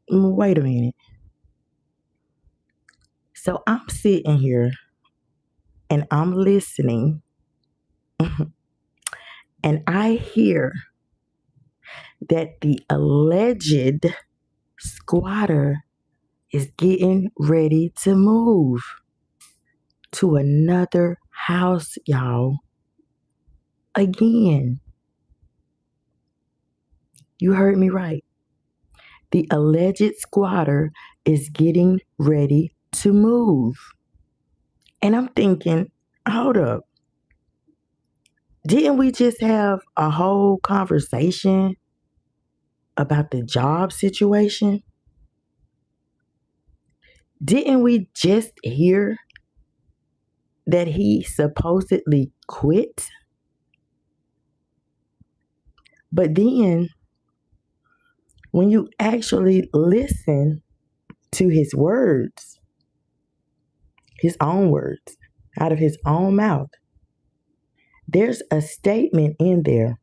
Wait a minute. So I'm sitting here and I'm listening and I hear that the alleged squatter is getting ready to move to another house, y'all. Again, you heard me right. The alleged squatter is getting ready to move. And I'm thinking, hold up. Didn't we just have a whole conversation about the job situation? Didn't we just hear that he supposedly quit? But then, when you actually listen to his words, his own words, out of his own mouth, there's a statement in there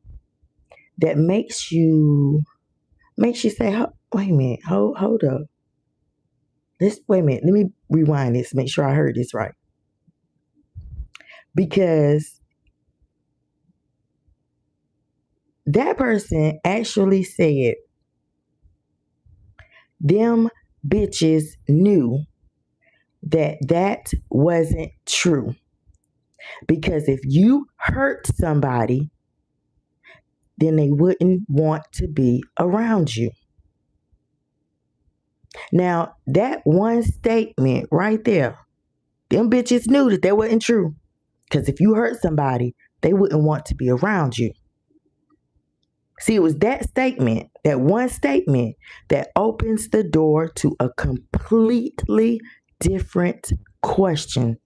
that makes you say, wait a minute, hold up. Wait a minute, let me rewind this, make sure I heard this right. Because that person actually said, them bitches knew that wasn't true. Because if you hurt somebody, then they wouldn't want to be around you. Now, that one statement right there, them bitches knew that wasn't true. Because if you hurt somebody, they wouldn't want to be around you. See, it was that statement, that one statement, that opens the door to a completely different question.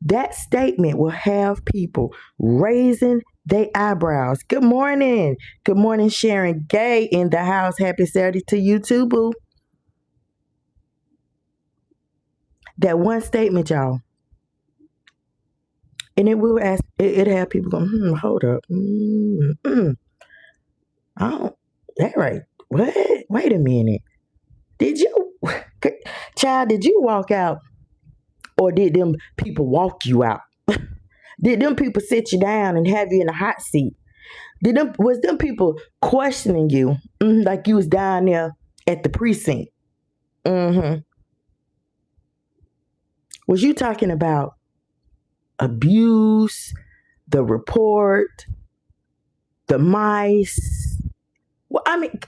That statement will have people raising their eyebrows. Good morning. Good morning, Sharon Gay in the house. Happy Saturday to you too, boo. That one statement, y'all. And it will ask, it have people going, hold up. Oh, that right. What? Wait a minute. Did you, child, did you walk out? Or did them people walk you out? Did them people sit you down and have you in a hot seat? Was them people questioning you like you was down there at the precinct? Was you talking about abuse, the report, the mice? Well, I mean,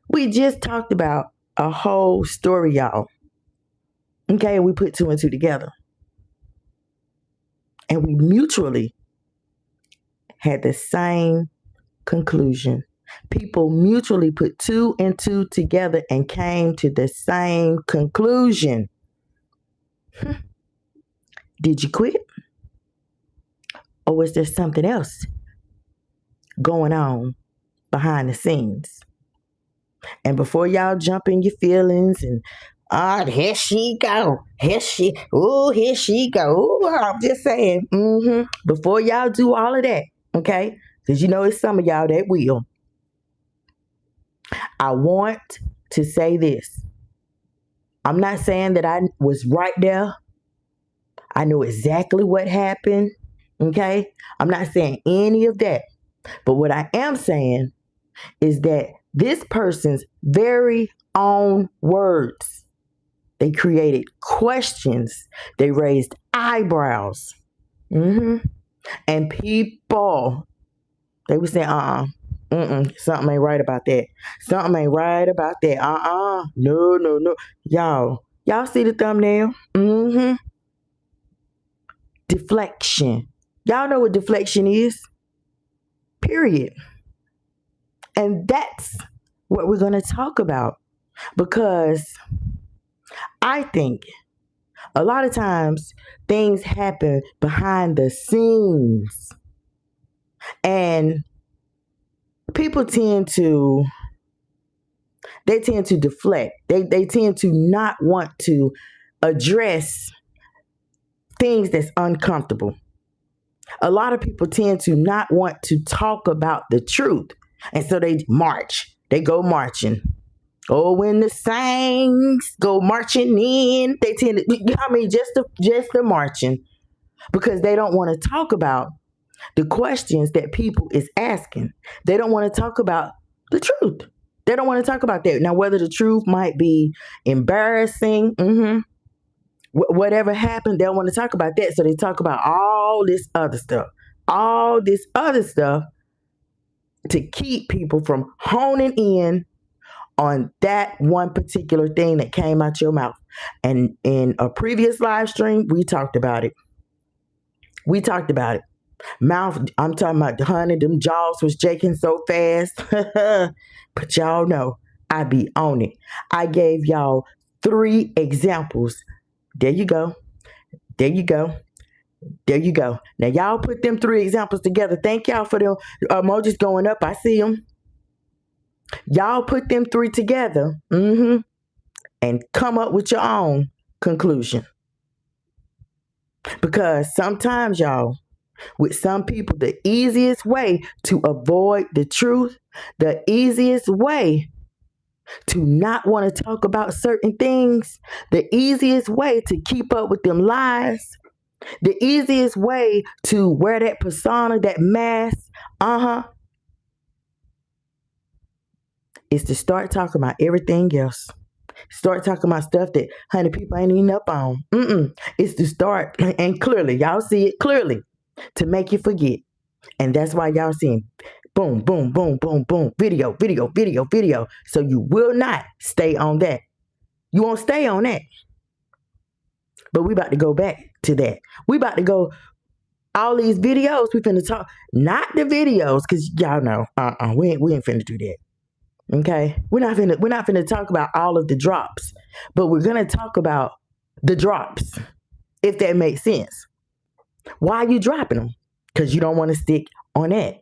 we just talked about a whole story, y'all. Okay, and we put two and two together. And we mutually had the same conclusion. People mutually put two and two together and came to the same conclusion. Did you quit? Or was there something else going on behind the scenes? And before y'all jump in your feelings and here she go. Here she go. Ooh, I'm just saying. Before y'all do all of that, okay? Because you know it's some of y'all that will. I want to say this. I'm not saying that I was right there. I know exactly what happened, okay? I'm not saying any of that. But what I am saying is that this person's very own words, they created questions. They raised eyebrows. And people, they would say, something ain't right about that. Something ain't right about that. No. Y'all see the thumbnail? Deflection. Y'all know what deflection is? Period. And that's what we're going to talk about. Because I think a lot of times things happen behind the scenes. And people tend to deflect. They tend to not want to address things that's uncomfortable. A lot of people tend to not want to talk about the truth. And so they march. They go marching. Or when the saints go marching in, they tend to, I mean, just the marching, because they don't want to talk about the questions that people is asking. They don't want to talk about the truth. They don't want to talk about that. Now, whether the truth might be embarrassing, whatever happened, they don't want to talk about that. So they talk about all this other stuff, to keep people from honing in on that one particular thing that came out your mouth. And in a previous live stream, we talked about it. Mouth, I'm talking about, honey, them jaws was shaking so fast. But y'all know I be on it. I gave y'all 3 examples. There you go. Now y'all put them 3 examples together. Thank y'all for the emojis going up. I see them. Y'all put them 3 together, and come up with your own conclusion. Because sometimes, y'all, with some people, the easiest way to avoid the truth, the easiest way to not want to talk about certain things, the easiest way to keep up with them lies, the easiest way to wear that persona, that mask, is to start talking about everything else. Start talking about stuff that, honey, people ain't even up on. It's to start, and clearly, y'all see it clearly, to make you forget. And that's why y'all seeing boom, boom, boom, boom, boom, video. So you will not stay on that. You won't stay on that. But we about to go back to that. We about to go, all these videos, we finna talk, not the videos, because y'all know, we ain't finna do that. Okay, we're not finna talk about all of the drops, but we're gonna talk about the drops, if that makes sense. Why are you dropping them? Because you don't want to stick on that.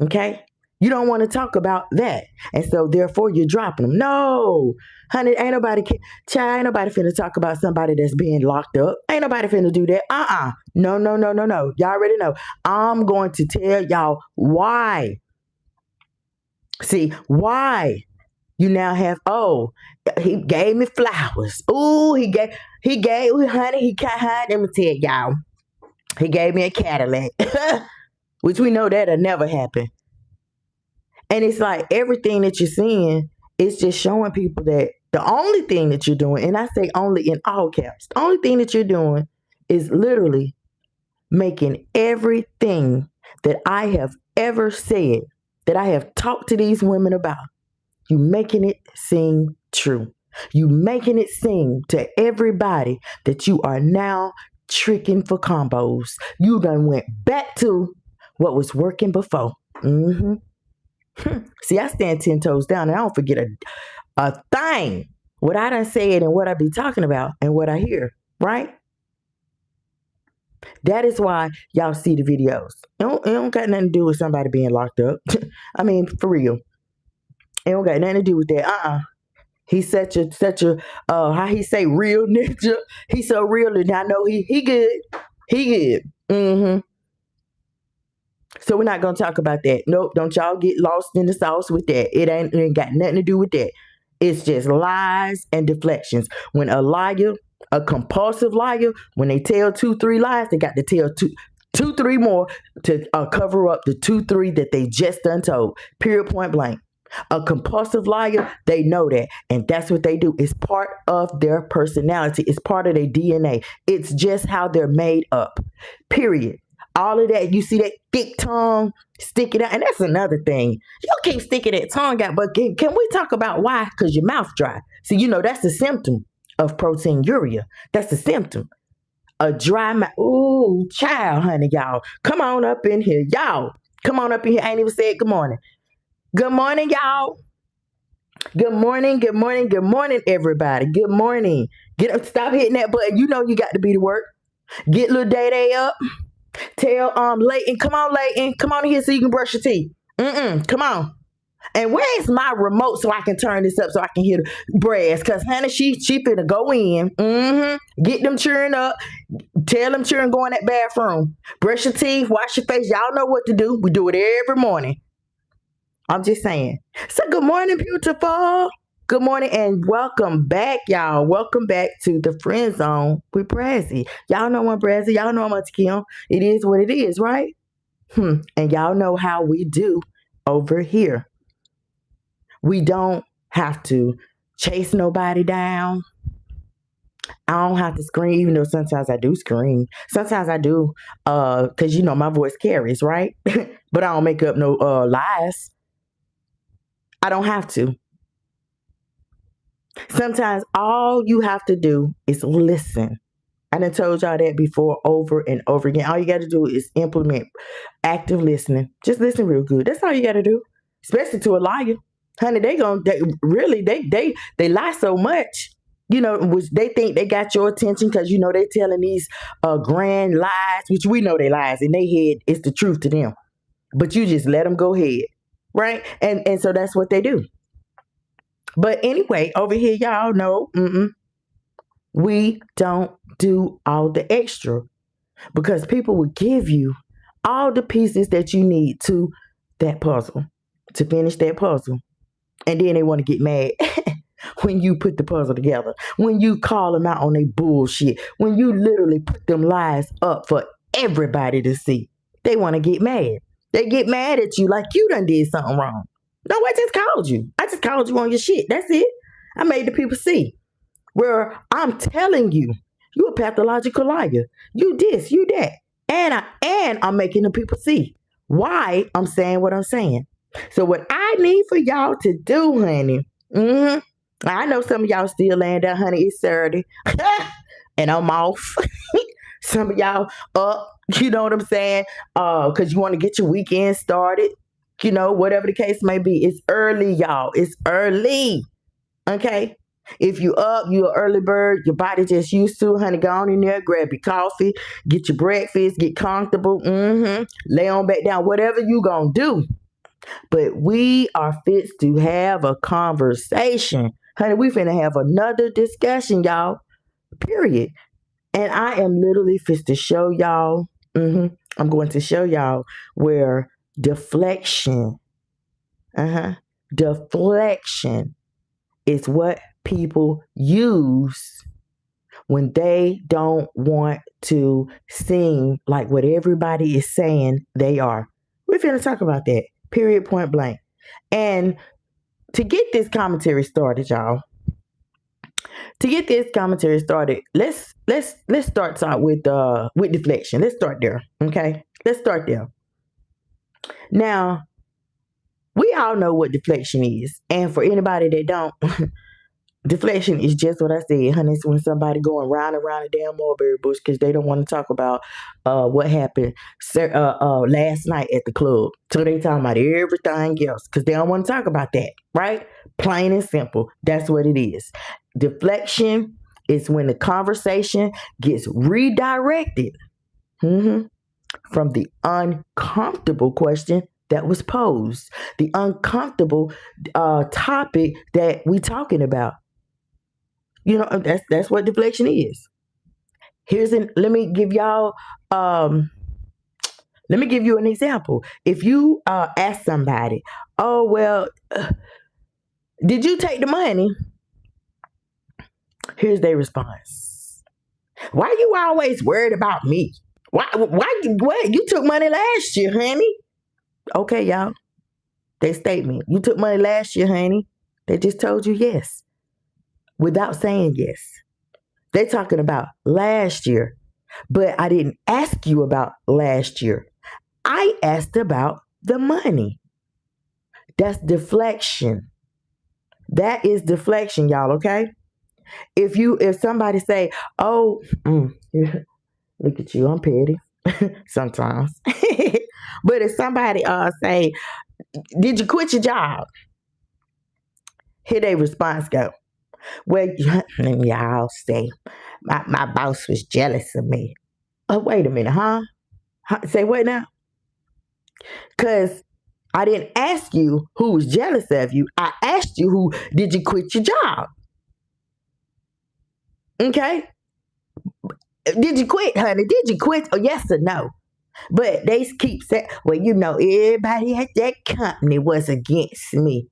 Okay, you don't want to talk about that, and so therefore you're dropping them. No, honey, ain't nobody finna talk about somebody that's being locked up. Ain't nobody finna do that. No. Y'all already know. I'm going to tell y'all why. See, why you now have, he gave me flowers. Ooh, he gave, honey, let me tell y'all, he gave me a Cadillac, which we know that'll never happen. And it's like everything that you're seeing is just showing people that the only thing that you're doing, and I say only in all caps, the only thing that you're doing is literally making everything that I have ever said, that I have talked to these women about, you making it seem true. You making it seem to everybody that you are now tricking for combos. You done went back to what was working before. See, I stand 10 toes down and I don't forget a thing. What I done said and what I be talking about and what I hear, right? That is why y'all see the videos. It don't got nothing to do with somebody being locked up. I mean, for real. It don't got nothing to do with that. He's such a how he say, real ninja. He's so real, and I know he good. He good. So we're not gonna talk about that. Nope, don't y'all get lost in the sauce with that. It ain't got nothing to do with that. It's just lies and deflections. When a liar, a compulsive liar, when they tell 2-3 lies, they got to tell 2-3 more to cover up the 2-3 that they just done told. Period, point blank. A compulsive liar, they know that. And that's what they do. It's part of their personality. It's part of their DNA. It's just how they're made up. Period. All of that, you see that thick tongue, stick it out. And that's another thing. You keep sticking that tongue out, but can we talk about why? Because your mouth dry. See, that's a symptom of proteinuria. That's a symptom. A dry mouth. Ooh, child, honey, y'all. Come on up in here. Y'all, come on up in here. I ain't even said good morning. Good morning, y'all. Good morning, everybody. Good morning. Get up, stop hitting that button. You got to be to work. Get little Day up. Tell Layton, come on, Layton. Come on in here so you can brush your teeth. Come on. And where's my remote so I can turn this up so I can hear the brass? Because, honey, she finna go in. Get them children up. Tell them children go in that bathroom. Brush your teeth, wash your face. Y'all know what to do. We do it every morning. I'm just saying. So, good morning, beautiful. Good morning and welcome back, y'all. Welcome back to the Friend Zone with Brazi. Y'all know I'm Brazi. Y'all know I'm Auntie Kim. It is what it is, right? And y'all know how we do over here. We don't have to chase nobody down. I don't have to scream, even though sometimes I do scream. Sometimes I do, because my voice carries, right? But I don't make up no lies. I don't have to. Sometimes all you have to do is listen. I done told y'all that before over and over again. All you got to do is implement active listening. Just listen real good. That's all you got to do, especially to a liar. Honey, they lie so much, which they think they got your attention because, they telling these grand lies, which we know they lies. In their head, it's the truth to them. But you just let them go ahead, right? And so that's what they do. But anyway, over here, y'all know, we don't do all the extra because people will give you all the pieces that you need to that puzzle, to finish that puzzle. And then they want to get mad when you put the puzzle together, when you call them out on their bullshit, when you literally put them lies up for everybody to see. They want to get mad. They get mad at you like you done did something wrong. No, I just called you. I just called you on your shit. That's it. I made the people see. Where I'm telling you, you a pathological liar. You this, you that. And I'm making the people see why I'm saying what I'm saying. So what I need for y'all to do, honey, I know some of y'all still laying down, honey. It's Saturday. And I'm off. Some of y'all up, you know what I'm saying? Because you want to get your weekend started. Whatever the case may be. It's early, y'all. It's early. Okay? If you up, you an early bird, your body just used to, honey, go on in there, grab your coffee, get your breakfast, get comfortable, lay on back down, whatever you gonna do. But we are fit to have a conversation. Honey, we finna have another discussion, y'all, period. And I am literally fit to show y'all, I'm going to show y'all where deflection is what people use when they don't want to seem like what everybody is saying they are. We're finna talk about that, period, point blank. And to get this commentary started, y'all, let's start with deflection. Let's start there, okay? Let's start there. Now, we all know what deflection is. And for anybody that don't, deflection is just what I said, honey. It's when somebody going round and round a damn mulberry bush because they don't want to talk about what happened last night at the club. So they talking about everything else because they don't want to talk about that, right? Plain and simple. That's what it is. Deflection is when the conversation gets redirected from the uncomfortable question that was posed, the uncomfortable topic that we talking about. That's what deflection is. Let me give y'all let me give you an example. If you ask somebody, oh well, did you take the money? Here's their response. Why you always worried about me? What? You took money last year, honey. Okay, y'all. They statement. You took money last year, honey. They just told you yes. Without saying yes. They're talking about last year. But I didn't ask you about last year. I asked about the money. That's deflection. That is deflection, y'all, okay? If somebody say, oh, look at you, I'm petty. Sometimes. But if somebody say, did you quit your job? Here they response go. Well, y'all say, my boss was jealous of me. Oh, wait a minute, huh? Say what now? Because I didn't ask you who was jealous of you. I asked you did you quit your job? Okay? Did you quit, honey? Did you quit? Or yes or no? But they keep saying, well, everybody at that company was against me.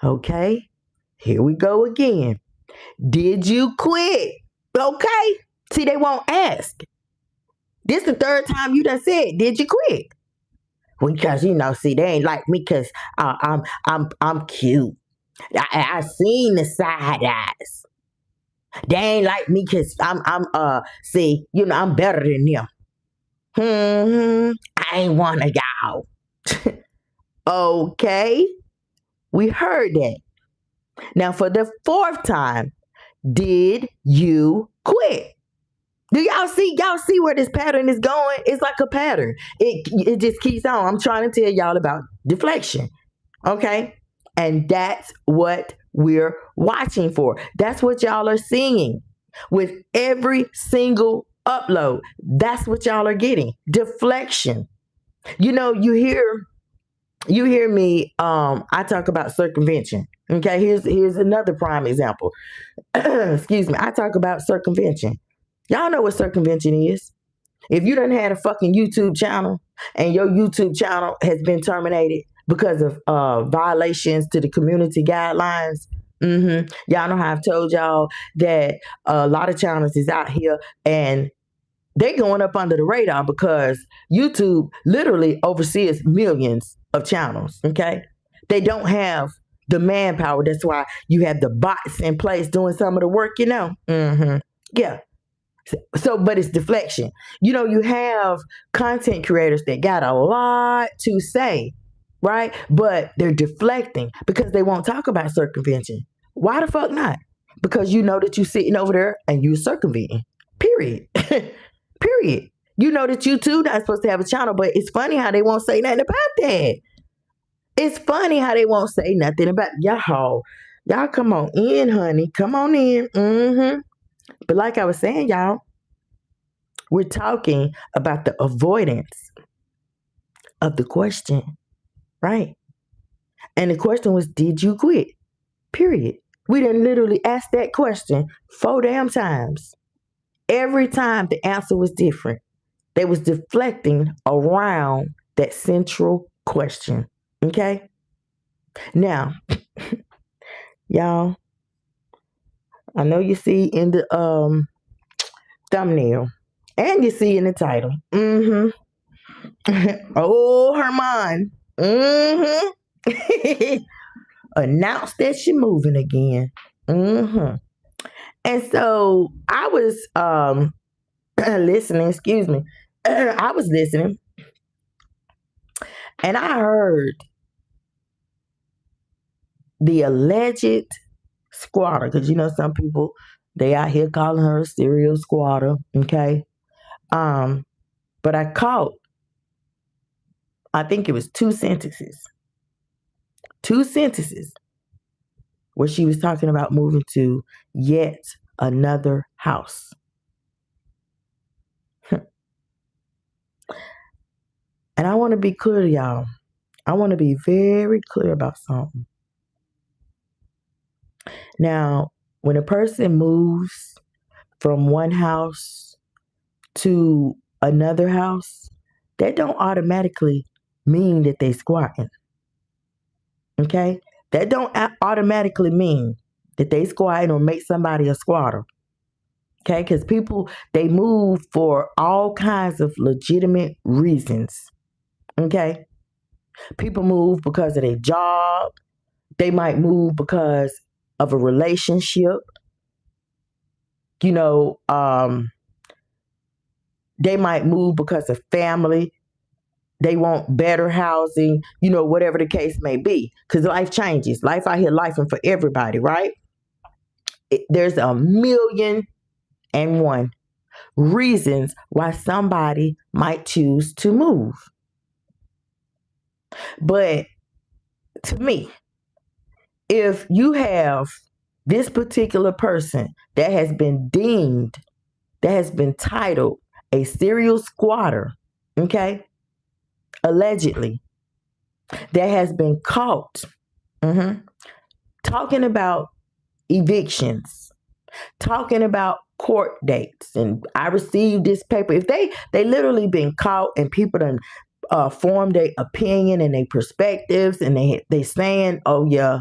Okay? Here we go again. Did you quit? Okay. See, they won't ask. This the third time you done said, did you quit? Because see, they ain't like me because I'm cute. I seen the side eyes. They ain't like me because I'm better than them. I ain't one of y'all. Okay, we heard that. Now for the fourth time, did you quit? Do y'all see? Y'all see where this pattern is going? It's like a pattern. It just keeps on. I'm trying to tell y'all about deflection. Okay? And that's what we're watching for. That's what y'all are seeing with every single upload. That's what y'all are getting. Deflection. You hear me I talk about circumvention. Okay, here's another prime example. Excuse me. I talk about circumvention. Y'all know what circumvention is. If you done had a fucking YouTube channel and your YouTube channel has been terminated because of violations to the community guidelines, y'all know how I've told y'all that a lot of channels is out here and they going up under the radar because YouTube literally oversees millions of channels, okay? They don't have the manpower. That's why you have the bots in place doing some of the work, Yeah. So, but it's deflection. You have content creators that got a lot to say, right? But they're deflecting because they won't talk about circumvention. Why the fuck not? Because you know that you're sitting over there and you're circumventing. Period. Period. You know that you too not supposed to have a channel, but it's funny how they won't say nothing about that. It's funny how they won't say nothing about y'all. Y'all come on in, honey. Come on in. But like I was saying, y'all, we're talking about the avoidance of the question, right? And the question was, did you quit? Period. We done literally asked that question 4 damn times. Every time the answer was different. They was deflecting around that central question. Okay? Now, y'all, I know you see in the thumbnail and you see in the title. Oh, Herman. Announced that she moving again. And so I was listening, excuse me. I was listening and I heard the alleged squatter, because some people, they out here calling her a serial squatter, okay? But I caught, I think it was 2 sentences. 2 sentences where she was talking about moving to yet another house. And I want to be clear, y'all. I want to be very clear about something. Now, when a person moves from one house to another house, that don't automatically mean that they squatting. Okay? That don't automatically mean that they squatting or make somebody a squatter. Okay? Because people, they move for all kinds of legitimate reasons. Okay? People move because of their job. They might move because of a relationship. They might move because of family. They want better housing, whatever the case may be. Because life changes. Life out here, life and for everybody, right? There's 1,000,001 reasons why somebody might choose to move. But to me, if you have this particular person that has been deemed, that has been titled a serial squatter, okay, allegedly, that has been caught talking about evictions, talking about court dates, and I received this paper. If they literally been caught and people done formed their opinion and their perspectives, and they saying, oh yeah,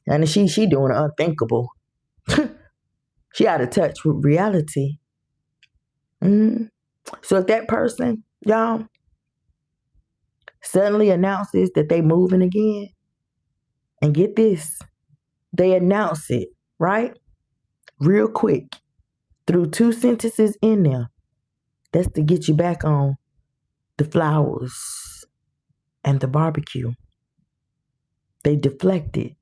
And she doing the unthinkable. She out of touch with reality. Mm-hmm. So if that person, y'all, suddenly announces that they moving again, and get this, they announce it, right? Real quick, through 2 sentences in there. That's to get you back on the flowers and the barbecue. They deflected.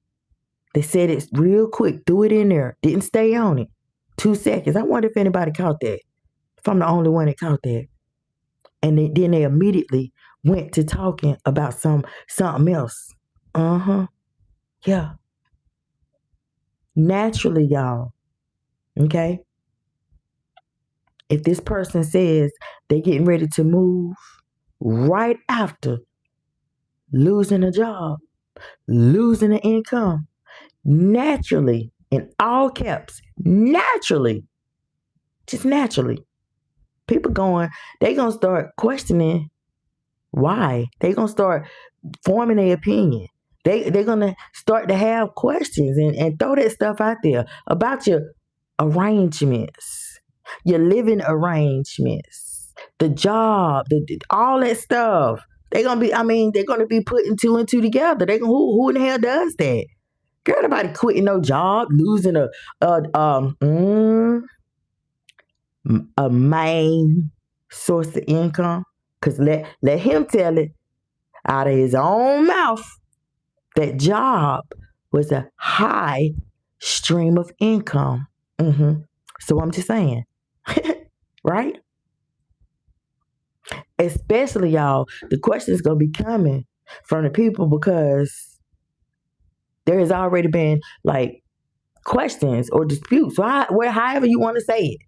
They said it real quick, threw it in there, didn't stay on it. 2 seconds. I wonder if anybody caught that. If I'm the only one that caught that. And then they immediately went to talking about something else. Yeah. Naturally, y'all. Okay? If this person says they getting ready to move right after losing a job, losing an income, naturally, in all caps, naturally, just naturally, people they gonna start questioning why. They gonna start forming their opinion. They're gonna start to have questions and throw that stuff out there about your arrangements, your living arrangements, the job, all that stuff. They're gonna be putting 2 and 2 together. Who in the hell does that? Girl, nobody quitting no job, losing a main source of income. Cause let him tell it out of his own mouth that job was a high stream of income. So I'm just saying, right? Especially y'all, the question is gonna be coming from the people because there has already been like questions or disputes, however you want to say it,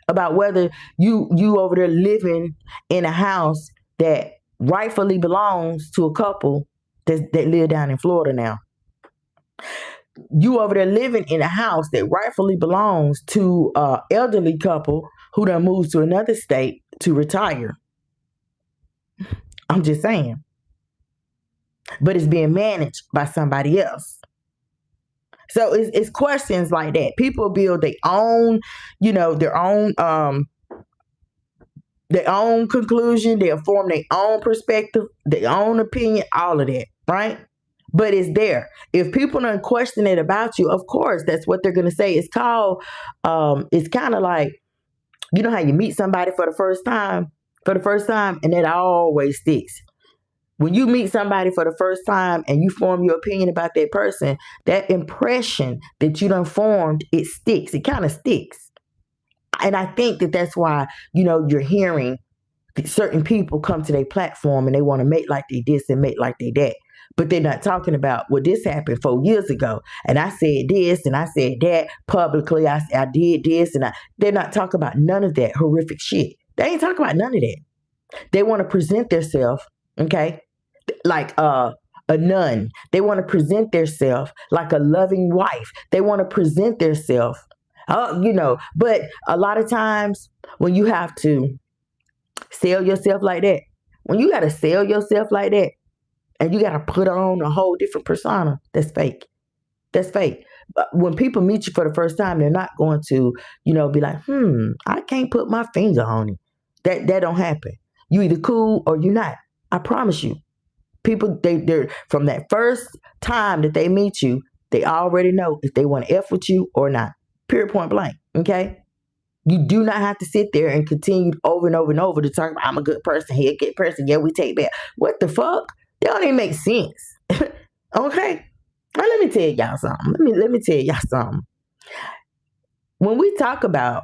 about whether you over there living in a house that rightfully belongs to a couple that live down in Florida now. You over there living in a house that rightfully belongs to an elderly couple who done moved to another state to retire. I'm just saying. But it's being managed by somebody else. So it's questions like that. People build their own conclusion. They'll form their own perspective, their own opinion, all of that, right? But it's there. If people don't question it about you, of course, that's what they're going to say. It's called, it's kind of like, you know how you meet somebody for the first time, and that always sticks. When you meet somebody for the first time and you form your opinion about that person, that impression that you done formed, it sticks. It kind of sticks. And I think that's why, you're hearing certain people come to their platform and they want to make like they this and make like they that. But they're not talking about, well, this happened 4 years ago. And I said this and I said that publicly. I did this. They're not talking about none of that horrific shit. They ain't talking about none of that. They want to present themselves, okay, like a nun. They want to present themselves like a loving wife. They want to present themselves, but a lot of times when you have to sell yourself like that, when you got to sell yourself like that, and you got to put on a whole different persona, that's fake. That's fake. But when people meet you for the first time, they're not going to, be like, I can't put my finger on it. That don't happen. You either cool or you're not. I promise you. People, they're from that first time that they meet you, they already know if they want to F with you or not. Period, point blank. Okay? You do not have to sit there and continue over and over and over to talk about, I'm a good person, he a good person, yeah, we take back. What the fuck? That don't even make sense. Okay? Now let me tell y'all something. Let me tell y'all something. When we talk about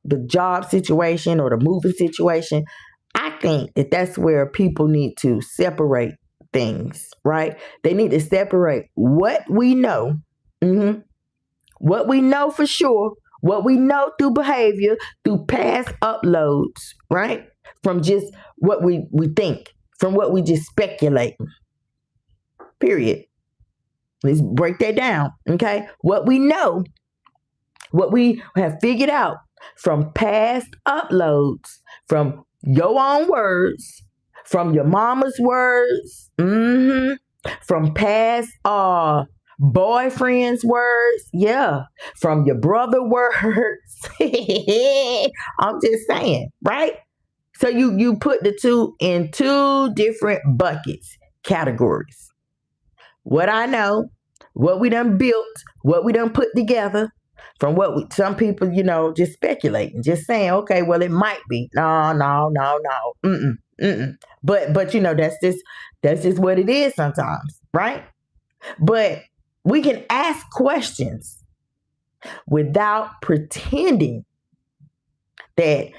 the job situation or the moving situation, I think that's where people need to separate things, right? They need to separate what we know, what we know for sure, what we know through behavior, through past uploads, right? From just what we think, from what we just speculate. Period. Let's break that down, okay? What we know, what we have figured out from past uploads, from your own words, from your mama's words, from past boyfriend's words, yeah, from your brother words. I'm just saying, right? So you put the two in two different buckets, categories. What I know, what we done built, what we done put together, from what some people, just speculating, just saying, okay, well, it might be. No, no, no, no. But that's just what it is sometimes, right? But we can ask questions without pretending that,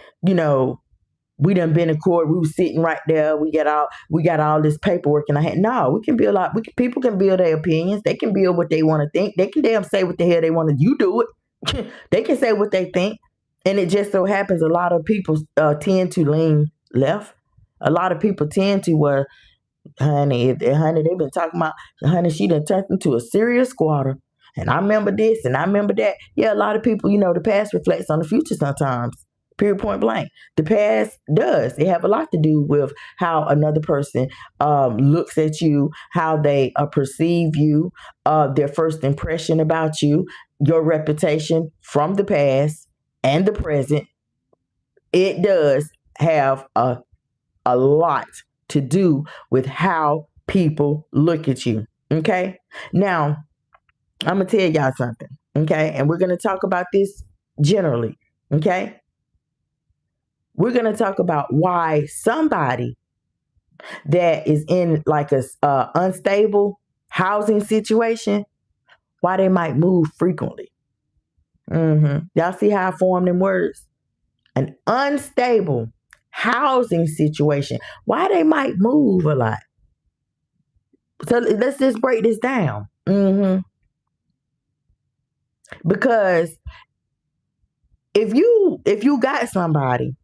we done been in court. We was sitting right there. We got all this paperwork in our hand. No, we can build people can build their opinions. They can build what they want to think. They can damn say what the hell they want to. You do it. They can say what they think. And it just so happens a lot of people tend to lean left. A lot of people tend to honey, they've been talking about, honey, she done turned into a serious squatter. And I remember this and I remember that. Yeah, a lot of people, the past reflects on the future sometimes. Period, point blank. The past does. It have a lot to do with how another person looks at you, how they perceive you, their first impression about you, your reputation from the past and the present. It does have a lot to do with how people look at you. Okay? Now, I'm going to tell y'all something. Okay? And we're going to talk about this generally. Okay? We're going to talk about why somebody that is in like a unstable housing situation, why they might move frequently. Y'all see how I formed them words? An unstable housing situation, why they might move a lot. So let's just break this down. Because if you got somebody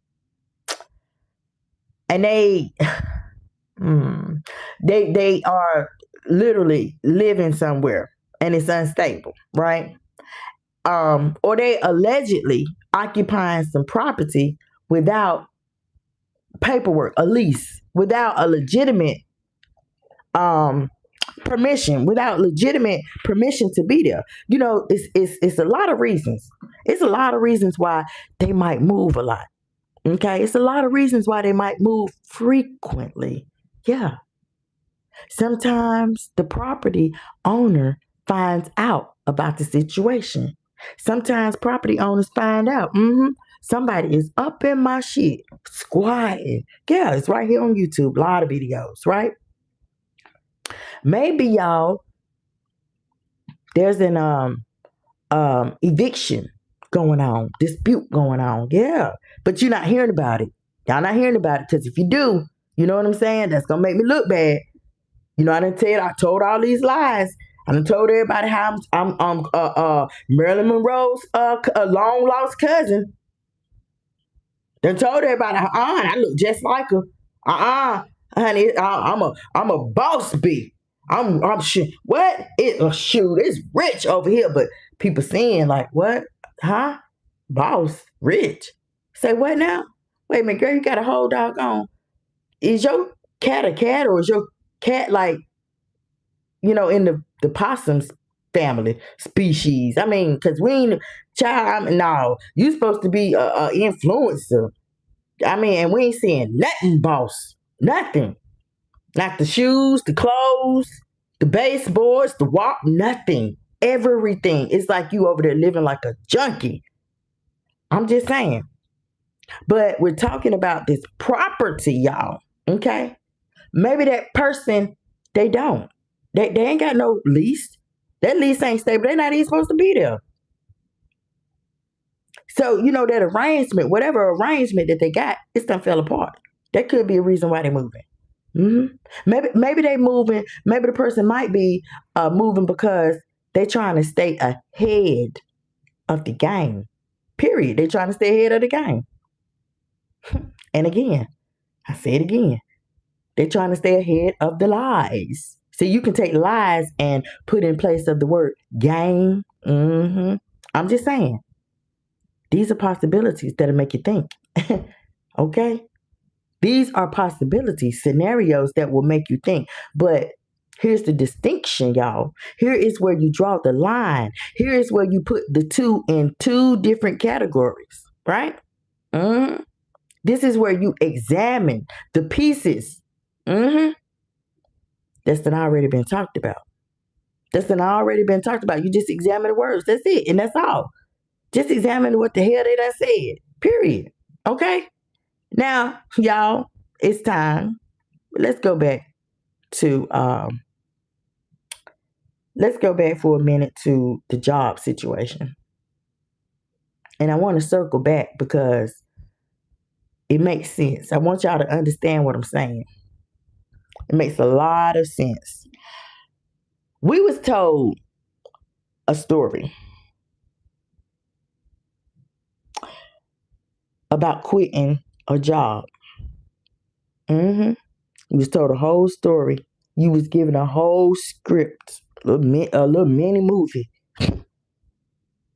and they are literally living somewhere and it's unstable, right? Or they allegedly occupying some property without paperwork, a lease, without a legitimate permission, to be there. It's a lot of reasons. It's a lot of reasons why they might move a lot. Okay, it's a lot of reasons why they might move frequently. Yeah. Sometimes the property owner finds out about the situation. Sometimes property owners find out, somebody is up in my shit, squatting. Yeah, it's right here on YouTube. A lot of videos, right? Maybe y'all, there's an eviction going on, dispute going on. Yeah, but you're not hearing about it. Y'all not hearing about it because if you do, you know what I'm saying? That's gonna make me look bad. I told all these lies. I done told everybody how I'm Marilyn Monroe's long lost cousin. Done told everybody how I look just like her. Honey, I'm a boss bee. I'm what? It's rich over here, but people saying like, what? Huh? Boss, rich. Say what now? Wait a minute, girl, you got a whole dog on. Is your cat a cat or is your cat like, in the possums family species? I mean, because we ain't no, you supposed to be a influencer. I mean, and we ain't seeing nothing, boss. Nothing. Not the shoes, the clothes, the baseboards, the walk, nothing. Everything. It's like you over there living like a junkie. I'm just saying. But we're talking about this property, y'all. Okay? Maybe that person, they don't. They ain't got no lease. That lease ain't stable. They're not even supposed to be there. So, that arrangement, whatever arrangement that they got, it's done fell apart. That could be a reason why they're moving. Maybe they moving. Maybe the person might be moving because they're trying to stay ahead of the game. Period. They're trying to stay ahead of the game. And again, I say it again. They're trying to stay ahead of the lies. So you can take lies and put in place of the word game. I'm just saying. These are possibilities that'll make you think. Okay? These are possibilities, scenarios that will make you think. But Here's the distinction, y'all. Here is where you draw the line. Here is where you put the two in two different categories, right? Mm-hmm. This is where you examine the pieces. Mm-hmm. That's done already been talked about. That's done already been talked about. You just examine the words. That's it. And that's all. Just examine what the hell they done said. Period. Okay? Now, y'all, it's time. Let's go back to let's go back for a minute to the job situation. And I want to circle back because it makes sense. I want y'all to understand what I'm saying. It makes a lot of sense. We was told a story about quitting a job. Mm-hmm. You was told a whole story. You was given a whole script, a little mini movie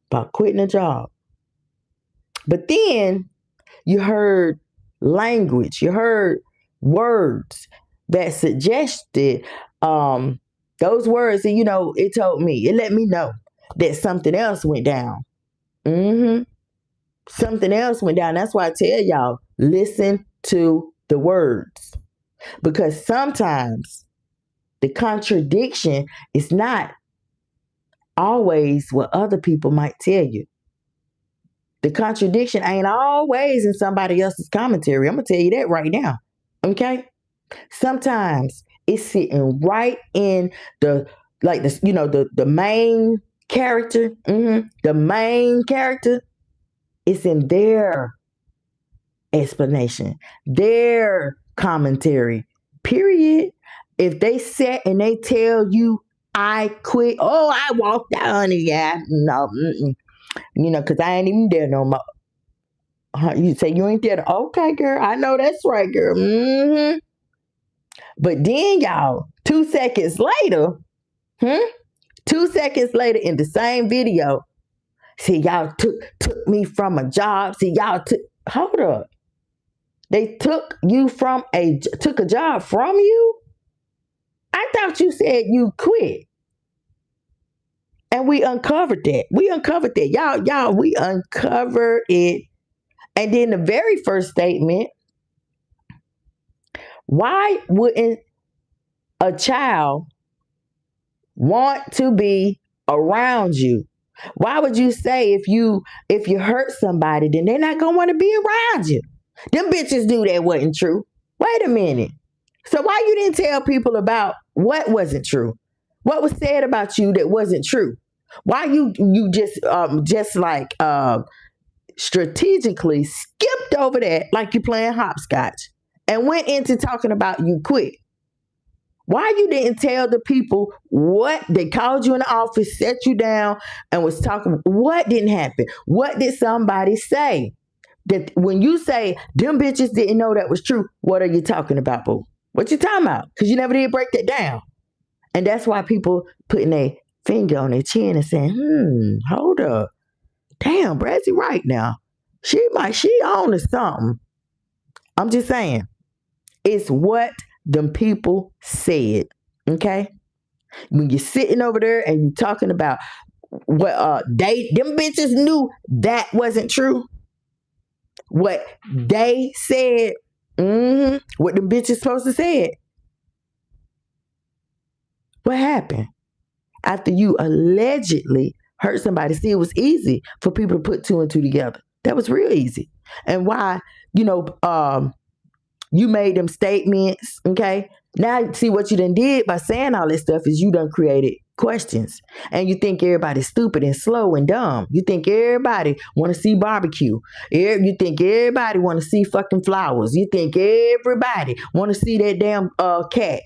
about quitting a job. But then you heard language, you heard words that suggested those words, and it told me, it let me know that something else went down. Mm-hmm. Something else went down. That's why I tell y'all, listen to the words. Because sometimes the contradiction is not always what other people might tell you. The contradiction ain't always in somebody else's commentary. I'm going to tell you that right now. Okay? Sometimes it's sitting right in the main character. Mm-hmm. The main character, it's in their explanation, their commentary, period. If they sit and they tell you, I quit, I walked out, honey, yeah, no, because I ain't even there no more. You say you ain't there. Okay, girl, I know that's right, girl. Mm-hmm. But then, y'all, 2 seconds later, 2 seconds later in the same video, see, y'all took me from a job. See, y'all hold up. They took a job from you? I thought you said you quit. And we uncovered that. Y'all, we uncovered it. And then the very first statement, why wouldn't a child want to be around you? Why would you say if you hurt somebody, then they're not going to want to be around you? Them bitches knew that wasn't true. Wait a minute. So why you didn't tell people about what wasn't true? What was said about you that wasn't true? Why you just like strategically skipped over that like you playing hopscotch and went into talking about you quit? Why you didn't tell the people what they called you in the office, set you down, and was talking? What didn't happen? What did somebody say? That when you say them bitches didn't know that was true, what are you talking about, boo? What you talking about? Because you never did break that down. And that's why people putting their finger on their chin and saying, hold up. Damn, Brazi right now. She on to something. I'm just saying. It's what them people said. Okay? When you're sitting over there and you're talking about what them bitches knew that wasn't true. What they said, what them bitches supposed to say. What happened? After you allegedly hurt somebody, see, it was easy for people to put 2 and 2 together. That was real easy. And why, you made them statements, okay? Now, see, what you done did by saying all this stuff is you done created questions. And you think everybody's stupid and slow and dumb. You think everybody want to see barbecue. You think everybody want to see fucking flowers. You think everybody want to see that damn cat.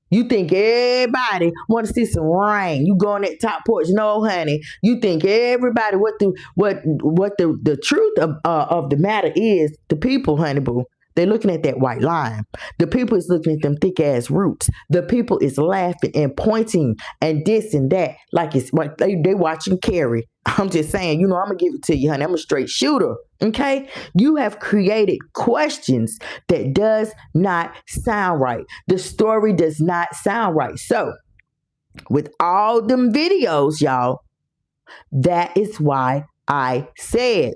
You think everybody want to see some rain. You go on that top porch. No, honey. You think everybody what the truth of the matter is, the people, honey boo. They're looking at that white line. The people is looking at them thick ass roots. The people is laughing and pointing and this and that like it's like they watching Carrie. I'm just saying, I'm gonna give it to you, honey. I'm a straight shooter. Okay, you have created questions that does not sound right. The story does not sound right. So, with all them videos, y'all, that is why I said,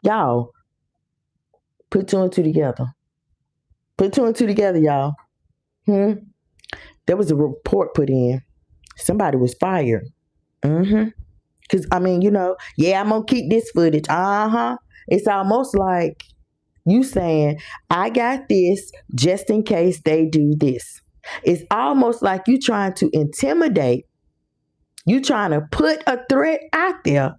y'all, put two and two together. Put two and two together, y'all. There was a report put in. Somebody was fired. Because, I'm going to keep this footage. It's almost like you saying, I got this just in case they do this. It's almost like you trying to intimidate. You trying to put a threat out there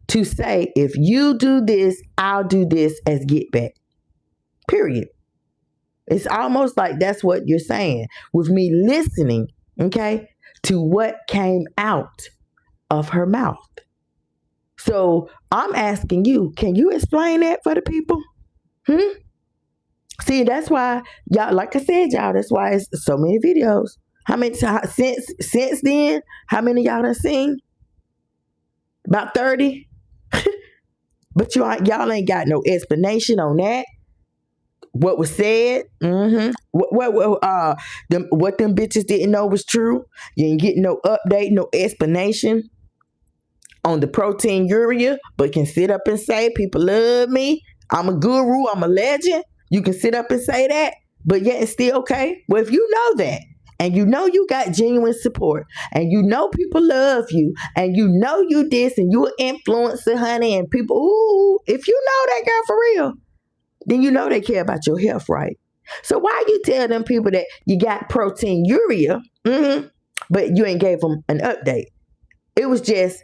to say, if you do this, I'll do this as get back. Period. It's almost like that's what you're saying with me listening, okay, to what came out of her mouth. So I'm asking you, can you explain that for the people? See, that's why, y'all, like I said, y'all, that's why it's so many videos. How many since then? How many y'all done seen? About 30? But y'all ain't got no explanation on that. What was said? What them bitches didn't know was true. You ain't getting no update, no explanation on the protein urea, but can sit up and say, people love me. I'm a guru. I'm a legend. You can sit up and say that, but yet it's still okay. Well, if you know that, and you know you got genuine support, and you know people love you, and you know you this, and you an influencer, honey, and people, ooh, if you know that girl for real, then you know they care about your health, right? So why you tell them people that you got protein urea, but you ain't gave them an update? It was just,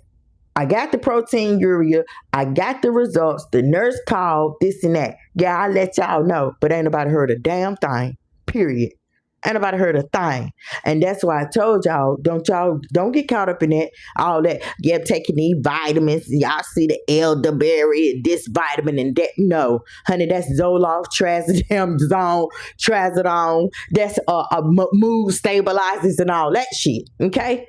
I got the protein urea, I got the results, the nurse called, this and that. Yeah, I let y'all know, but ain't nobody heard a damn thing, period. Ain't nobody heard a thing. And that's why I told y'all, don't get caught up in that, all that. Yeah, taking these vitamins. Y'all see the elderberry, this vitamin and that. No, honey, that's Zoloft, Trazodone. That's mood stabilizers and all that shit, okay?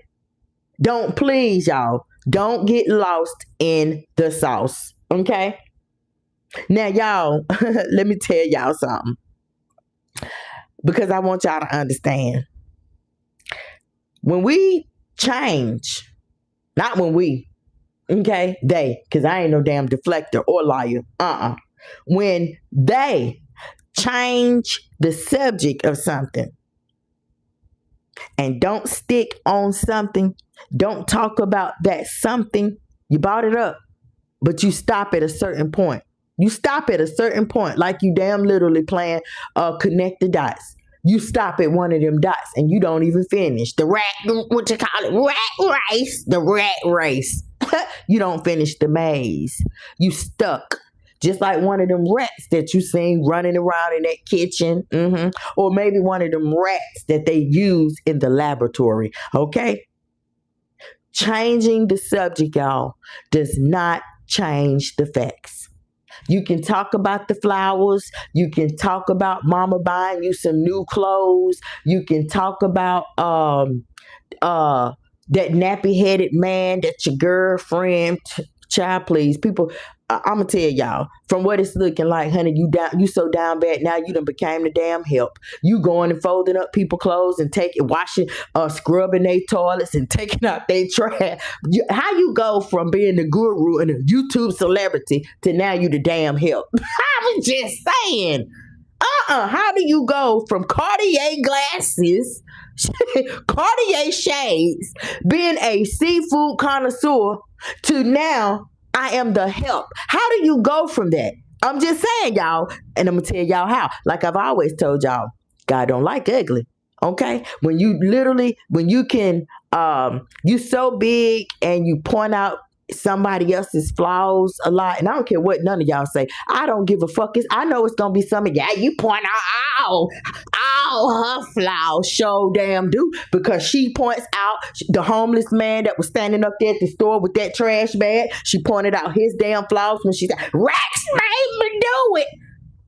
Don't, please, y'all, don't get lost in the sauce, okay? Now, y'all, let me tell y'all something. Because I want y'all to understand. When we change, not when we, okay, they, because I ain't no damn deflector or liar. When they change the subject of something and don't stick on something, don't talk about that something, you brought it up, but you stop at a certain point. You stop at a certain point, like you damn literally playing connect the dots. You stop at one of them dots and you don't even finish. The rat race. The rat race. You don't finish the maze. You stuck. Just like one of them rats that you seen running around in that kitchen. Or maybe one of them rats that they use in the laboratory. Okay? Changing the subject, y'all, does not change the facts. You can talk about the flowers. You can talk about mama buying you some new clothes. You can talk about that nappy-headed man, that your girlfriend. Child, please, people. I'm gonna tell y'all from what it's looking like, honey. You so down bad now. You done became the damn help. You going and folding up people clothes and washing, scrubbing their toilets and taking out their trash. How you go from being the guru and a YouTube celebrity to now you the damn help? I was just saying. How do you go from Cartier glasses, Cartier shades, being a seafood connoisseur to now I am the help? How do you go from that? I'm just saying, y'all, and I'm gonna tell y'all how. Like I've always told y'all, God don't like ugly. Okay? When you can, you so big and you point out somebody else's flaws a lot, and I don't care what none of y'all say. I don't give a fuck. I know it's gonna be something. Yeah, you point out all her flaws. Show damn do, because she points out the homeless man that was standing up there at the store with that trash bag. She pointed out his damn flaws when she said, "Rex made me do it."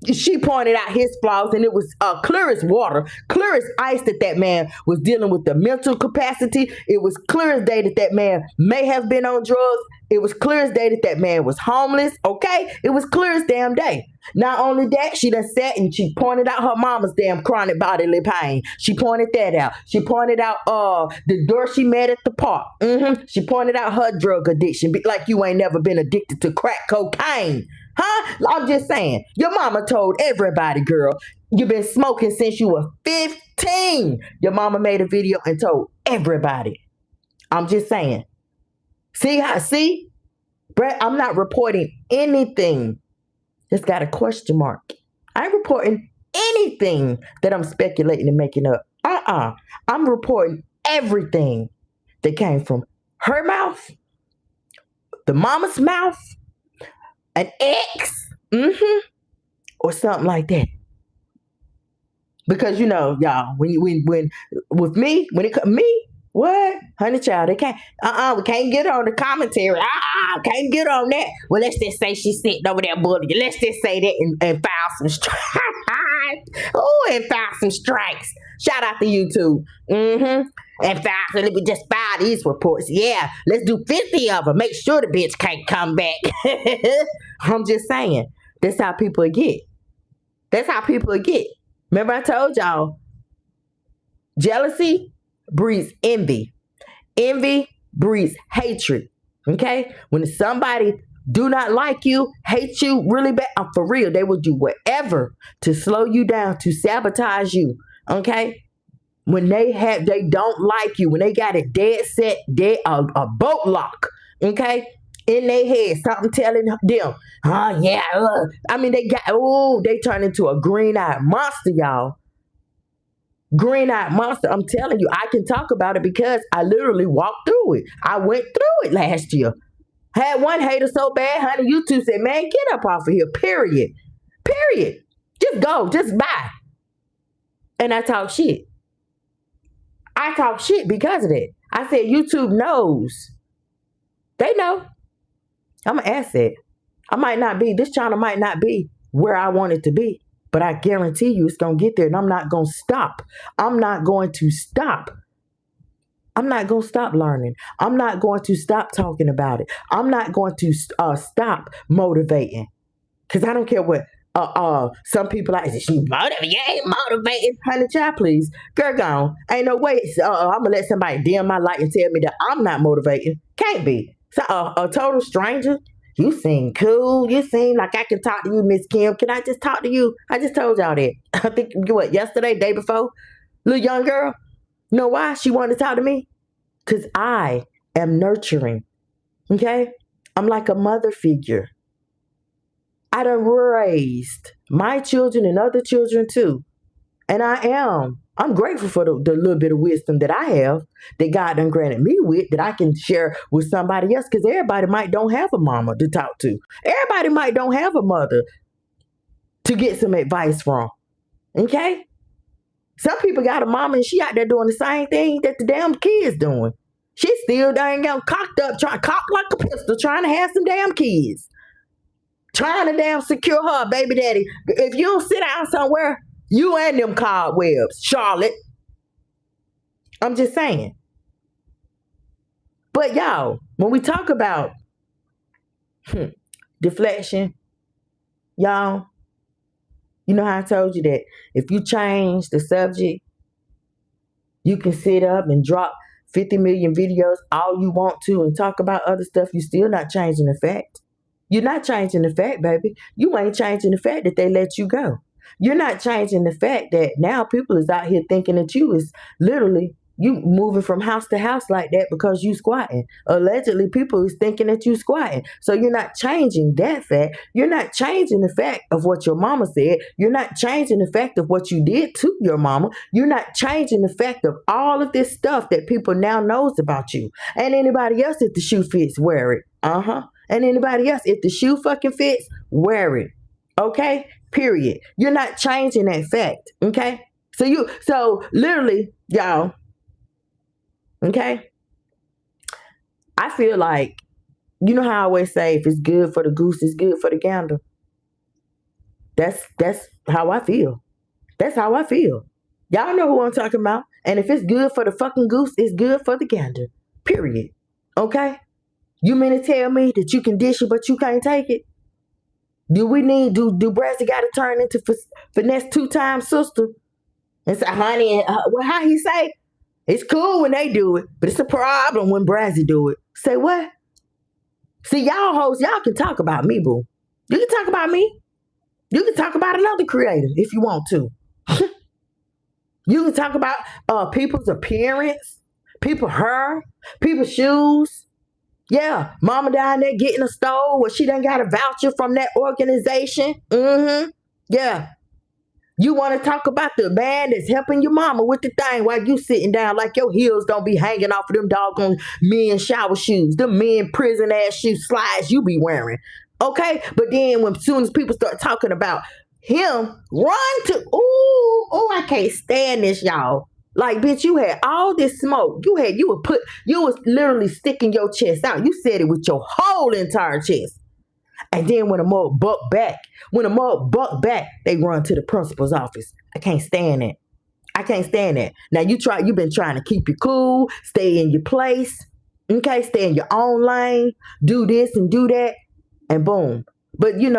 She pointed out his flaws, and it was clear as water, clear as ice that that man was dealing with the mental capacity. It was clear as day that that man may have been on drugs. It was clear as day that that man was homeless. Okay, it was clear as damn day. Not only that, she done sat and she pointed out her mama's damn chronic bodily pain. She pointed that out. She pointed out the girl she met at the park. She pointed out her drug addiction, like you ain't never been addicted to crack cocaine. Huh? I'm just saying. Your mama told everybody, girl, you've been smoking since you were 15. Your mama made a video and told everybody. I'm just saying. See? Brett, I'm not reporting anything that's got a question mark. I ain't reporting anything that I'm speculating and making up. I'm reporting everything that came from her mouth, the mama's mouth, an ex, or something like that. Because y'all, when with me, when it comes me, what, honey child, they can't. We can't get on the commentary. Can't get on that. Well, let's just say she's sitting over there bullying. Let's just say that and file some strikes. And file some strikes. Shout out to YouTube. And let me just file these reports. Yeah, let's do 50 of them. Make sure the bitch can't come back. I'm just saying. That's how people get. Remember I told y'all, jealousy breeds envy. Envy breeds hatred. Okay? When somebody do not like you, hate you really bad, for real, they will do whatever to slow you down, to sabotage you. Okay? When they don't like you, when they got it dead set, a boat lock, okay, in their head, something telling them, they turn into a green-eyed monster, y'all. Green-eyed monster. I'm telling you, I can talk about it because I literally walked through it. I went through it last year. Had one hater so bad, honey, YouTube said, man, get up off of here, period. Just go, just bye. And I talk shit. Because of that. I said, YouTube knows. They know. I'm an asset. This channel might not be where I want it to be, but I guarantee you it's going to get there, and I'm not going to stop. I'm not going to stop learning. I'm not going to stop talking about it. I'm not going to stop motivating, because I don't care what some people like, she motivated. You ain't motivated. Honey child, please. Girl, gone. Ain't no way I'm going to let somebody dim my light and tell me that I'm not motivated. Can't be. So a total stranger, you seem cool. You seem like I can talk to you, Miss Kim. Can I just talk to you? I just told y'all that. I think, yesterday, day before? Little young girl. You know why she wanted to talk to me? Because I am nurturing. Okay? I'm like a mother figure. I done raised my children and other children too. And I'm grateful for the little bit of wisdom that I have, that God done granted me with, that I can share with somebody else, because everybody might don't have a mama to talk to. Everybody might don't have a mother to get some advice from. Okay? Some people got a mama and she out there doing the same thing that the damn kids doing. She still dang cocked up, cocked like a pistol, trying to have some damn kids. Trying to damn secure her baby daddy. If you don't sit down somewhere, you and them cobwebs, Charlotte. I'm just saying. But y'all, when we talk about deflection, y'all, you know how I told you that if you change the subject, you can sit up and drop 50 million videos all you want to and talk about other stuff. You're still not changing the fact. You're not changing the fact, baby. You ain't changing the fact that they let you go. You're not changing the fact that now people is out here thinking that you is literally, you moving from house to house like that because you squatting. Allegedly, people is thinking that you squatting. So you're not changing that fact. You're not changing the fact of what your mama said. You're not changing the fact of what you did to your mama. You're not changing the fact of all of this stuff that people now knows about you. And anybody else, if the shoe fits, wear it. And anybody else, if the shoe fucking fits, wear it. Okay? Period. You're not changing that fact. Okay? So literally, y'all, okay? I feel like, you know how I always say, if it's good for the goose, it's good for the gander. That's how I feel. That's how I feel. Y'all know who I'm talking about. And if it's good for the fucking goose, it's good for the gander. Period. Okay? You mean to tell me that you can dish it, but you can't take it? Do Brazi got to turn into finesse 2 times sister? And say, honey, well, how he say? It's cool when they do it, but it's a problem when Brazi do it. Say what? See, y'all hoes, y'all can talk about me, boo. You can talk about me. You can talk about another creator if you want to. You can talk about people's appearance, people's hair, people's shoes. Yeah, mama down there getting a stove where she done got a voucher from that organization. Yeah. You want to talk about the man that's helping your mama with the thing while you sitting down like your heels don't be hanging off of them doggone men shower shoes, them men prison ass shoe slides you be wearing. Okay? But then as soon as people start talking about him, run to, I can't stand this, y'all. Like, bitch, you had all this smoke. You was literally sticking your chest out. You said it with your whole entire chest. And then when a mug buck back, they run to the principal's office. I can't stand that. I can't stand that. Now you've been trying to keep you cool, stay in your place, okay, stay in your own lane, do this and do that, and boom. But I'm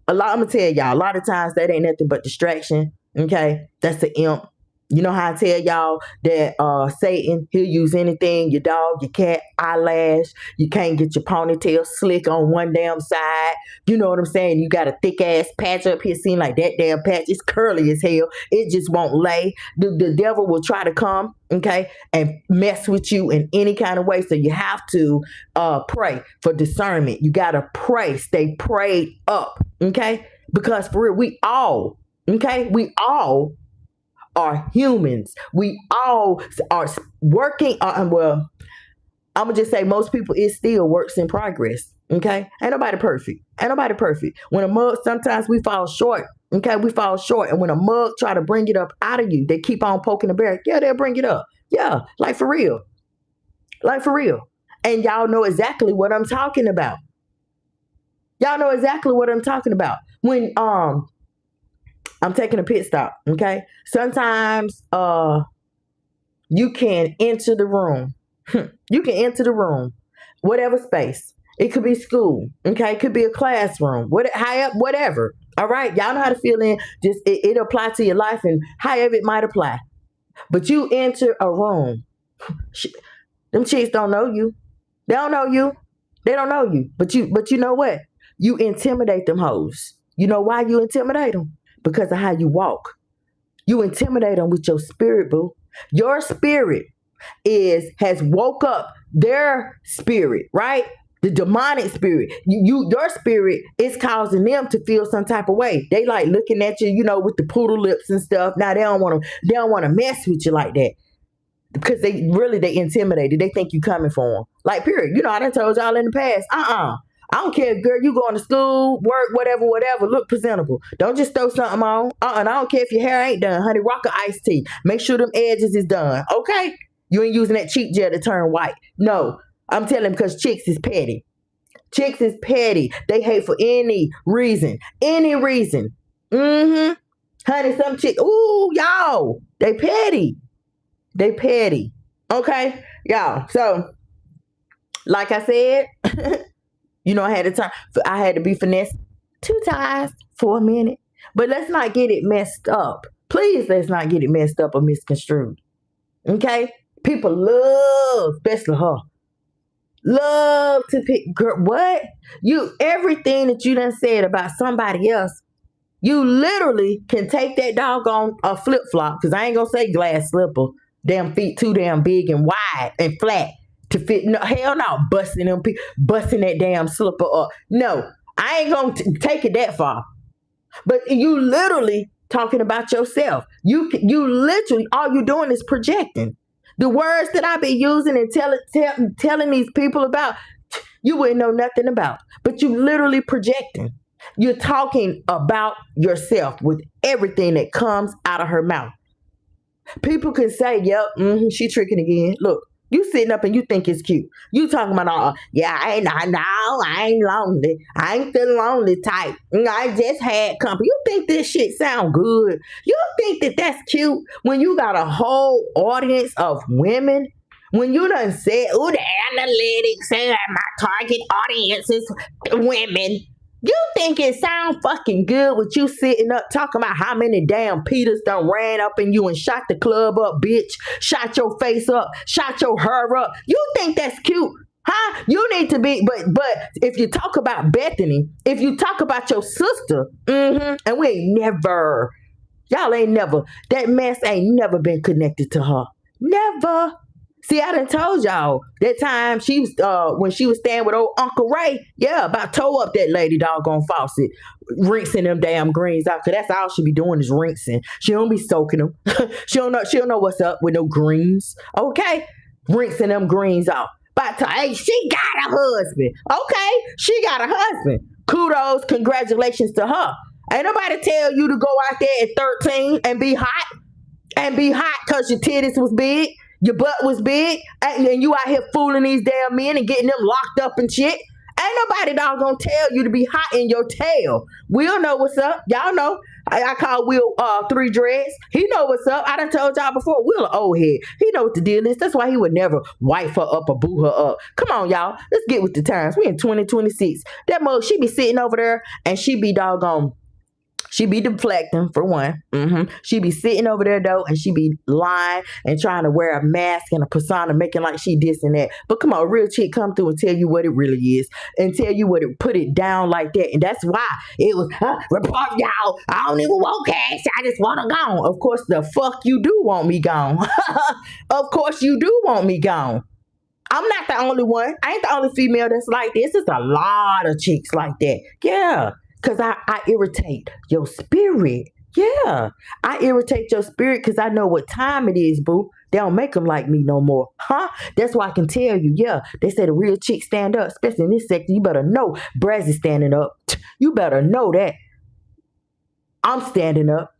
gonna tell y'all, a lot of times that ain't nothing but distraction. Okay, that's the imp. You know how I tell y'all that Satan, he'll use anything, your dog, your cat, eyelash. You can't get your ponytail slick on one damn side. You know what I'm saying? You got a thick ass patch up here, seem like that damn patch. It's curly as hell. It just won't lay. The devil will try to come, okay, and mess with you in any kind of way. So you have to pray for discernment. You got to pray. Stay prayed up, okay? Because for real, we all are humans. We all are working. Well, I'm gonna just say most people is still works in progress. Okay, ain't nobody perfect. When a mug, sometimes we fall short. Okay, we fall short, and when a mug try to bring it up out of you, they keep on poking the bear. Yeah, they'll bring it up. Yeah, like for real. And y'all know exactly what I'm talking about. When I'm taking a pit stop, okay? Sometimes you can enter the room. Whatever space. It could be school, okay? It could be a classroom, whatever. All right? Y'all know how to feel in. Just it apply to your life and however it might apply. But you enter a room. Them chicks don't know you. They don't know you. But you know what? You intimidate them hoes. You know why you intimidate them? Because of how you walk. You intimidate them with your spirit, boo. Your spirit has woke up their spirit, right? The demonic spirit. Your spirit is causing them to feel some type of way. They like looking at you, with the poodle lips and stuff. Now they don't want to mess with you like that. Because they intimidated. They think you coming for them. Like, period. I done told y'all in the past, I don't care if, girl, you going to school, work, whatever, look presentable. Don't just throw something on. And I don't care if your hair ain't done, honey, rock an iced tea. Make sure them edges is done, okay? You ain't using that cheap gel to turn white. No, I'm telling because chicks is petty. They hate for any reason. Honey, some chicks, y'all, they petty. Okay, y'all. So, like I said, I had to be finessed 2 times for a minute. But let's not get it messed up. Please, let's not get it messed up or misconstrued. Okay? People love, especially her, love to pick, girl, what? Everything that you done said about somebody else, you literally can take that doggone flip-flop, because I ain't going to say glass slipper, damn feet too damn big and wide and flat to fit. No, hell no, busting that damn slipper up. No, I ain't gonna take it that far. But you literally talking about yourself. You literally, all you doing is projecting. The words that I be using and telling these people about, you wouldn't know nothing about. But you literally projecting. You're talking about yourself with everything that comes out of her mouth. People can say, yep, she tricking again. Look, You sitting up and you think it's cute. You talking about, yeah, I ain't lonely. I ain't the lonely type. I just had company. You think this shit sound good? You think that that's cute when you got a whole audience of women? When you done said, oh, the analytics say that my target audience is women. You think it sound fucking good with you sitting up talking about how many damn Peters done ran up in you and shot the club up, bitch, shot your face up, shot your hair up. You think that's cute? Huh? You need to be, but if you talk about Bethany, if you talk about your sister, and we ain't never, y'all ain't never, that mess ain't never been connected to her. Never. See, I done told y'all that time she was when she was staying with old Uncle Ray, about tore up that lady doggone faucet, rinsing them damn greens out. Cause that's all she be doing is rinsing. She don't be soaking them. she don't know what's up with no greens. Okay, rinsing them greens out. But hey, she got a husband. Okay, she got a husband. Kudos, congratulations to her. Ain't nobody tell you to go out there at 13 and be hot cause your titties was big. Your butt was big, and you out here fooling these damn men and getting them locked up and shit. Ain't nobody gonna tell you to be hot in your tail. We'll know what's up. Y'all know. I call Will 3 Dreads. He know what's up. I done told y'all before. Will an old head. He know what the deal is. That's why he would never wife her up or boo her up. Come on, y'all. Let's get with the times. We in 2026. That mug, she be sitting over there and she be doggone. She be deflecting, for one. She be sitting over there, though, and she be lying and trying to wear a mask and a persona, making like she this and that. But come on, a real chick come through and tell you what it really is and tell you what it, put it down like that. And that's why it was, report y'all, I don't even want cash. I just want to go. Of course, the fuck you do want me gone. Of course, you do want me gone. I'm not the only one. I ain't the only female that's like this. There's a lot of chicks like that. Yeah. Because I irritate your spirit. Yeah. I irritate your spirit because I know what time it is, boo. They don't make them like me no more. Huh? That's why I can tell you, they say the real chicks stand up, especially in this sector. You better know Brazi standing up. You better know that. I'm standing up.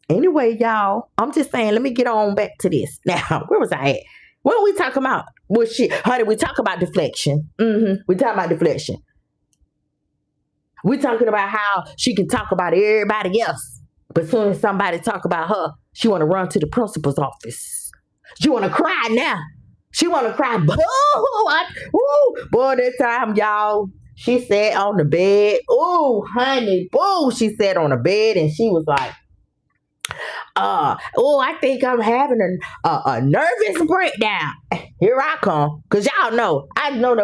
Anyway, y'all, I'm just saying, let me get on back to this. Now, where was I at? What are we talking about? Well, shit, honey, we talk about deflection. We talk about deflection. We're talking about how she can talk about everybody else. But as soon as somebody talk about her, she want to run to the principal's office. She want to cry now. She want to cry. Boy, this time, y'all, she sat on the bed. Oh, honey, boo. She sat on the bed and she was like, I think I'm having a nervous breakdown. Here I come. Cause y'all know, I know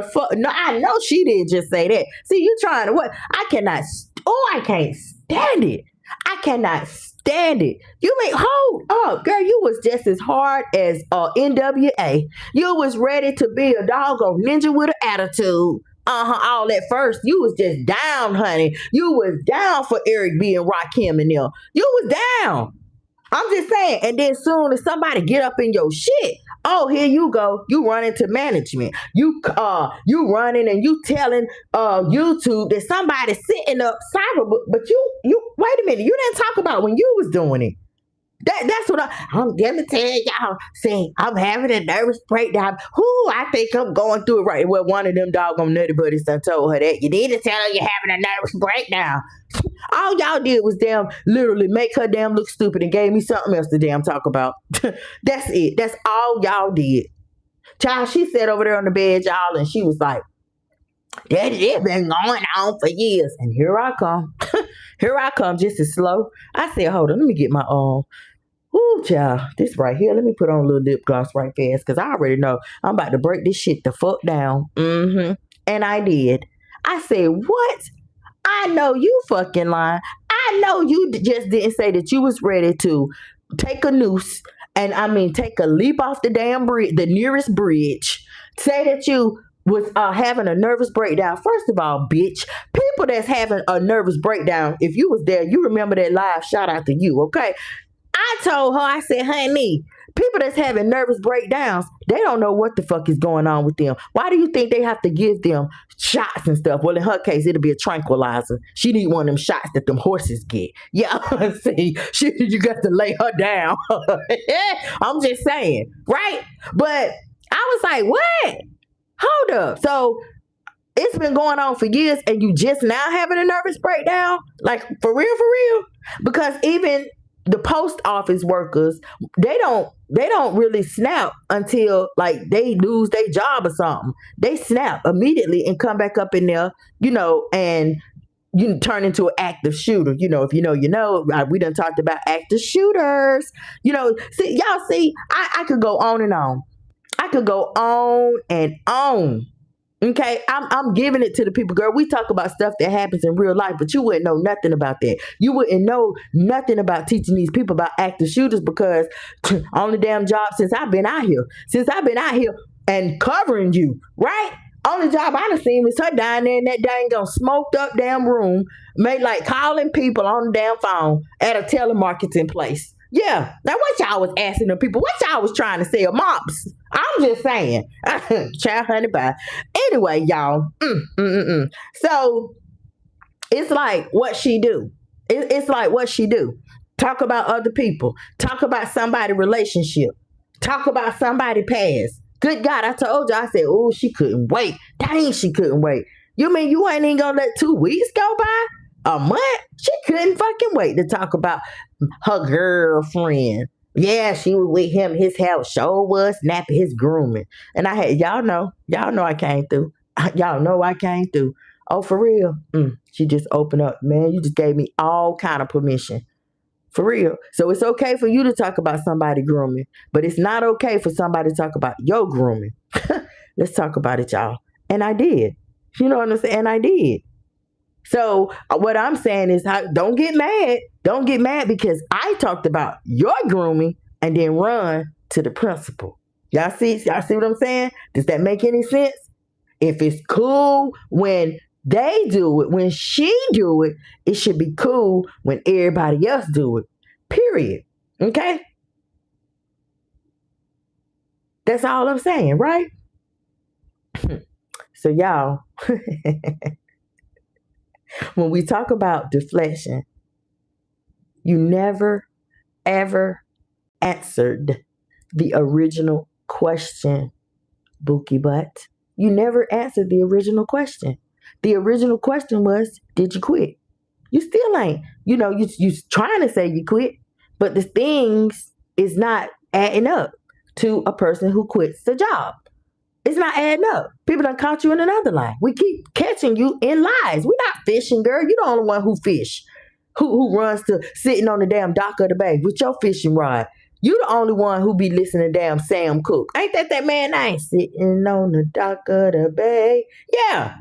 she didn't just say that. See, you trying to what? I can't stand it. I cannot stand it. You mean, hold up, girl, you was just as hard as NWA. You was ready to be a doggone ninja with an attitude. All at first. You was just down, honey. You was down for Eric B and Rakim and them. You was down. I'm just saying, and then soon as somebody get up in your shit, here you go. You run into management. You running and you telling YouTube that somebody's sitting up cyber, but you wait a minute, you didn't talk about when you was doing it. That's what I'm gonna tell y'all. See, I'm having a nervous breakdown. I think I'm going through it right. Well, one of them doggone nutty buddies done told her that. You need to tell her you're having a nervous breakdown. All y'all did was literally make her damn look stupid and gave me something else to damn talk about. That's it. That's all y'all did. Child, she sat over there on the bed, y'all, and she was like, it's been going on for years. And here I come. Here I come just as slow. I said, hold on, let me get my child, this right here. Let me put on a little lip gloss right fast because I already know I'm about to break this shit the fuck down. And I did. I said, what? I know you fucking lying. I know you just didn't say that you was ready to take a noose and take a leap off the damn bridge, the nearest bridge. Say that you was having a nervous breakdown. First of all, bitch, people that's having a nervous breakdown, if you was there, you remember that live, shout out to you, okay? I told her, I said, honey, people that's having nervous breakdowns, they don't know what the fuck is going on with them. Why do you think they have to give them shots and stuff? Well, in her case, it'll be a tranquilizer. She need one of them shots that them horses get. Yeah, see, you got to lay her down. I'm just saying, right? But I was like, what? Hold up. So it's been going on for years and you just now having a nervous breakdown? Like for real? Because even the post office workers, they don't really snap until like they lose their job or something. They snap immediately and come back up in there, and you turn into an active shooter. If you know, you know. We done talked about active shooters. See, I could go on and on. I could go on and on. Okay, I'm giving it to the people, girl. We talk about stuff that happens in real life, but you wouldn't know nothing about that. You wouldn't know nothing about teaching these people about active shooters because only damn job since I've been out here and covering you, right? Only job I done seen is her down there in that dang smoked up damn room, made like calling people on the damn phone at a telemarketing place. Yeah. Now what y'all was asking the people? What y'all was trying to sell? Mops. I'm just saying. Child honey pie. Anyway, y'all. So it's like what she do. It's like what she do. Talk about other people. Talk about somebody's relationship. Talk about somebody past. Good God, I told you. I said, oh, she couldn't wait. Dang, she couldn't wait. You mean you ain't even gonna let 2 weeks go by? A month? She couldn't fucking wait to talk about her girlfriend. Yeah, she was with him. His house show was snapping, his grooming. And I had, y'all know I came through. Y'all know I came through. Oh, for real? She just opened up. Man, you just gave me all kind of permission. For real. So it's okay for you to talk about somebody grooming, but it's not okay for somebody to talk about your grooming. Let's talk about it, y'all. And I did. You know what I'm saying? And I did. So what I'm saying is, don't get mad. Don't get mad because I talked about your grooming and then run to the principal. Y'all see what I'm saying? Does that make any sense? If it's cool when they do it, when she do it, it should be cool when everybody else do it. Period. Okay? That's all I'm saying, right? So y'all, when we talk about deflection, you never, ever answered the original question, Bookie Butt. You never answered the original question. The original question was, did you quit? You still ain't. You trying to say you quit, but the things is not adding up to a person who quits the job. It's not adding up. People done caught you in another lie. We keep catching you in lies. We're not fishing, girl. You're the only one who fish. Who runs to sitting on the damn dock of the bay with your fishing rod. You the only one who be listening to damn Sam Cooke. Ain't that man? I ain't sitting on the dock of the bay. Yeah.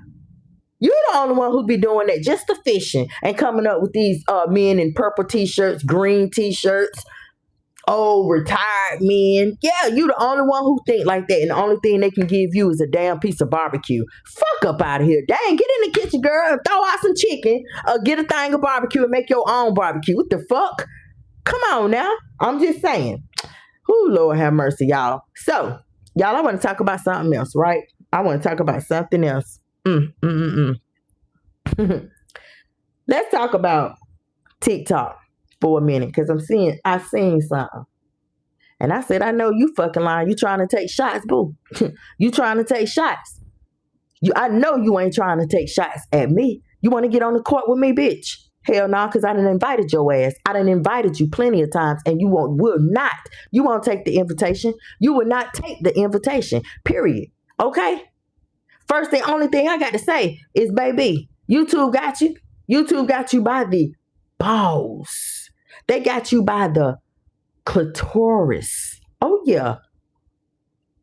You the only one who be doing that, just the fishing and coming up with these men in purple t-shirts, green t-shirts, old retired men. Yeah, you the only one who think like that, and the only thing they can give you is a damn piece of barbecue. Fuck up out of here. Dang, get in the kitchen, girl, and throw out some chicken, get a thing of barbecue and make your own barbecue. What the fuck? Come on now. I'm just saying. Ooh, Lord have mercy, y'all. So, y'all, I want to talk about something else, right? I want to talk about something else. Let's talk about TikTok for a minute, because I seen something. And I said, I know you fucking lying. You trying to take shots, boo. You trying to take shots. I know you ain't trying to take shots at me. You want to get on the court with me, bitch? Hell no, because I done invited your ass. I done invited you plenty of times, and you will not. You won't take the invitation. You will not take the invitation, period. Okay? First thing, only thing I got to say is, baby, YouTube got you. YouTube got you by the balls. They got you by the clitoris. Oh, yeah.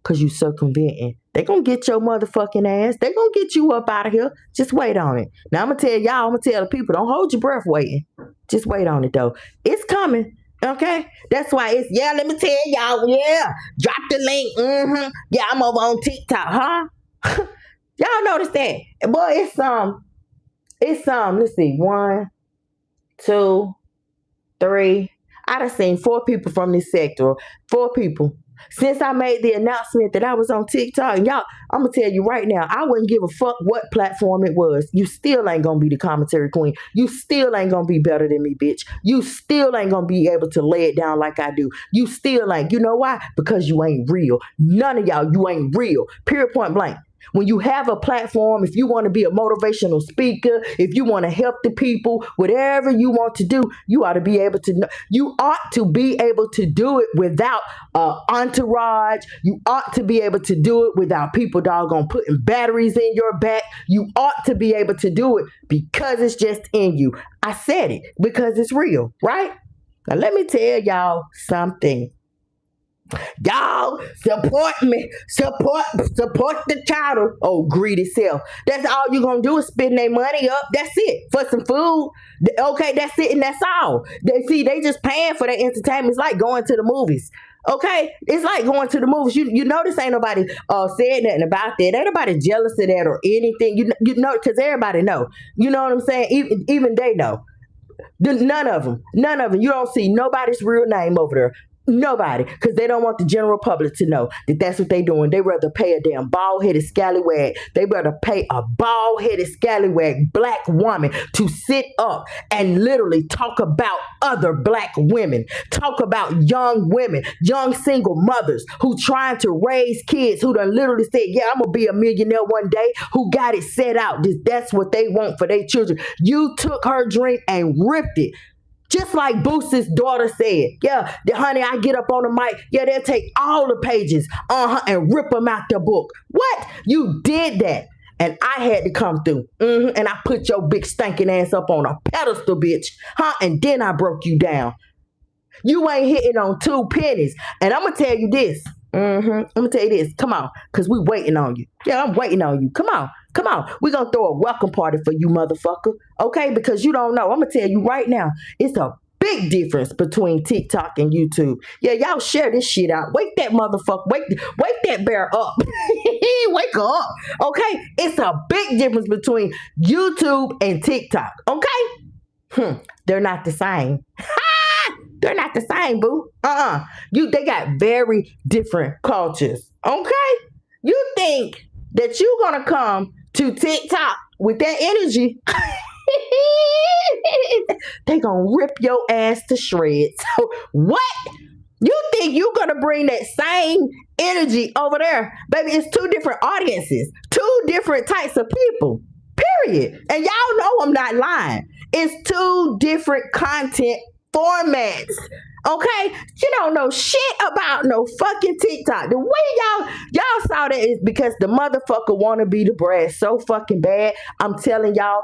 Because you circumventing. They going to get your motherfucking ass. They going to get you up out of here. Just wait on it. Now, I'm going to tell y'all, I'm going to tell the people, don't hold your breath waiting. Just wait on it, though. It's coming. Okay? That's why let me tell y'all, drop the link. Yeah, I'm over on TikTok, huh? Y'all notice that? Boy, it's let's see, 1, 2, 3. I done seen 4 people from this sector. 4 people. Since I made the announcement that I was on TikTok, and y'all, I'm gonna tell you right now, I wouldn't give a fuck what platform it was. You still ain't gonna be the commentary queen. You still ain't gonna be better than me, bitch. You still ain't gonna be able to lay it down like I do. You still ain't. You know why? Because you ain't real. None of y'all, you ain't real. Period, point blank. When you have a platform, if you want to be a motivational speaker, if you want to help the people, whatever you want to do, you ought to be able to know. You ought to be able to do it without entourage. You ought to be able to do it without people doggone putting batteries in your back. You ought to be able to do it because it's just in you. I said it because it's real, right? Now let me tell y'all something. Y'all support me. Support the channel. Oh, greedy self. That's all you're gonna do is spend their money up. That's it. For some food. Okay, that's it and that's all. They just paying for their entertainment. It's like going to the movies. Okay, it's like going to the movies. You notice ain't nobody said nothing about that. Ain't nobody jealous of that or anything. You know, because everybody know. You know what I'm saying? Even they know. None of them. You don't see nobody's real name over there. Nobody, because they don't want the general public to know that that's what they doing. They rather pay a damn bald-headed scallywag. They rather pay a bald-headed scallywag black woman to sit up and literally talk about other black women, talk about young women, young single mothers who trying to raise kids, who done literally said, yeah, I'm gonna be a millionaire one day, who got it set out. That's what they want for their children. You took her dream and ripped it. Just like Boosie's daughter said, yeah, honey, I get up on the mic. Yeah, they'll take all the pages and rip them out the book. What? You did that. And I had to come through. And I put your big stinking ass up on a pedestal, bitch. And then I broke you down. You ain't hitting on 2 pennies. And I'm going to tell you this. I'm going to tell you this. Come on, because we waiting on you. Yeah, I'm waiting on you. Come on. We're going to throw a welcome party for you, motherfucker. Okay? Because you don't know. I'm going to tell you right now. It's a big difference between TikTok and YouTube. Yeah, y'all share this shit out. Wake that motherfucker. Wake that bear up. Wake her up. Okay? It's a big difference between YouTube and TikTok. Okay? They're not the same. They're not the same, boo. They got very different cultures. Okay? You think that you're gonna come to TikTok with that energy? They gonna rip your ass to shreds. So what? You think you gonna bring that same energy over there? Baby, it's 2 different audiences, 2 different types of people. Period. And y'all know I'm not lying. It's 2 different content formats. Okay? You don't know shit about no fucking TikTok. The way y'all saw that is because the motherfucker want to be the Brad so fucking bad. I'm telling y'all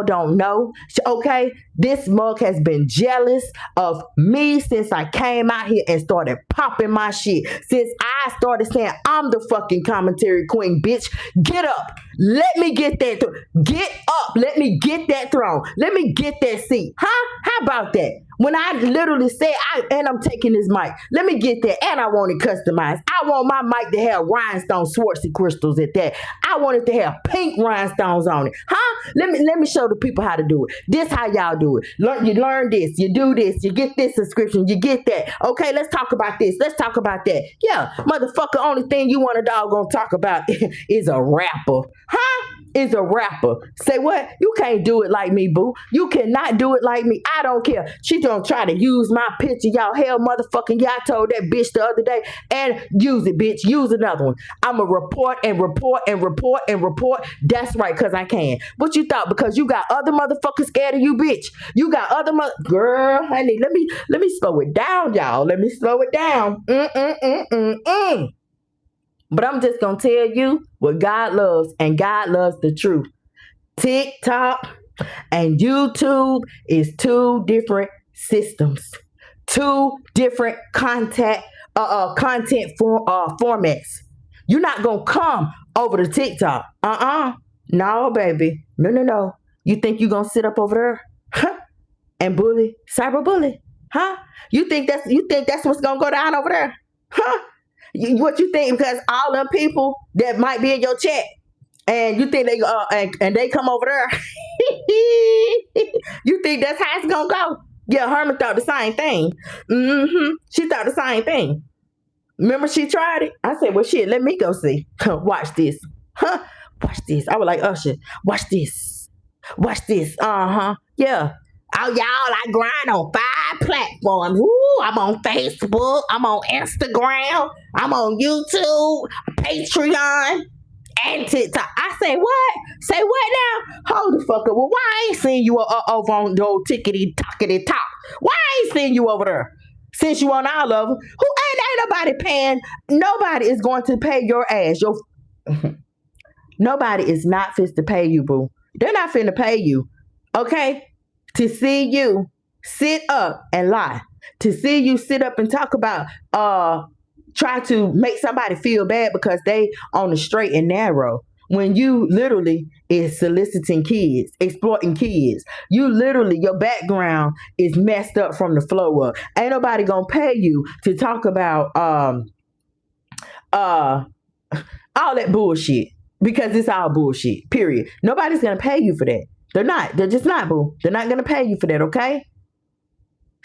don't know. Okay? This mug has been jealous of me since I came out here and started popping my shit. Since I started saying I'm the fucking commentary queen, bitch. Get up. Let me get that. Get up. Let me get that throne. Let me get that seat. Huh? How about that? When I literally said, I'm taking this mic. Let me get that. And I want it customized. I want my mic to have rhinestone Swarovski crystals at that. I want it to have pink rhinestones on it. Huh? Let me show the people how to do it. This how y'all do it. You learn this. You do this. You get this subscription. You get that. Okay, let's talk about this. Let's talk about that. Yeah, motherfucker, only thing you want a doggone talk about is a rapper. Huh? Is a rapper. Say what? You can't do it like me, boo. You cannot do it like me. I don't care. She gonna try to use my picture. Y'all hell motherfucking y'all told that bitch the other day. And use it, bitch. Use another one. I'ma report and report and report and report. That's right, cause I can. What you thought? Because you got other motherfuckers scared of you, bitch. You got other girl, honey. Let me slow it down, y'all. Let me slow it down. But I'm just going to tell you what God loves, and God loves the truth. TikTok and YouTube is 2 different systems, 2 different content formats. You're not going to come over to TikTok. No, baby. No. You think you're going to sit up over there? Huh? And bully, cyberbully? Huh? You think that's what's going to go down over there? Huh? What you think? Because all them people that might be in your chat, and you think they and they come over there, you think that's how it's gonna go? Yeah, Herman thought the same thing. She thought the same thing. Remember she tried it? I said, well, shit, let me go see. Watch this. Huh? Watch this. I was like, Usher, watch this. Watch this. Uh-huh. Yeah. Oh, y'all, I grind on 5 platforms. Woo, I'm on Facebook. I'm on Instagram. I'm on YouTube, Patreon, and TikTok. I say what? Say what now? Hold the fuck up. Well, why I ain't seen you over on the old tickety tockety top? Why I ain't seen you over there? Since you on all of them, who ain't nobody paying? Nobody is going to pay your ass. Your nobody is not fit to pay you, boo. They're not finna pay you, okay? To see you sit up and lie, to see you sit up and talk about try to make somebody feel bad because they on the straight and narrow, when you literally is soliciting kids, exploiting kids. You literally, your background is messed up from the flow up. Ain't nobody gonna pay you to talk about all that bullshit, because it's all bullshit, period. Nobody's gonna pay you for that. They're not. They're just not, boo. They're not gonna pay you for that, okay?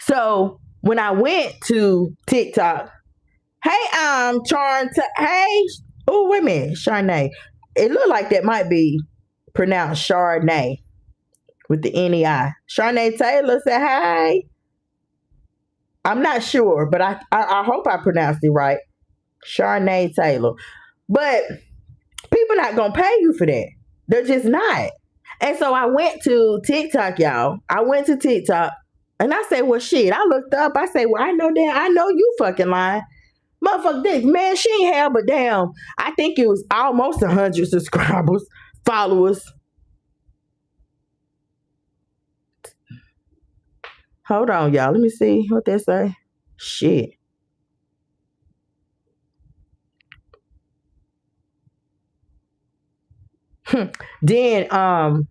So when I went to TikTok, hey, hey, oh, wait a minute, Charnay. It looked like that might be pronounced Chardonnay with the N-E-I. Charnay Taylor said, hey. I'm not sure, but I hope I pronounced it right. Charnay Taylor. But people not going to pay you for that. They're just not. And so I went to TikTok, y'all. I went to TikTok, and I said, well, shit. I looked up. I said, well, I know you fucking lying. Motherfucker, this man, she ain't have but damn, I think it was almost 100 subscribers, followers. Hold on, y'all. Let me see what they say. Shit. Then,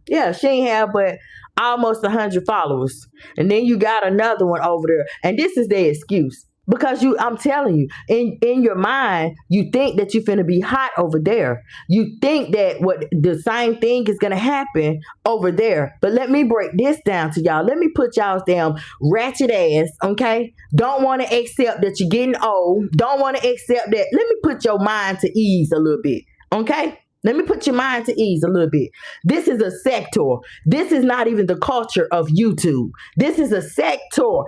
yeah, she ain't have but almost 100 followers. And then you got another one over there. And this is their excuse. Because I'm telling you, in your mind, you think that you're finna be hot over there. You think that what the same thing is gonna happen over there. But let me break this down to y'all. Let me put y'all's damn ratchet ass, okay? Don't want to accept that you're getting old. Don't want to accept that. Let me put your mind to ease a little bit, okay? Let me put your mind to ease a little bit. This is a sector. This is not even the culture of YouTube. This is a sector.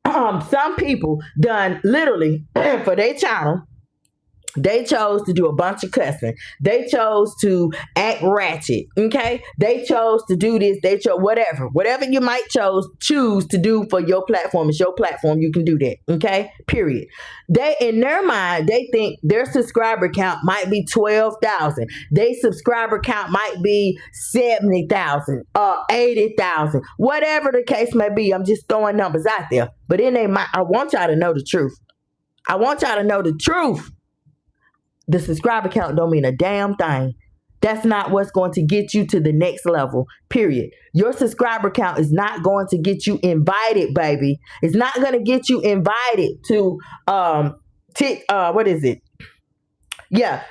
Some people done literally for their channel. They chose to do a bunch of cussing. They chose to act ratchet. Okay, they chose to do this. They chose whatever you might choose to do for your platform. It's your platform. You can do that. Okay, period. They, in their mind, they think their subscriber count might be 12,000. Their subscriber count might be 70,000 or 80,000. Whatever the case may be. I'm just throwing numbers out there. But in their mind, I want y'all to know the truth. I want y'all to know the truth. The subscriber count don't mean a damn thing. That's not what's going to get you to the next level, period. Your subscriber count is not going to get you invited, baby. It's not going to get you invited to, what is it? Yeah,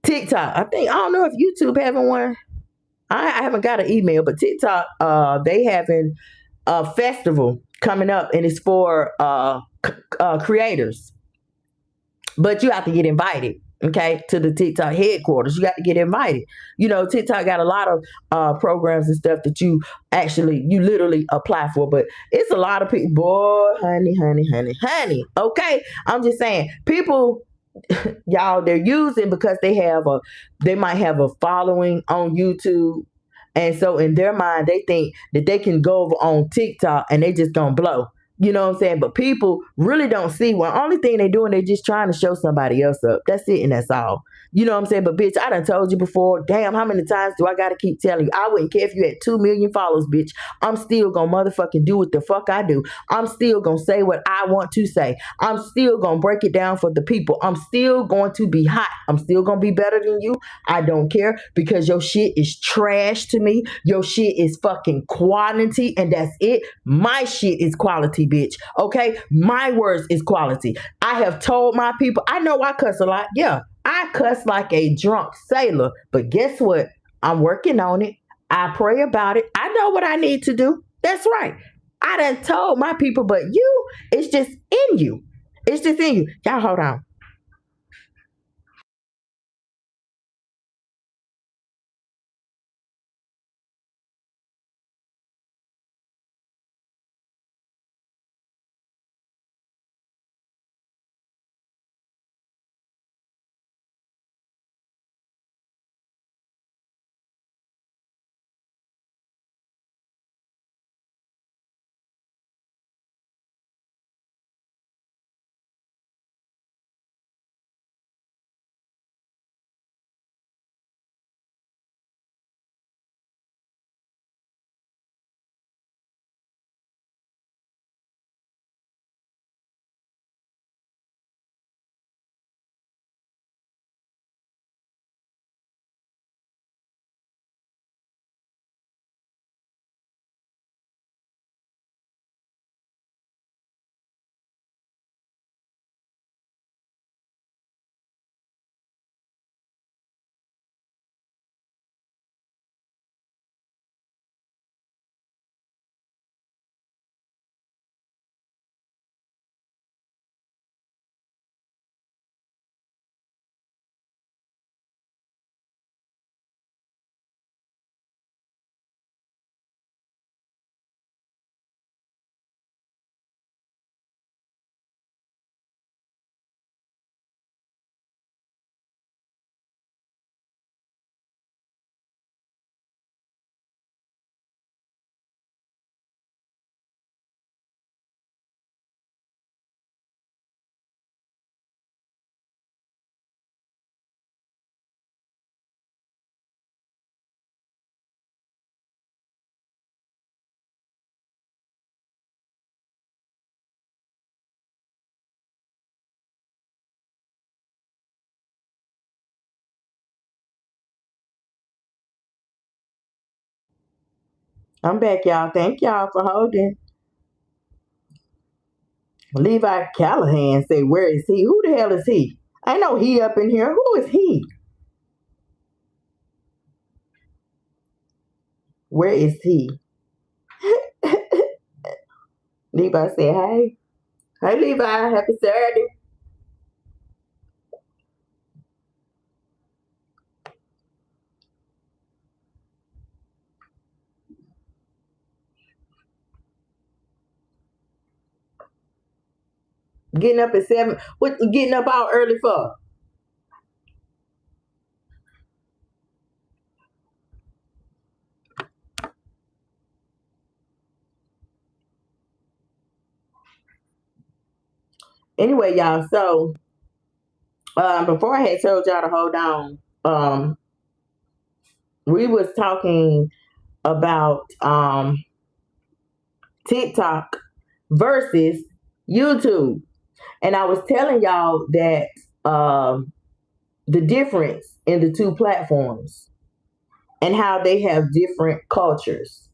TikTok. I don't know if YouTube having one. I haven't got an email, but TikTok, they having a festival coming up, and it's for creators. But you have to get invited. Okay, to the TikTok headquarters. You got to get invited. You know, TikTok got a lot of programs and stuff that you literally apply for. But it's a lot of people, boy, honey. Okay, I'm just saying, people, y'all, they're using because they might have a following on YouTube. And so in their mind, they think that they can go over on TikTok and they just gonna blow. You know what I'm saying? But people really don't see one. Only thing they doing, they just trying to show somebody else up. That's it, and that's all. You know what I'm saying? But bitch, I done told you before. Damn, how many times do I gotta keep telling you? I wouldn't care if you had 2 million followers, bitch. I'm still gonna motherfucking do what the fuck I do. I'm still gonna say what I want to say. I'm still gonna break it down for the people. I'm still going to be hot. I'm still gonna be better than you. I don't care, because your shit is trash to me. Your shit is fucking quantity, and that's it. My shit is quality, bitch. Okay? My words is quality. I have told my people, I know I cuss a lot. Yeah. I cuss like a drunk sailor, but guess what? I'm working on it. I pray about it. I know what I need to do. That's right. I done told my people, but you, it's just in you. It's just in you. Y'all hold on. I'm back, y'all. Thank y'all for holding. Levi Callahan say, where is he? Who the hell is he? I know he up in here. Who is he? Where is he? Levi said, hey. Hey, Levi. Happy Saturday. Getting up at 7. What getting up out early for? Anyway, y'all, so before I had told y'all to hold on, we was talking about TikTok versus YouTube. And I was telling y'all that the difference in the two platforms and how they have different cultures.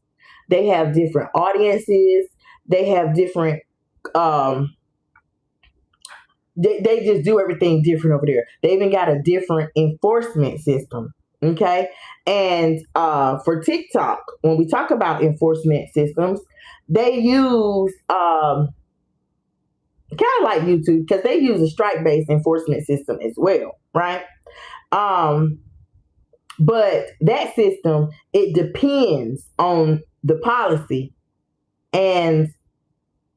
They have different audiences. They have different they just do everything different over there. They even got a different enforcement system. Okay. And for TikTok, when we talk about enforcement systems, they use kind of like YouTube because they use a strike-based enforcement system as well, right? But that system, it depends on the policy and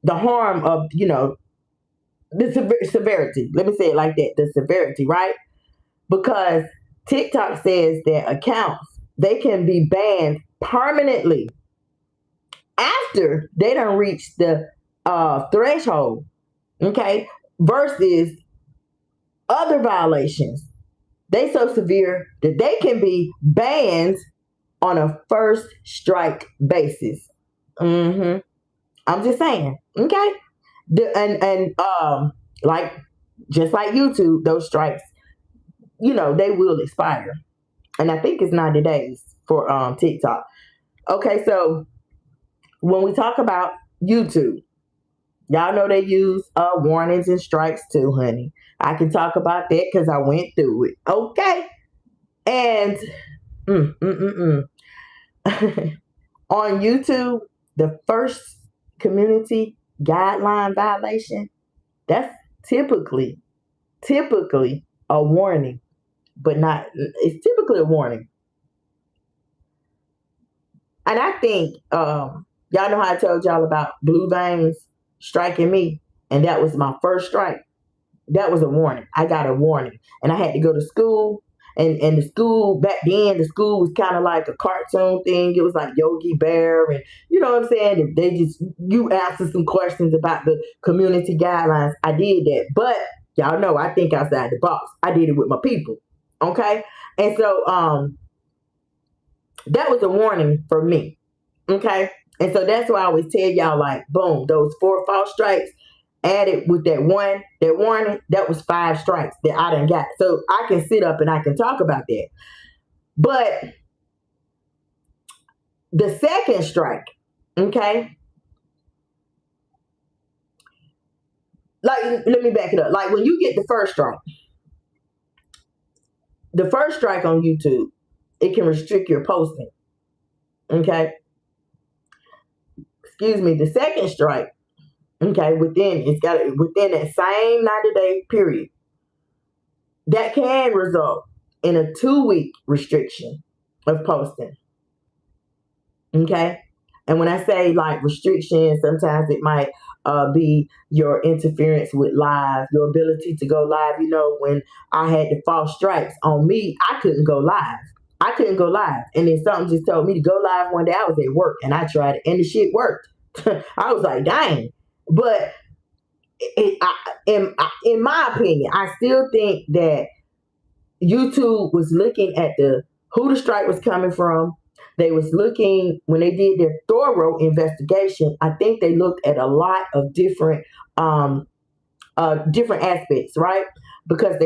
the harm of, the severity. Let me say it like that, the severity, right? Because TikTok says that accounts, they can be banned permanently after they don't reach the threshold, okay? Versus other violations. They so severe that they can be banned on a first strike basis. I'm just saying, okay? Like just like YouTube, those strikes, they will expire. And I think it's 90 days for TikTok. Okay, so when we talk about YouTube, y'all know they use warnings and strikes too, honey. I can talk about that because I went through it. Okay. And on YouTube, the first community guideline violation, that's typically a warning, but it's typically a warning. And I think y'all know how I told y'all about Blue Veins striking me, and that was my first strike. That was a warning. I got a warning, and I had to go to school. And the school back then, the school was kind of like a cartoon thing. It was like Yogi Bear, and you know what I'm saying. You answer some questions about the community guidelines. I did that, but y'all know I think outside the box. I did it with my people, okay. And so that was a warning for me, okay. And so that's why I always tell y'all, like, boom, those 4 false strikes added with that warning, that was 5 strikes that I done got. So I can sit up and I can talk about that. But the second strike, okay, like, let me back it up. Like, when you get the first strike on YouTube, it can restrict your posting, okay. Excuse me. The second strike, okay, within that same 90-day period, that can result in a 2-week restriction of posting. Okay. And when I say like restriction, sometimes it might be your interference with live, your ability to go live. When I had the false strikes on me, I couldn't go live. And then something just told me to go live one day. I was at work and I tried it and the shit worked. I was like, dang. But in my opinion, I still think that YouTube was looking at who the strike was coming from. They was looking, when they did their thorough investigation, I think they looked at a lot of different aspects, right? Because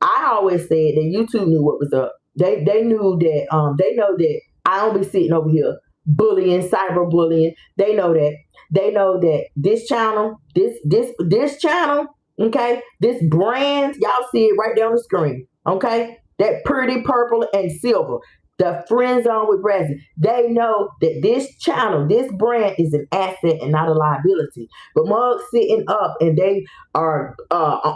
I always said that YouTube knew what was up. They knew that they know that I don't be sitting over here bullying, cyberbullying. They know that. They know that this channel, this channel, okay, this brand, y'all see it right there on the screen, okay? That pretty purple and silver, the Friend Zone with Brazi. They know that this channel, this brand is an asset and not a liability. But mugs sitting up and they are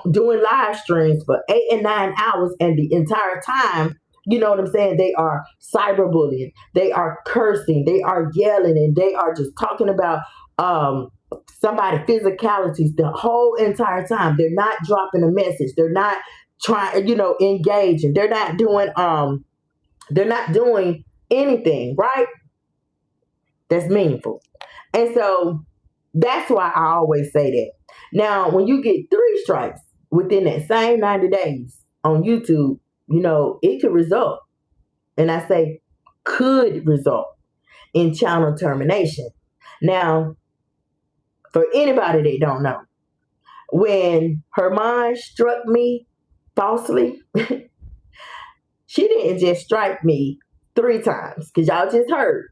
doing live streams for 8 and 9 hours, and the entire time, you know what I'm saying, they are cyberbullying, they are cursing, they are yelling, and they are just talking about somebody physicalities the whole entire time. They're not dropping a message. They're not trying, engaging. They're not doing anything, right? That's meaningful. And so that's why I always say that. Now, when you get 3 strikes within that same 90 days on YouTube, it could result, and I say could result, in channel termination. Now, for anybody that don't know, when Herman struck me falsely, she didn't just strike me 3 times, because y'all just heard.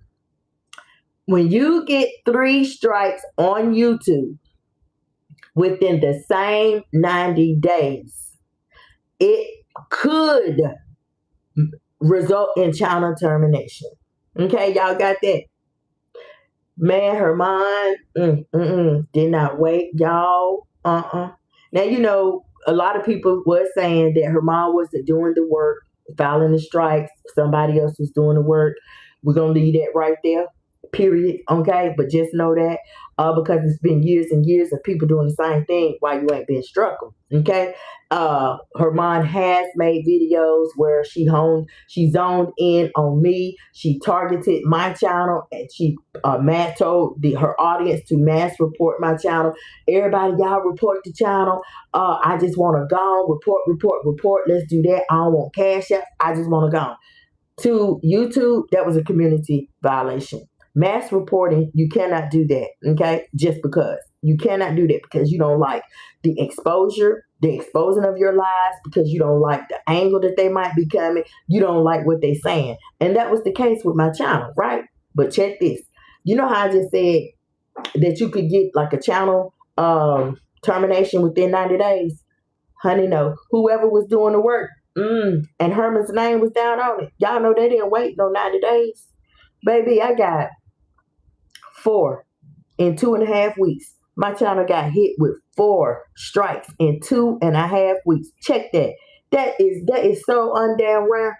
When you get 3 strikes on YouTube within the same 90 days, it could result in channel termination. Okay, y'all got that? Man, Herman did not wait, y'all. Now, a lot of people was saying that Herman wasn't doing the work, filing the strikes. Somebody else was doing the work. We're going to leave that right there, period. Okay, but just know that because it's been years and years of people doing the same thing while you ain't been struck them. Okay, Herman has made videos where she zoned in on me. She targeted my channel, and she told her audience to mass report my channel. Everybody, y'all report the channel. I just want to go report. Let's do that. I don't want cash out. I just want to go. To YouTube, that was a community violation. Mass reporting, you cannot do that, okay? Just because. You cannot do that because you don't like the exposing of your lies, because you don't like the angle that they might be coming. You don't like what they're saying. And that was the case with my channel, right? But check this. You know how I just said that you could get like a channel termination within 90 days? Honey, no. Whoever was doing the work, and Herman's name was down on it. Y'all know they didn't wait no 90 days. Baby, I got 4 in 2.5 weeks. My channel got hit with 4 strikes in 2.5 weeks. Check that. That is so unrare.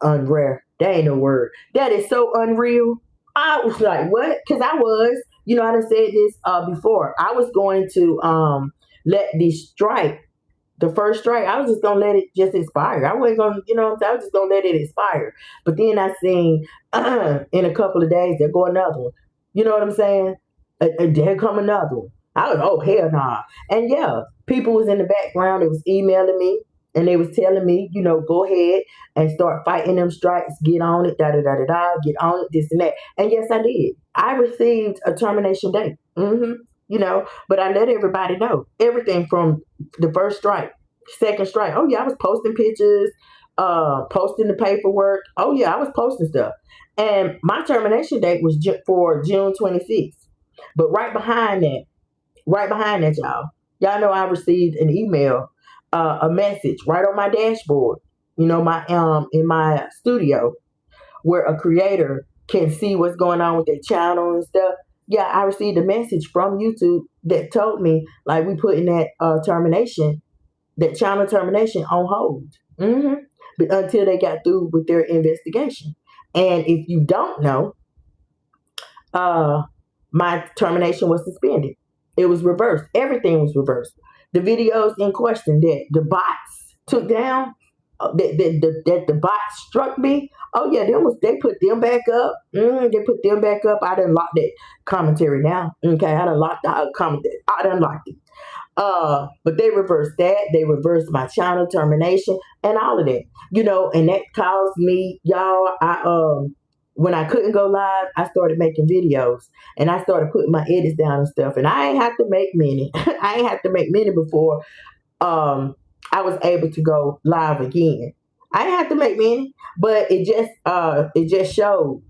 That ain't no word. That is so unreal. I was like, what? Because I was, I done said this before. I was going to let the first strike, I was just going to let it just expire. I wasn't going to, I was just going to let it expire. But then I seen in a couple of days, there go another one. You know what I'm saying? There come another one. I was, oh, hell nah. And yeah, people was in the background. They was emailing me, and they was telling me, go ahead and start fighting them strikes. Get on it, da-da-da-da-da. Get on it, this and that. And yes, I did. I received a termination date. But I let everybody know. Everything from the first strike, second strike. Oh, yeah, I was posting pictures, posting the paperwork. Oh, yeah, I was posting stuff. And my termination date was for June 26th. But right behind that, y'all know I received an email, a message right on my dashboard, in my studio, where a creator can see what's going on with their channel and stuff. Yeah, I received a message from YouTube that told me, like, we putting that channel termination on hold. But until they got through with their investigation. And if you don't know, my termination was suspended. It was reversed. Everything was reversed. The videos in question that the bots took down, that the bots struck me. Oh yeah, they put them back up. They put them back up. I done locked that commentary now. Okay, I done locked the commentary. I done locked it. But they reversed that. They reversed my channel termination and all of that. And that caused me, y'all, when I couldn't go live, I started making videos, and I started putting my edits down and stuff. And I ain't have to make many. I ain't have to make many before I was able to go live again. I didn't have to make many, but it just showed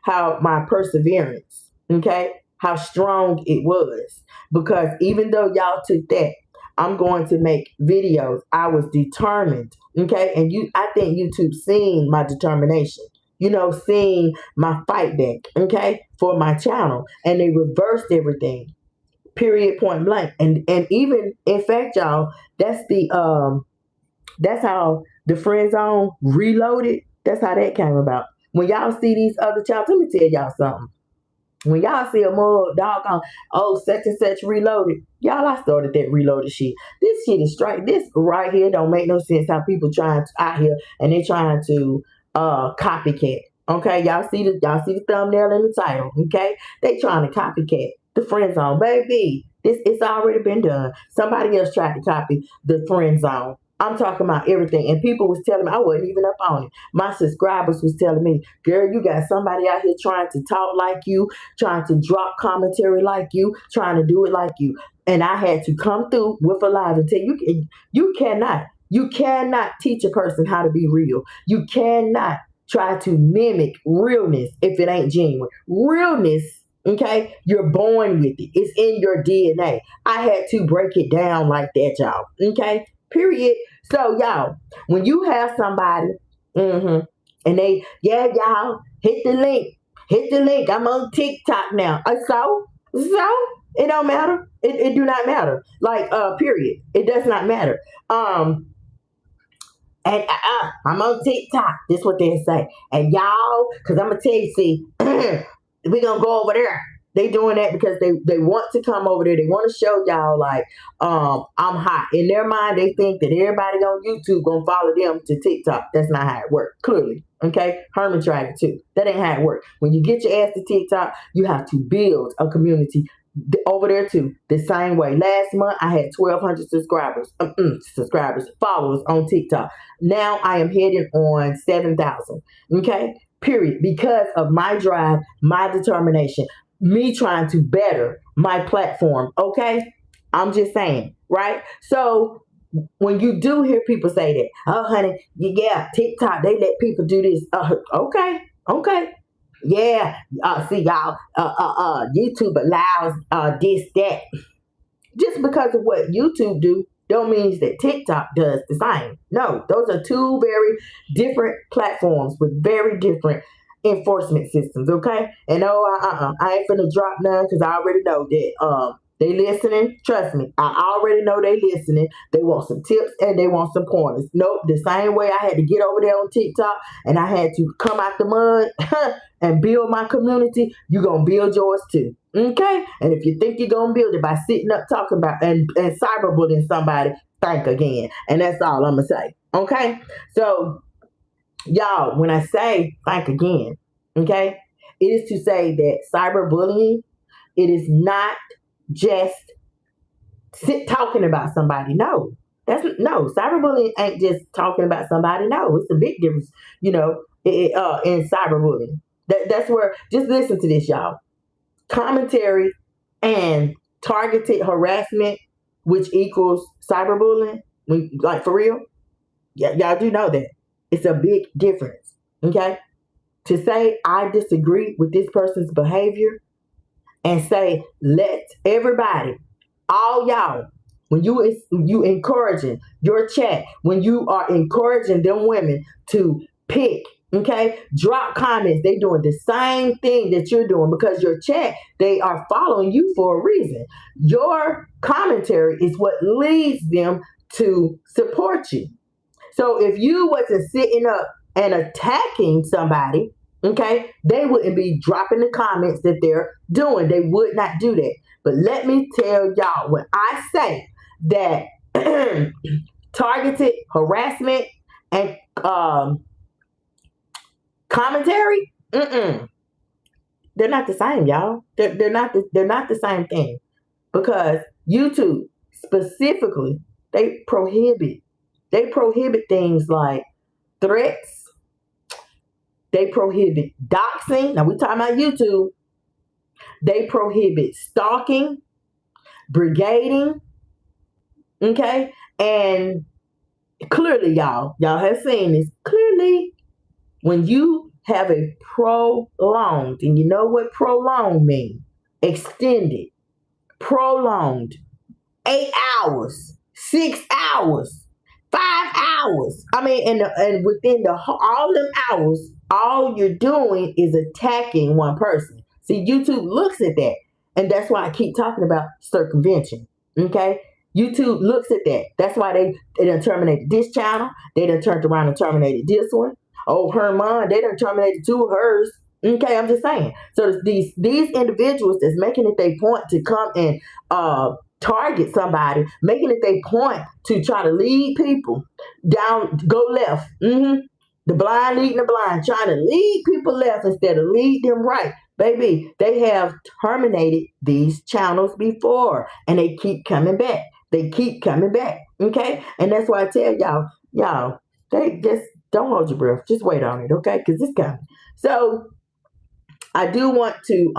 how my perseverance, okay, how strong it was. Because even though y'all took that, I'm going to make videos. I was determined, okay? And I think YouTube seen my determination, seeing my fight back, okay, for my channel. And they reversed everything, period, point blank. And even, in fact, y'all, that's how the Friend Zone Reloaded, that's how that came about. When y'all see these other channels, let me tell y'all something. When y'all see a more doggone, oh, such and such reloaded, y'all, I started that reloaded shit. This shit is straight. This right here don't make no sense how people trying to out here and they trying to copycat. Okay, y'all see the thumbnail and the title. Okay, they trying to copycat the Friend Zone, baby. It's already been done. Somebody else tried to copy the Friend Zone. I'm talking about everything. And people was telling me, I wasn't even up on it. My subscribers was telling me, girl, you got somebody out here trying to talk like you, trying to drop commentary like you, trying to do it like you. And I had to come through with a live and tell you, you cannot teach a person how to be real. You cannot try to mimic realness if it ain't genuine. Realness, okay, you're born with it. It's in your DNA. I had to break it down like that, y'all. Okay, period. So, y'all, when you have somebody, and they, yeah, y'all, hit the link. Hit the link. I'm on TikTok now. So, it don't matter. It do not matter. Like, period. It does not matter. And I'm on TikTok. This is what they say. And y'all, because I'm going to tell you, see, we're going to go over there. They doing that because they want to come over there. They want to show y'all, like, I'm hot. In their mind, they think that everybody on YouTube going to follow them to TikTok. That's not how it works, clearly. Okay? Herman tried it too. That ain't how it works. When you get your ass to TikTok, you have to build a community over there too, the same way. Last month I had 1,200 followers on TikTok. Now I am heading on 7,000. Okay, period. Because of my drive, my determination, me trying to better my platform. Okay, I'm just saying, right? So when you do hear people say that, oh honey, yeah, TikTok, they let people do this. Okay. Yeah, see y'all, YouTube allows this, that. Just because of what YouTube do, don't mean that TikTok does the same. No, those are two very different platforms with very different enforcement systems, okay? And I ain't finna drop none because I already know that they listening. Trust me, I already know they listening. They want some tips and they want some pointers. Nope, the same way I had to get over there on TikTok and I had to come out the mud and build my community, you gonna build yours too. Okay? And if you think you're gonna build it by sitting up talking about and cyberbullying somebody, think again. And that's all I'm gonna say. Okay? So y'all, when I say think again, okay, it is to say that cyberbullying, it is not just talking about somebody. No, cyberbullying ain't just talking about somebody. No, it's a big difference, in cyberbullying. That's where, just listen to this, y'all. Commentary and targeted harassment, which equals cyberbullying, like for real, y'all do know that. It's a big difference, okay? To say I disagree with this person's behavior and say, let everybody, all y'all, when you encouraging your chat, when you are encouraging them women to pick, okay, drop comments, they doing the same thing that you're doing because your chat, they are following you for a reason. Your commentary is what leads them to support you. So if you wasn't sitting up and attacking somebody, okay, they wouldn't be dropping the comments that they're doing. They would not do that. But let me tell y'all, when I say that targeted harassment and commentary, they're not the same, y'all. They're not the same thing, because YouTube specifically, they prohibit things like threats. They prohibit doxing. Now we talking about YouTube. They prohibit stalking, brigading, okay? And clearly, y'all have seen this. Clearly, when you have a prolonged, and you know what prolonged means? Extended, prolonged, 8 hours, 6 hours, 5 hours. I mean, and within all them hours, all you're doing is attacking one person. See, YouTube looks at that, and that's why I keep talking about circumvention. Okay, YouTube looks at that. That's why they done terminated this channel. They done turned around and terminated this one. Oh, Herman, they done terminated two of hers. Okay, I'm just saying. So these individuals that's making it they point to come and target somebody, making it they point to try to lead people down, go left. The blind leading the blind, trying to lead people left instead of lead them right. Baby, they have terminated these channels before, and they keep coming back. They keep coming back. Okay, and that's why I tell y'all, they just don't hold your breath. Just wait on it, okay? Because it's coming. So I do want to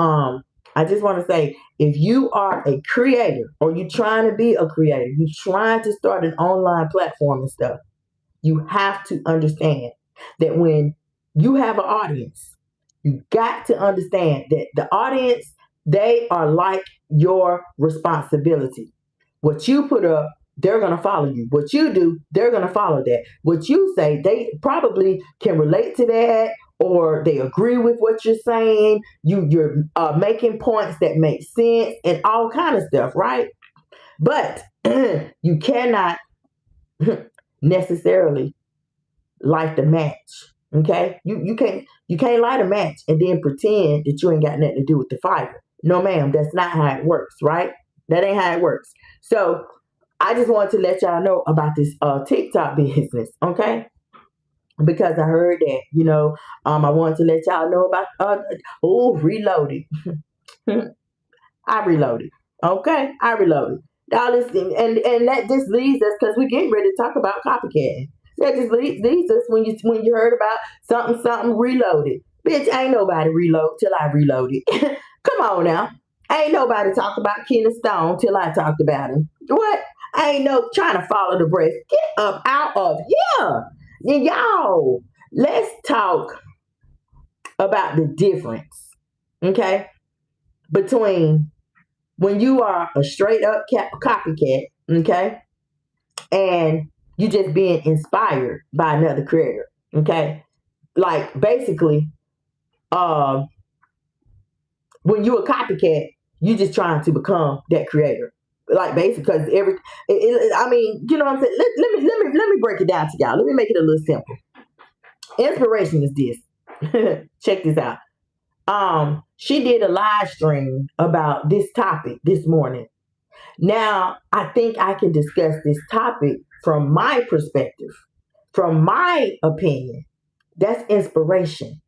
I just want to say, if you are a creator or you're trying to be a creator, you're trying to start an online platform and stuff, you have to understand that when you have an audience, you got to understand that the audience, they are like your responsibility. What you put up, they're going to follow you. What you do, they're going to follow that. What you say, they probably can relate to that, or they agree with what you're saying. You're making points that make sense and all kind of stuff, right? But you cannot necessarily light the match. Okay, you can't light a match and then pretend that you ain't got nothing to do with the fire. No, ma'am, that's not how it works, right? That ain't how it works. So I just wanted to let y'all know about this TikTok business, okay? Because I heard that, I wanted to let y'all know about reloaded. I reloaded. Okay, I reloaded. Y'all listen, and that just leads us, because we're getting ready to talk about copycatting. That just leads us when you heard about something reloaded. Bitch, ain't nobody reload till I reloaded. Come on now. Ain't nobody talked about Kenneth Stone till I talked about him. What? I ain't no trying to follow the breath. Get up out of here. And y'all, let's talk about the difference, okay, between when you are a straight up copycat, okay, and you just being inspired by another creator, okay? Like, basically, when you a copycat, you just trying to become that creator. Like, basically, because I mean, you know what I'm saying? Let me break it down to y'all. Let me make it a little simple. Inspiration is this. Check this out. She did a live stream about this topic this morning. Now, I think I can discuss this topic from my perspective, from my opinion. That's inspiration.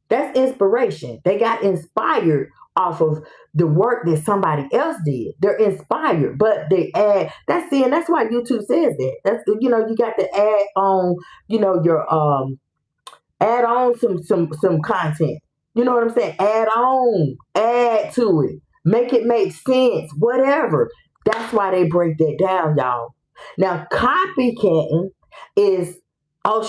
That's inspiration. They got inspired off of the work that somebody else did. They're inspired, but they add. That's why YouTube says that. That's you got to add on, your add on some content. You know what I'm saying? Add to it. Make it make sense, whatever. That's why they break that down, y'all. Now, copycatting is,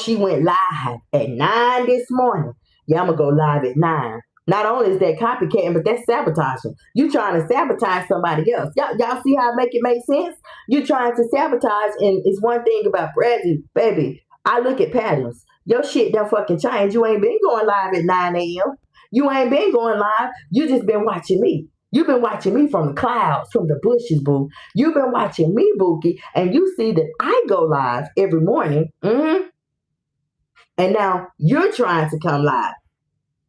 she went live at 9 this morning. Yeah, I'm going to go live at 9. Not only is that copycatting, but that's sabotaging. You trying to sabotage somebody else. Y'all see how I make it make sense? You trying to sabotage, and it's one thing about Brazi, baby. I look at patterns. Your shit done fucking changed. You ain't been going live at 9 a.m. You ain't been going live. You just been watching me. You've been watching me from the clouds, from the bushes, boo. You've been watching me, Bookie, and you see that I go live every morning. And now you're trying to come live.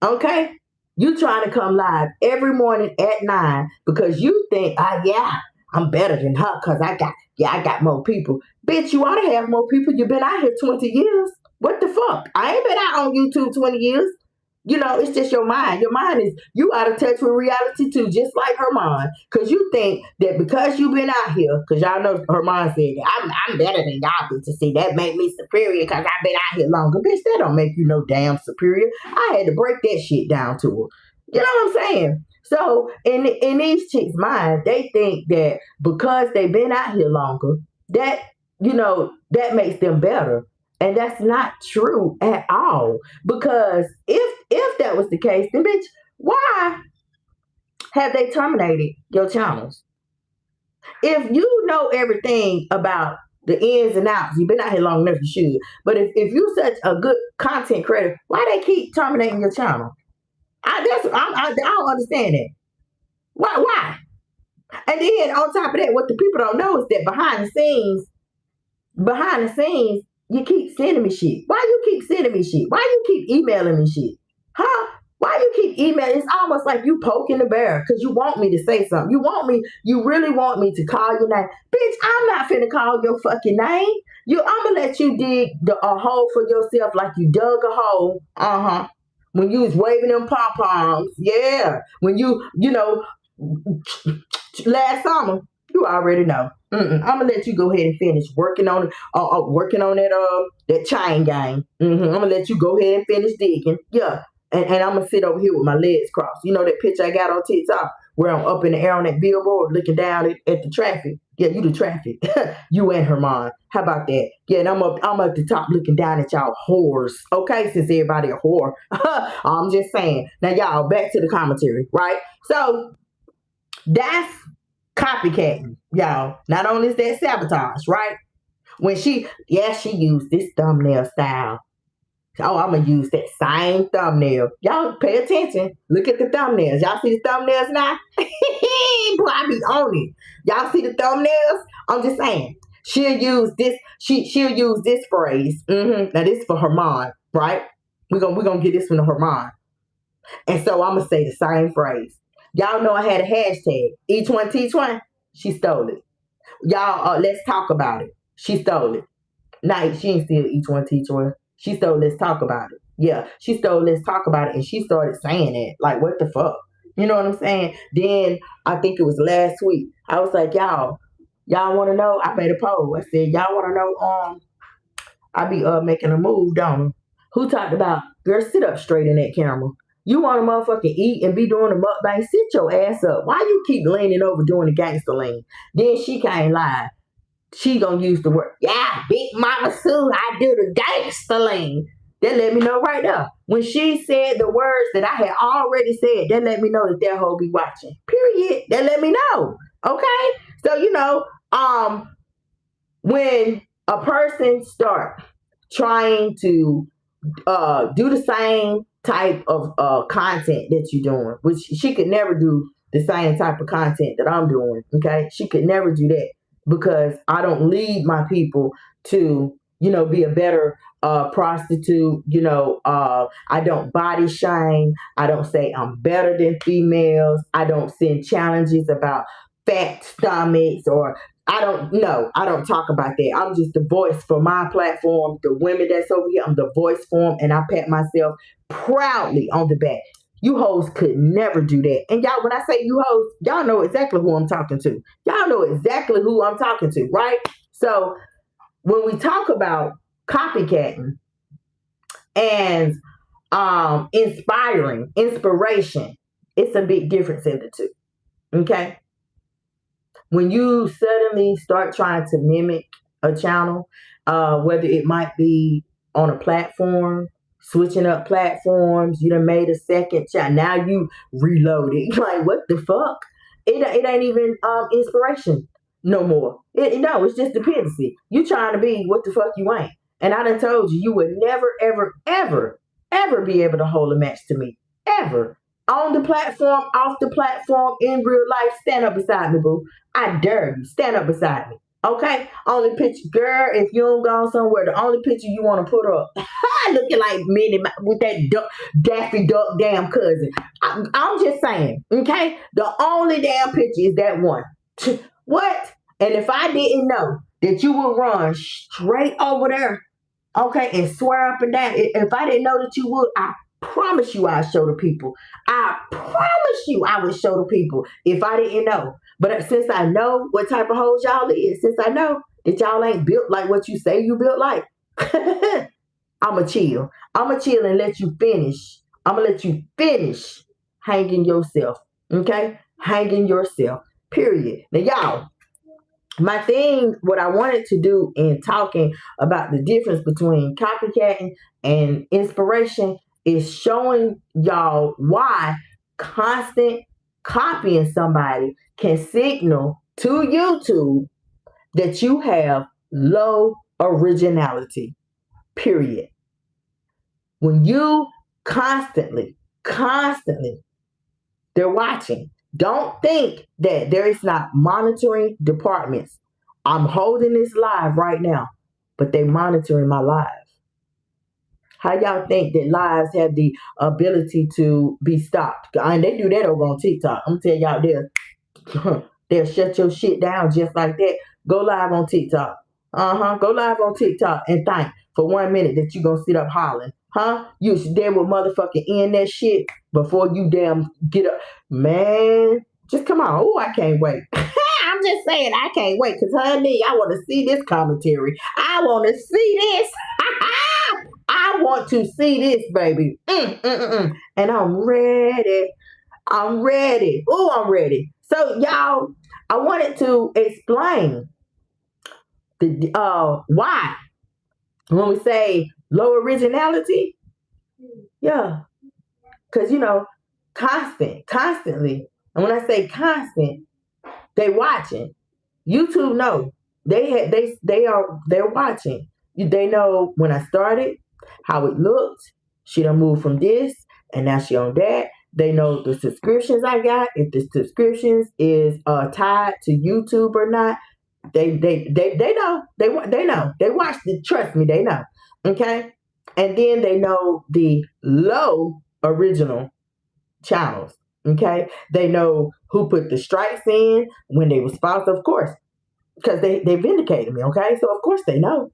Okay? You trying to come live every morning at 9 because you think, I'm better than her because I got more people. Bitch, you ought to have more people. You've been out here 20 years. What the fuck? I ain't been out on YouTube 20 years. It's just your mind. Your mind is, you out of touch with reality too, just like Herman. Because you think that because you've been out here, because y'all know Herman said that, I'm better than y'all bitches. See, that make me superior because I've been out here longer. Bitch, that don't make you no damn superior. I had to break that shit down to her. You know what I'm saying? So, in these chicks' mind, they think that because they've been out here longer, that, that makes them better. And that's not true at all. Because if that was the case, then bitch, why have they terminated your channels? If you know everything about the ins and outs, you've been out here long enough, you should. But if you're such a good content creator, why they keep terminating your channel? I don't understand it. Why? And then on top of that, what the people don't know is that behind the scenes, you keep sending me shit. Why you keep sending me shit? Why you keep emailing me shit? Huh? Why you keep emailing? It's almost like you poking the bear because you want me to say something. You really want me to call your name. Bitch, I'm not finna call your fucking name. I'm gonna let you dig a hole for yourself like you dug a hole. When you was waving them pom-poms. Yeah. When you know, last summer, you already know. I'm gonna let you go ahead and finish working on that chain gang. I'm gonna let you go ahead and finish digging. Yeah, and I'm gonna sit over here with my legs crossed. You know that picture I got on TikTok where I'm up in the air on that billboard looking down at the traffic. Yeah, you the traffic. You and Herman. How about that? Yeah, and I'm up the top looking down at y'all whores. Okay, since everybody a whore. I'm just saying. Now y'all back to the commentary, right? So that's copycatting, y'all. Not only is that sabotage, right? When she used this thumbnail style. Oh, I'm going to use that same thumbnail. Y'all pay attention. Look at the thumbnails. Y'all see the thumbnails now? Boy, I be on it. Y'all see the thumbnails? I'm just saying. She'll use this. She'll use this phrase. Now, this is for Herman, right? We're gonna get this one to Herman. And so I'm going to say the same phrase. Y'all know I had a hashtag. Each one teach one. She stole it. Y'all, let's talk about it. She stole it. Nah, she ain't steal each one teach one. She stole let's talk about it. Yeah, she stole let's talk about it. And she started saying it. Like, what the fuck? You know what I'm saying? Then, I think it was last week. I was like, y'all want to know? I made a poll. I said, y'all want to know, I be making a move, don't I? Who talked about, girl, sit up straight in that camera. You want to motherfucking eat and be doing a mukbang? Sit your ass up. Why you keep leaning over doing the gangster lean? Then she can't lie. She gonna use the word, yeah, Big Mama Sue, I do the gangster lean. That let me know right there. When she said the words that I had already said, that let me know that hoe be watching. Period. That let me know. Okay? So, when a person start trying to do the same type of content that you're doing, which she could never do the same type of content that I'm doing, okay? She could never do that because I don't lead my people to, be a better prostitute. I don't body shame. I don't say I'm better than females. I don't send challenges about fat stomachs or I don't talk about that. I'm just the voice for my platform, the women that's over here. I'm the voice for them, and I pat myself proudly on the back. You hoes could never do that. And y'all, when I say you hoes, y'all know exactly who I'm talking to. Y'all know exactly who I'm talking to, right? So when we talk about copycatting and inspiration, it's a big difference in the two, okay? When you suddenly start trying to mimic a channel, whether it might be on a platform, switching up platforms, you done made a second channel, now you reloaded. Like, what the fuck? It ain't even inspiration no more. It's just dependency. You trying to be what the fuck you ain't. And I done told you would never, ever, ever, ever be able to hold a match to me. Ever. On the platform, off the platform, in real life, stand up beside me, boo. I dare you. Stand up beside me. Okay? Only picture, girl, if you don't go somewhere, the only picture you want to put up, looking like Minnie with that Daffy Duck damn cousin. I'm just saying, okay? The only damn picture is that one. What? And if I didn't know that you would run straight over there, okay, and swear up and down, if I didn't know that you would, I promise you I'd show the people. I promise you I would show the people if I didn't know. But since I know what type of hoes y'all is, since I know that y'all ain't built like what you say you built like, I'ma chill. I'ma chill and let you finish. I'ma let you finish hanging yourself. Okay? Hanging yourself. Period. Now, y'all, my thing, what I wanted to do in talking about the difference between copycatting and inspiration is showing y'all why constant copying somebody can signal to YouTube that you have low originality, period. When you constantly, they're watching. Don't think that there is not monitoring departments. I'm holding this live right now, but they monitoring my live. How y'all think that lives have the ability to be stopped? And they do that over on TikTok. I'm gonna tell y'all, they'll shut your shit down just like that. Go live on TikTok. Go live on TikTok and think for 1 minute that you gonna sit up hollering. You damn will motherfucking end that shit before you damn get up. Man, just come on. Oh, I can't wait. I'm just saying I can't wait because honey, I want to see this commentary. I want to see this. I want to see this, baby. And I'm ready. I'm ready. Oh, I'm ready. So, y'all, I wanted to explain the why when we say low originality. Yeah, because constantly. And when I say constant, they watching. YouTube know they're watching. They know when I started, how it looked. She done moved from this, and now she on that. They know the subscriptions I got. If the subscriptions is tied to YouTube or not, they know. They know. They watch the. Trust me, they know. Okay, and then they know the low original channels. Okay, they know who put the strikes in when they were sponsored, of course, because they vindicated me. Okay, so of course they know.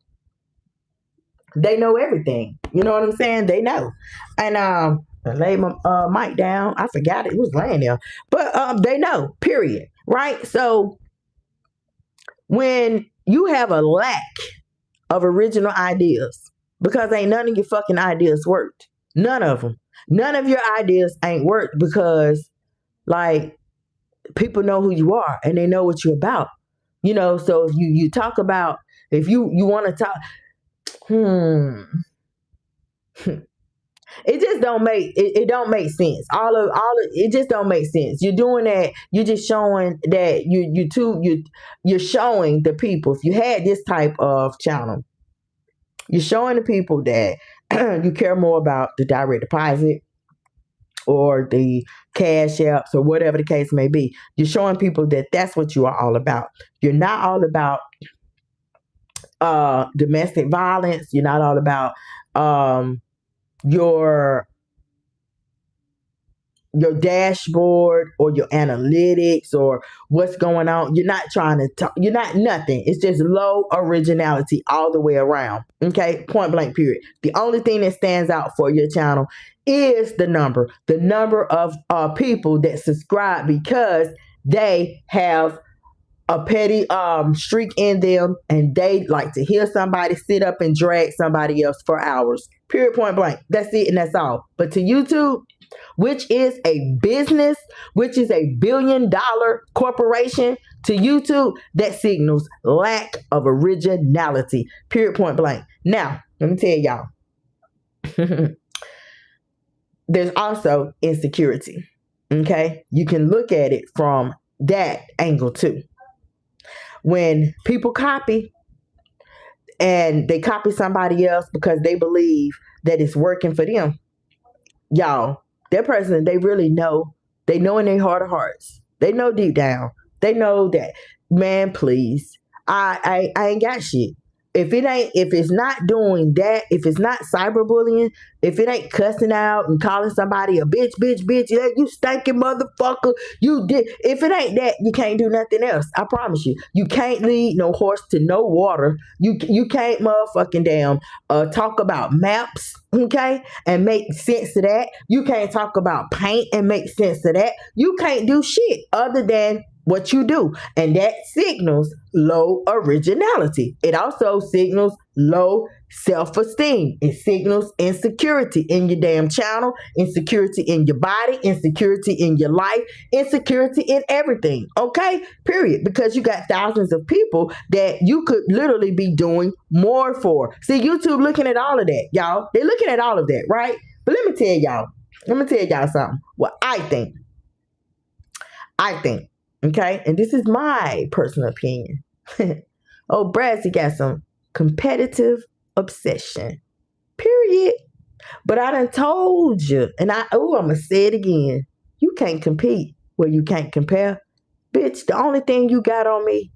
They know everything. You know what I'm saying? They know. And I laid my mic down. I forgot it was laying there. But they know, period. Right? So when you have a lack of original ideas, because ain't none of your fucking ideas worked. None of them. None of your ideas ain't worked because, like, people know who you are and they know what you're about. So if you talk about, if you want to talk, it just don't make it don't make sense. All of it just don't make sense. You're doing that. You're just showing that you're showing the people. If you had this type of channel, you're showing the people that you care more about the direct deposit or the cash apps or whatever the case may be. You're showing people that that's what you are all about. You're not all about domestic violence. You're not all about your dashboard or your analytics or what's going on. You're not trying to talk. You're not nothing. It's just low originality all the way around. Okay, point blank period. The only thing that stands out for your channel is the number of people that subscribe because they have a petty streak in them and they like to hear somebody sit up and drag somebody else for hours. Period, point blank. That's it and that's all. But to YouTube, which is a business, which is a $1 billion corporation, to YouTube, that signals lack of originality. Period, point blank. Now, let me tell y'all. There's also insecurity. Okay? You can look at it from that angle too. When people copy and they copy somebody else because they believe that it's working for them, y'all, that person, they really know. They know in their heart of hearts. They know deep down. They know that, man, please, I ain't got shit. If it's not doing that, if it's not cyberbullying, if it ain't cussing out and calling somebody a bitch, yeah, you stinking motherfucker, you did. If it ain't that, you can't do nothing else. I promise you. You can't lead no horse to no water. You can't motherfucking damn talk about maps, okay, and make sense of that. You can't talk about paint and make sense of that. You can't do shit other than what you do. And that signals low originality. It also signals low self-esteem. It signals insecurity in your damn channel, insecurity in your body, insecurity in your life, insecurity in everything. Okay? Period. Because you got thousands of people that you could literally be doing more for. See, YouTube looking at all of that, y'all. They're looking at all of that, right? But let me tell y'all something. What I think. Okay? And this is my personal opinion. Oh, Brazi got some competitive obsession. Period. But I done told you, and I'm going to say it again. You can't compete where you can't compare. Bitch, the only thing you got on me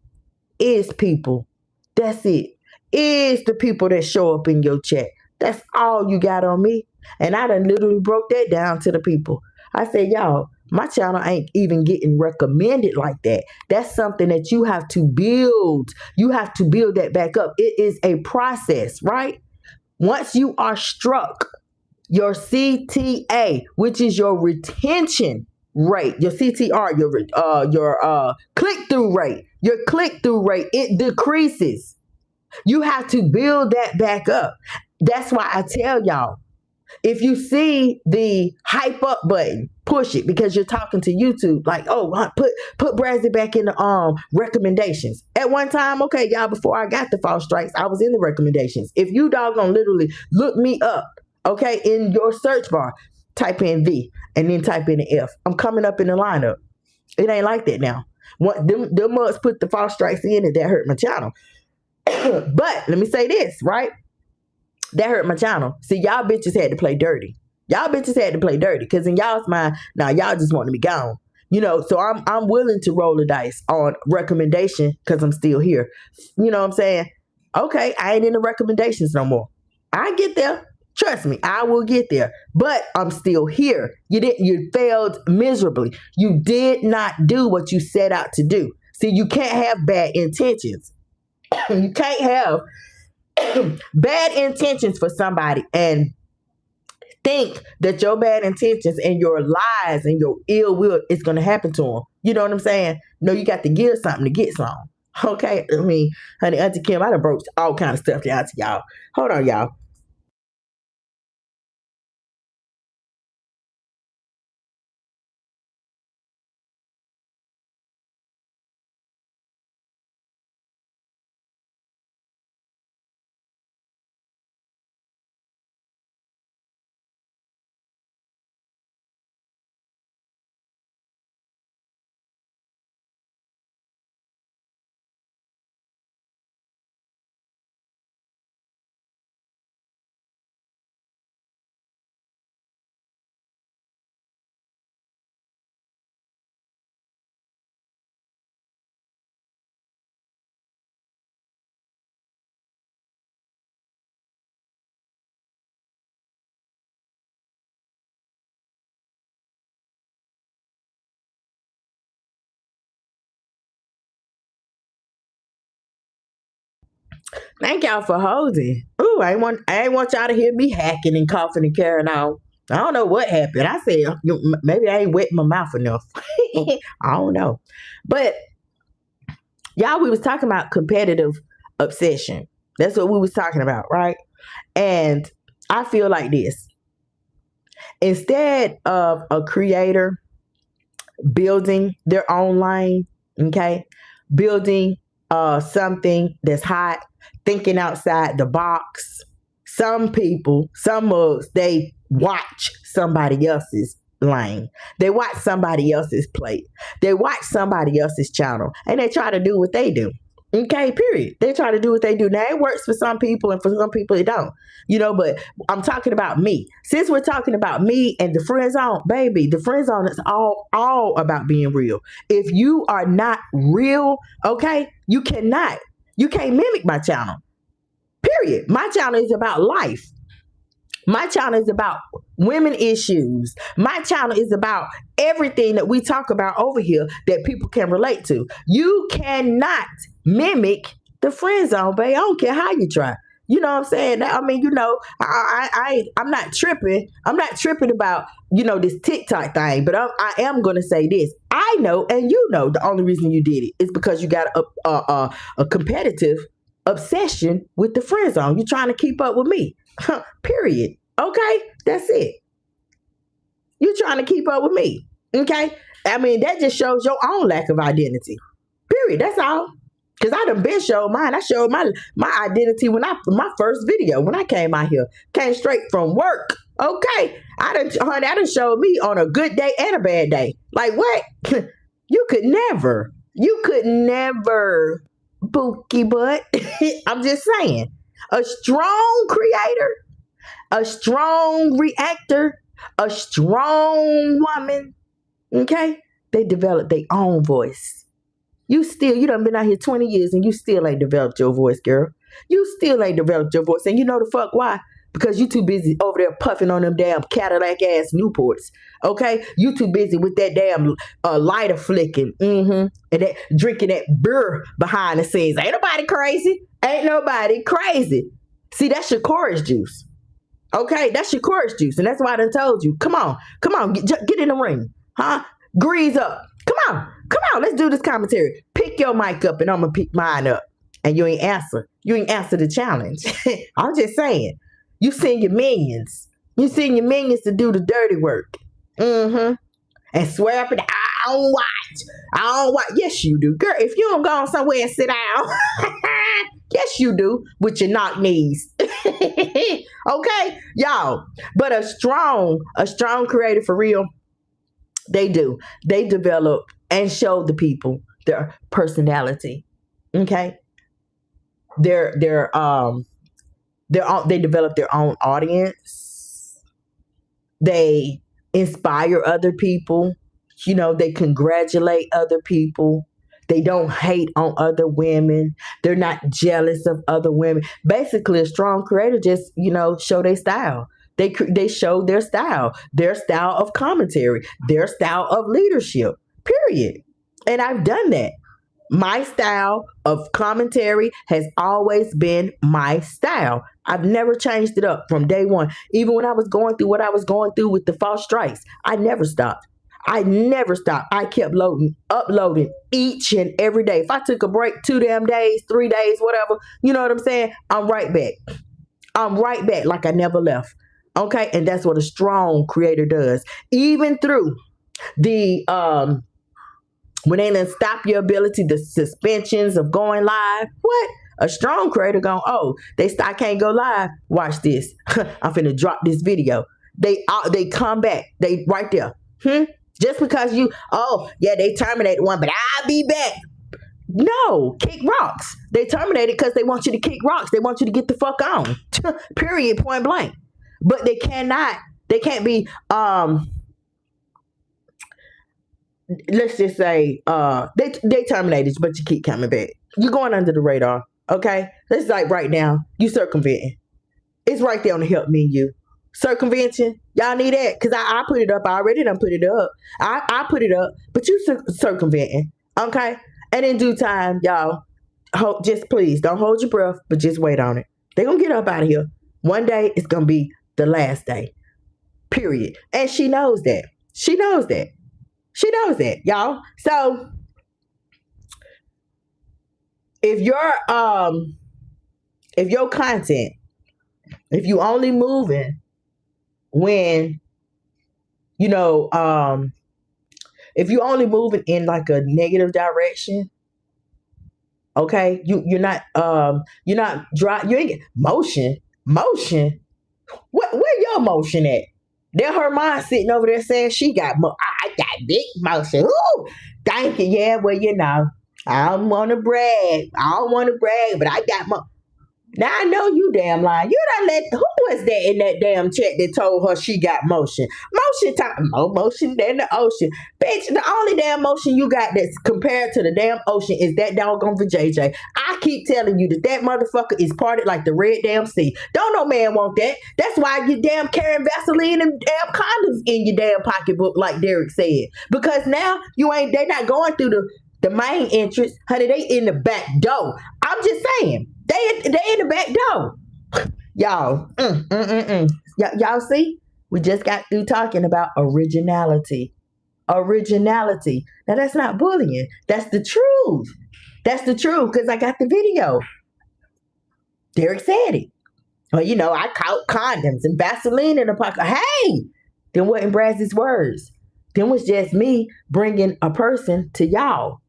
is people. That's it. Is the people that show up in your chat. That's all you got on me. And I done literally broke that down to the people. I said, y'all, my channel ain't even getting recommended like that. That's something that you have to build. You have to build that back up. It is a process, right? Once you are struck, your CTA, which is your retention rate, your CTR, your click-through rate, it decreases. You have to build that back up. That's why I tell y'all, if you see the hype up button, push it, because you're talking to YouTube like, oh, put Brazi back in the recommendations. At one time, okay, y'all, before I got the false strikes, I was in the recommendations. If you doggone literally look me up, okay, in your search bar, type in V and then type in the F. I'm coming up in the lineup. It ain't like that now. Them mugs put the false strikes in and that hurt my channel. But let me say this, right? That hurt my channel. See, y'all bitches had to play dirty. Because in y'all's mind, now y'all just want to be gone. You know, so I'm willing to roll the dice on recommendation because I'm still here. You know what I'm saying? Okay, I ain't in the recommendations no more. I get there. Trust me, I will get there. But I'm still here. You failed miserably. You did not do what you set out to do. See, you can't have bad intentions. You can't have bad intentions for somebody and think that your bad intentions and your lies and your ill will is going to happen to them. You know what I'm saying? No, you got to give something to get some. Okay? I mean, honey, Auntie Kim, I done broke all kind of stuff down to y'all. Hold on, y'all. Thank y'all for holding. Ooh, I ain't want y'all to hear me hacking and coughing and carrying on. I don't know what happened. I said maybe I ain't wet my mouth enough. I don't know. But y'all, we was talking about competitive obsession. That's what we was talking about, right? And I feel like this. Instead of a creator building their own lane, okay, building something that's hot, thinking outside the box. Some people, some mugs, they watch somebody else's lane. They watch somebody else's plate. They watch somebody else's channel, and they try to do what they do. Okay, period. They try to do what they do. Now, it works for some people, and for some people, it don't. You know, but I'm talking about me. Since we're talking about me and the friend zone, baby, the friend zone is all about being real. If you are not real, okay, you can't mimic my channel. Period. My channel is about life. My channel is about women issues. My channel is about everything that we talk about over here that people can relate to. You cannot mimic the friend zone, babe. I don't care how you try. You know what I'm saying? I mean, you know, I'm not tripping. I'm not tripping about, you know, this TikTok thing, but I am going to say this. I know, and you know, the only reason you did it is because you got a competitive obsession with the friend zone. You're trying to keep up with me. Period. Okay? That's it. You're trying to keep up with me. Okay? I mean, that just shows your own lack of identity. Period. That's all. Because I done been showed mine. I showed my identity my first video when I came out here. Came straight from work. Okay. I done showed me on a good day and a bad day. Like what? You could never, Bookie butt. I'm just saying. A strong creator, a strong reactor, a strong woman, okay? They develop their own voice. You done been out here 20 years and you still ain't developed your voice, girl. You still ain't developed your voice. And you know the fuck why? Because you too busy over there puffing on them damn Cadillac ass Newports. Okay? You too busy with that damn lighter flicking. And that drinking that beer behind the scenes. Ain't nobody crazy. Ain't nobody crazy. See, that's your chorus juice. Okay? That's your chorus juice. And that's why I done told you. Come on. Get in the ring. Huh? Grease up. Come on, let's do this commentary. Pick your mic up and I'm going to pick mine up. And you ain't answer. You ain't answer the challenge. I'm just saying. You send your minions. You send your minions to do the dirty work. And swear up and I don't watch. Yes, you do. Girl, if you don't go on somewhere and sit down. Yes, you do. With your knock knees. Okay? Y'all. But a strong creator for real. They do. They develop and show the people their personality. Okay? They develop their own audience. They inspire other people. You know, they congratulate other people. They don't hate on other women. They're not jealous of other women. Basically, a strong creator just, show their style. They show their style of commentary, their style of leadership, period. And I've done that. My style of commentary has always been my style. I've never changed it up from day one. Even when I was going through what I was going through with the false strikes, I never stopped. I kept uploading each and every day. If I took a break 2 damn days, 3 days, whatever, you know what I'm saying? I'm right back. Like I never left. Okay, and that's what a strong creator does. Even through the when they done stop your ability, the suspensions of going live. What? A strong creator going, I can't go live. Watch this. I'm finna drop this video. They come back. They right there. Just because they terminated one, but I'll be back. No, kick rocks. They terminated because they want you to kick rocks. They want you to get the fuck on. Period, point blank. But they can't be, let's just say, they terminated, but you keep coming back. You're going under the radar, okay? It's like right now, you circumventing. It's right there on the help menu. Circumvention, y'all need that? Because I put it up. I already done put it up. I put it up, but you circumventing, okay? And in due time, y'all, just please, don't hold your breath, but just wait on it. They're going to get up out of here. One day, it's going to be the last day, period. And she knows that. She knows that, y'all. So if your content, if you only moving when, if you only moving in like a negative direction, okay, you're not dry, you ain't get motion. Where your motion at? There her mind sitting over there saying she got I got big motion. Ooh, thank you. Yeah, well, I don't want to brag, but I got Now I know you damn lying. You done who was that in that damn chat that told her she got motion? Motion time, more motion than the ocean. Bitch, the only damn motion you got that's compared to the damn ocean is that doggone for JJ. I keep telling you that motherfucker is parted like the Red damn sea. Don't no man want that. That's why you damn carrying Vaseline and damn condoms in your damn pocketbook, like Derek said. Because now they not going through the main entrance, honey. They in the back door. I'm just saying. They in the back door. Y'all, y'all see? We just got through talking about originality. Originality. Now, that's not bullying. That's the truth. That's the truth, because I got the video. Derek said it. Well, I caught condoms and Vaseline in the pocket. Hey, then wasn't Brazi's words. Then was just me bringing a person to y'all.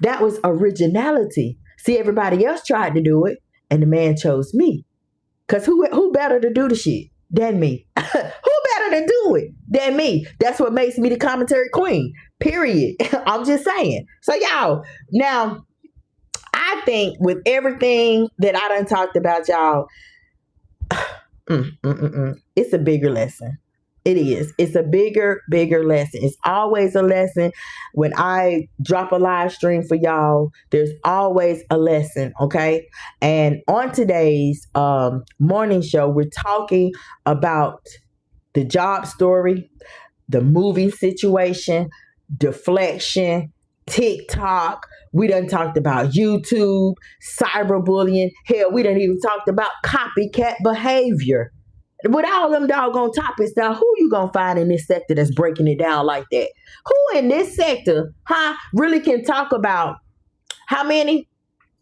That was originality. See, everybody else tried to do it, and the man chose me. Cause who better to do the shit than me? Who better to do it than me? That's what makes me the commentary queen. Period. I'm just saying. So y'all, now I think with everything that I done talked about, y'all, it's a bigger lesson. It is. It's a bigger lesson. It's always a lesson. When I drop a live stream for y'all, there's always a lesson, okay? And on today's morning show, we're talking about the job story, the moving situation, deflection, TikTok. We done talked about YouTube, cyberbullying. Hell, we done even talked about copycat behavior. With all them doggone topics, now who you gonna find in this sector that's breaking it down like that? Who in this sector, really can talk about how many?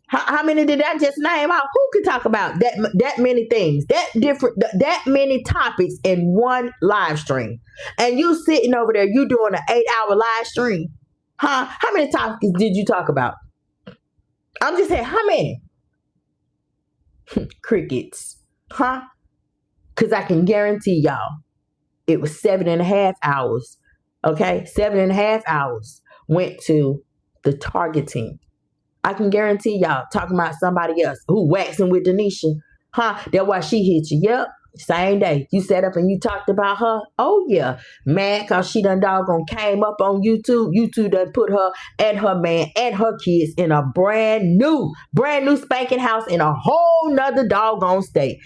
How many did I just name out? Who can talk about that many things, that many topics in one live stream? And you sitting over there, you doing an 8-hour live stream, How many topics did you talk about? I'm just saying, how many? Crickets, Because I can guarantee y'all, it was 7.5 hours. Okay, 7.5 hours went to the targeting. I can guarantee y'all talking about somebody else who waxing with Denisha. That's why she hit you. Yep. Same day. You sat up and you talked about her. Oh yeah. Mad cause she done doggone came up on YouTube. YouTube done put her and her man and her kids in a brand new spanking house in a whole nother doggone state.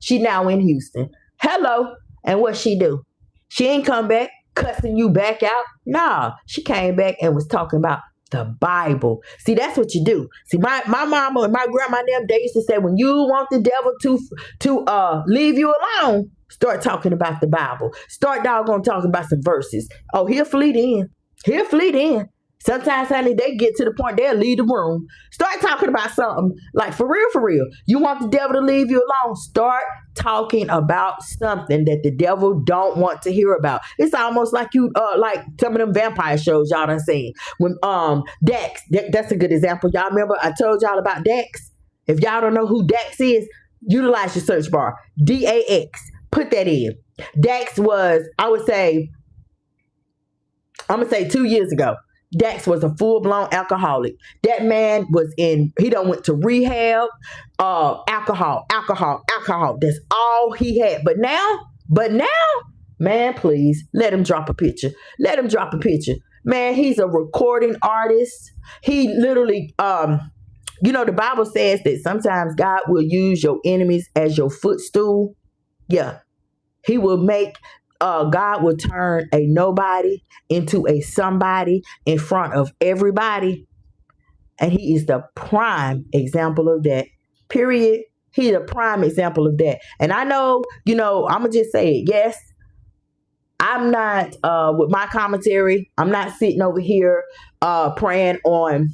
She now in Houston. Hello. And what she do? She ain't come back cussing you back out. Nah. She came back and was talking about the Bible. See, that's what you do. See, my mama and my grandma and them, they used to say, when you want the devil to leave you alone, start talking about the Bible. Start doggone talking about some verses. Oh, he'll flee then. He'll flee then. Sometimes, honey, they get to the point they'll leave the room. Start talking about something like for real. You want the devil to leave you alone? Start talking about something that the devil don't want to hear about. It's almost like you like some of them vampire shows y'all done seen. When Dax, that's a good example. Y'all remember I told y'all about Dax? If y'all don't know who Dax is, utilize your search bar. DAX. Put that in. Dax was, I'm gonna say 2 years ago. Dax was a full-blown alcoholic. That man he done went to rehab, alcohol. That's all he had. But now, man, please, let him drop a picture. Man, he's a recording artist. He literally, the Bible says that sometimes God will use your enemies as your footstool. Yeah. He will make God will turn a nobody into a somebody in front of everybody. And he is the prime example of that. Period. He's a prime example of that. And I know, I'm going to just say it. Yes, I'm not, with my commentary, I'm not sitting over here praying on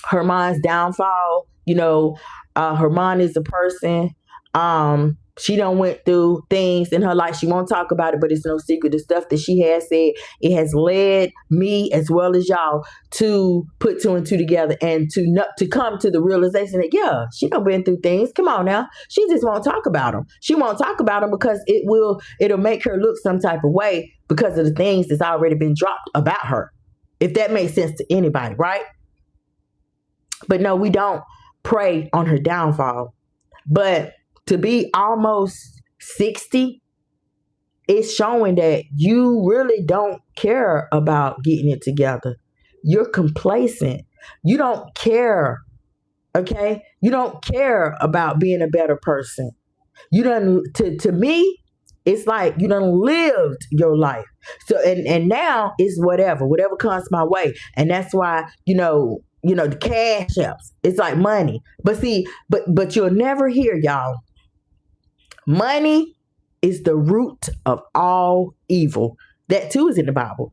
Herman's downfall. Herman is a person. She done went through things in her life. She won't talk about it, but it's no secret. The stuff that she has said, it has led me as well as y'all to put 2 and 2 together and to come to the realization that, yeah, she done been through things. Come on now. She just won't talk about them. She won't talk about them because it'll make her look some type of way because of the things that's already been dropped about her. If that makes sense to anybody, right? But no, we don't pray on her downfall. But to be almost 60, it's showing that you really don't care about getting it together. You're complacent. You don't care, okay? You don't care about being a better person. You done, to me, it's like you done lived your life. So, and now it's whatever comes my way. And that's why, the cash apps, it's like money. But see, but you'll never hear, y'all, money is the root of all evil. That too is in the Bible.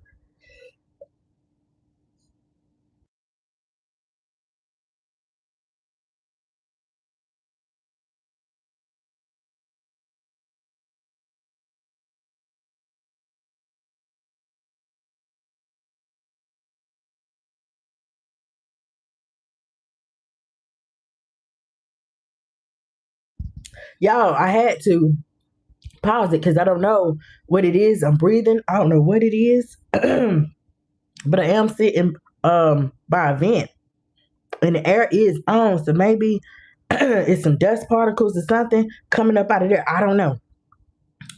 Y'all, I had to pause it because I don't know what it is. I'm breathing. I don't know what it is. But I am sitting by a vent and the air is on. So maybe it's some dust particles or something coming up out of there. I don't know.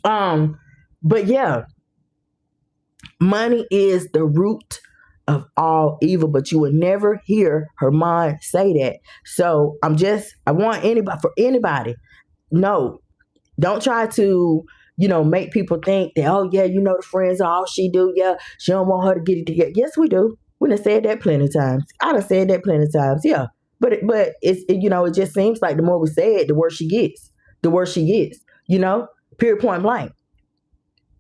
Um, but yeah, money is the root of all evil, but you will never hear her mind say that. So I want anybody, no, don't try to, make people think that, oh yeah, the friends are all she do. Yeah, she don't want her to get it together. Yes, we do. We done said that plenty of times. I done said that plenty of times. Yeah. But it just seems like the more we say it, the worse she gets. The worse she gets, period, point blank.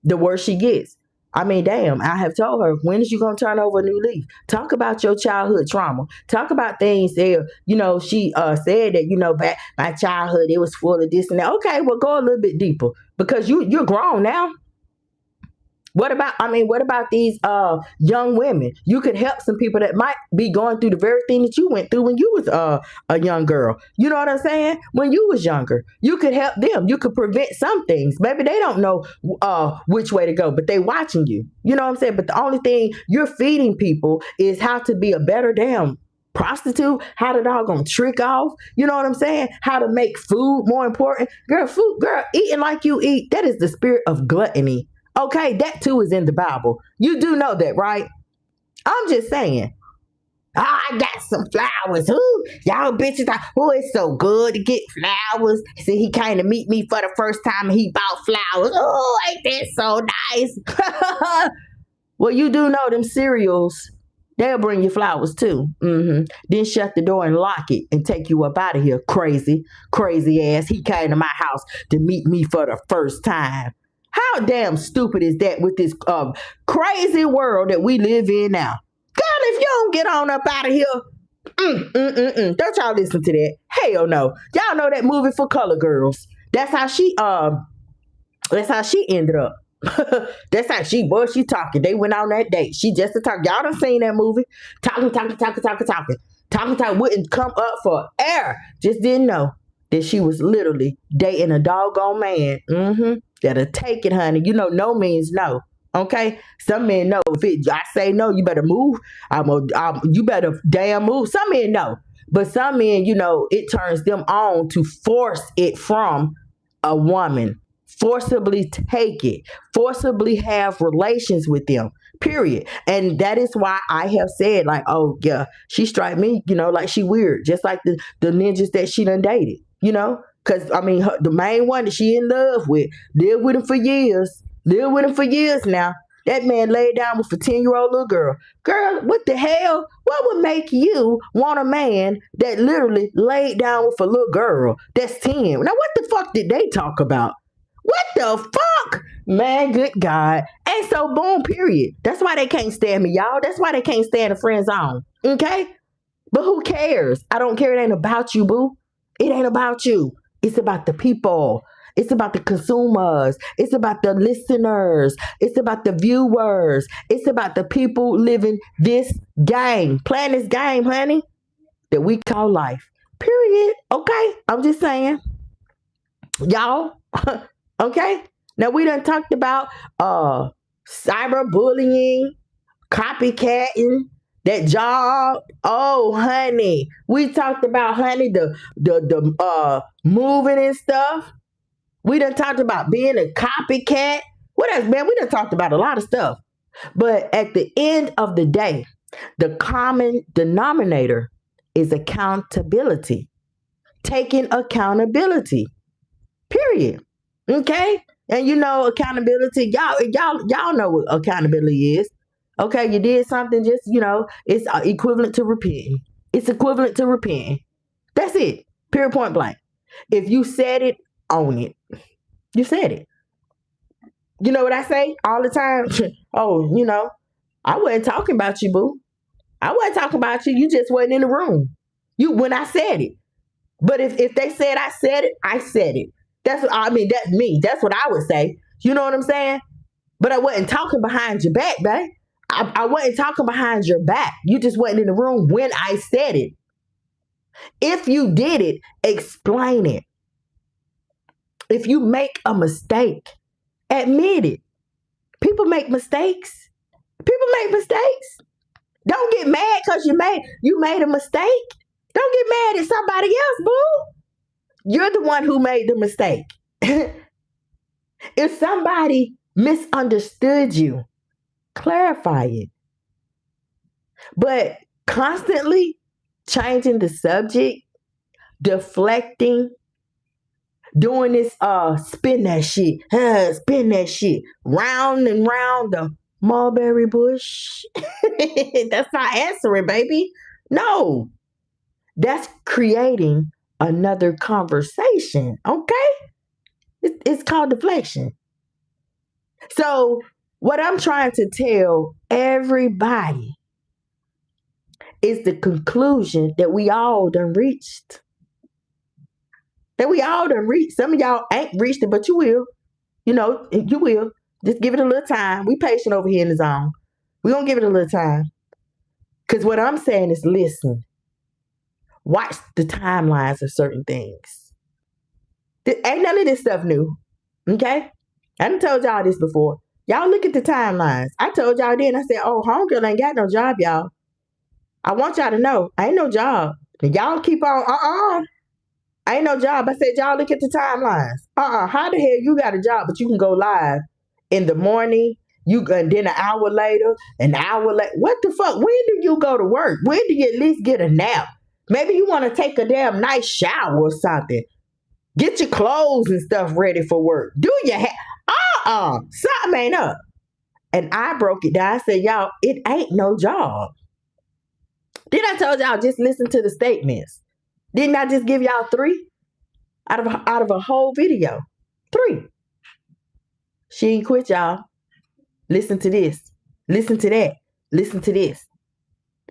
The worse she gets. I mean, damn, I have told her, when is you going to turn over a new leaf? Talk about your childhood trauma. Talk about things there. She said that, back my childhood, it was full of this and that. Okay, well, go a little bit deeper because you're grown now. What about these young women? You could help some people that might be going through the very thing that you went through when you was a young girl. You know what I'm saying? When you was younger, you could help them. You could prevent some things. Maybe they don't know which way to go, but they watching you. You know what I'm saying? But the only thing you're feeding people is how to be a better damn prostitute, how to doggone trick off, you know what I'm saying? How to make food more important. Girl, eating like you eat, that is the spirit of gluttony. Okay, that too is in the Bible. You do know that, right? I'm just saying. Oh, I got some flowers. Ooh, y'all bitches, it's so good to get flowers. See, he came to meet me for the first time and he bought flowers. Oh, ain't that so nice? Well, you do know them cereals, they'll bring you flowers too. Then shut the door and lock it and take you up out of here. Crazy ass. He came to my house to meet me for the first time. How damn stupid is that with this crazy world that we live in now? God, if you don't get on up out of here, don't y'all listen to that. Hell no. Y'all know that movie For Color Girls. That's how she ended up. That's how she talking. They went on that date. She just a talk. Y'all done seen that movie. Talking. Wouldn't come up for air. Just didn't know that she was literally dating a doggone man. That'll take it, honey. No means no. Okay? Some men know. If I say no, you better move. You better damn move. Some men know. But some men, it turns them on to force it from a woman. Forcibly take it. Forcibly have relations with them. Period. And that is why I have said, like, oh, yeah, she strike me, like she weird. Just like the ninjas that she done dated, Because, the main one that she in love with, lived with him for years. Now. That man laid down with a 10-year-old little girl. Girl, what the hell? What would make you want a man that literally laid down with a little girl that's 10? Now, what the fuck did they talk about? What the fuck? Man, good God. And so, boom, period. That's why they can't stand me, y'all. That's why they can't stand the friend zone. Okay? But who cares? I don't care. It ain't about you, boo. It ain't about you. It's about the people. It's about the consumers. It's about the listeners. It's about the viewers. It's about the people living this game. Playing this game, honey, that we call life. Period. Okay? I'm just saying. Y'all. Okay? Now, we done talked about cyberbullying, copycatting, that job. Oh, honey. We talked about, honey, the moving and stuff. We done talked about being a copycat. What else, man? We done talked about a lot of stuff. But at the end of the day, the common denominator is accountability. Taking accountability. Period. Okay? And accountability, y'all know what accountability is. Okay, you did something, just, it's equivalent to repenting. It's equivalent to repenting. That's it. Period, point blank. If you said it, own it. You said it. You know what I say all the time? Oh, I wasn't talking about you, boo. I wasn't talking about you. You just wasn't in the room. When I said it. But if they said I said it, I said it. That's me. That's what I would say. You know what I'm saying? But I wasn't talking behind your back, babe. I wasn't talking behind your back. You just wasn't in the room when I said it. If you did it, explain it. If you make a mistake, admit it. People make mistakes. People make mistakes. Don't get mad because you made a mistake. Don't get mad at somebody else, boo. You're the one who made the mistake. If somebody misunderstood you, clarify it. But constantly changing the subject, deflecting, doing this spin that shit round and round the mulberry bush. That's not answering, baby. No, that's creating another conversation. Okay, it's called deflection. So what I'm trying to tell everybody is the conclusion that we all done reached. Some of y'all ain't reached it, but you will. You will. Just give it a little time. We patient over here in the zone. We're going to give it a little time. Because what I'm saying is listen. Watch the timelines of certain things. Ain't none of this stuff new. Okay? I done told y'all this before. Y'all look at the timelines. I told y'all then. I said, oh, homegirl ain't got no job, y'all. I want y'all to know. I ain't no job. And y'all keep on, ain't no job. I said, y'all look at the timelines. How the hell you got a job, but you can go live in the morning, and then an hour later, What the fuck? When do you go to work? When do you at least get a nap? Maybe you want to take a damn nice shower or something. Get your clothes and stuff ready for work. Do your hair. Something ain't up. And I broke it down. I said, y'all, it ain't no job. Then I told y'all, just listen to the statements. Didn't I just give y'all 3 out of a whole video? 3. She ain't quit, y'all. Listen to this. Listen to that. Listen to this.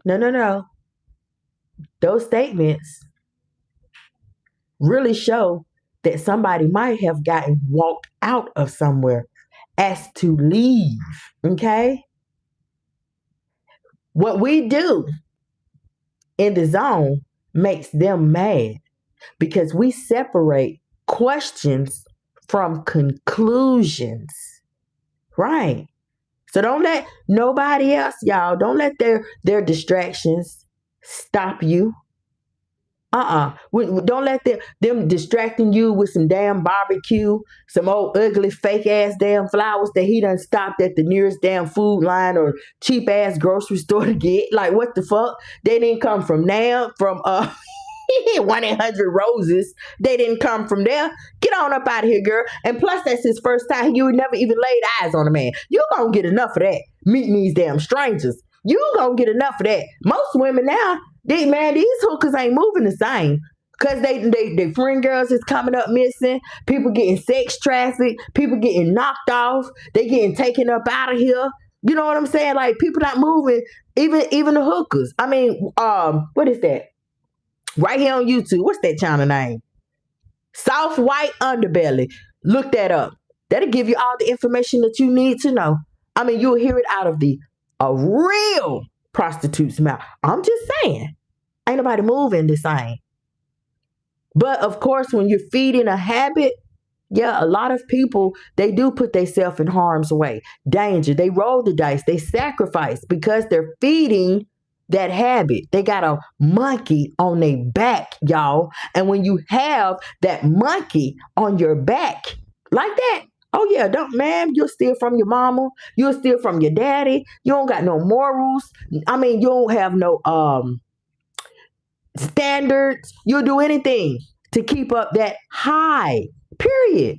No. Those statements really show that somebody might have gotten walked out of somewhere, asked to leave. Okay? What we do in the zone makes them mad because we separate questions from conclusions. Right. So don't let nobody else, y'all, don't let their distractions stop you. Don't let them distracting you with some damn barbecue, some old ugly fake ass damn flowers that he done stopped at the nearest damn food line or cheap ass grocery store to get. Like, what the fuck? They didn't come from 1-800-Roses. They didn't come from there. Get on up out of here, girl. And plus, that's his first time. You would never even laid eyes on a man. You gonna get enough of that. Meeting these damn strangers. You gonna get enough of that. Most women now, these hookers ain't moving the same. Because they friend girls is coming up missing. People getting sex trafficked. People getting knocked off. They getting taken up out of here. You know what I'm saying? Like, people not moving. Even the hookers. I mean, what is that? Right here on YouTube. What's that channel name? Soft White Underbelly. Look that up. That'll give you all the information that you need to know. I mean, you'll hear it out of a real prostitute's mouth. I'm just saying. Ain't nobody moving the same. But of course, when you're feeding a habit, yeah, a lot of people, they do put themselves in harm's way. Danger. They roll the dice. They sacrifice because they're feeding that habit. They got a monkey on their back, y'all. And when you have that monkey on your back like that, oh yeah, you'll steal from your mama. You'll steal from your daddy. You don't got no morals. I mean, you don't have no standards. You'll do anything to keep up that high, period.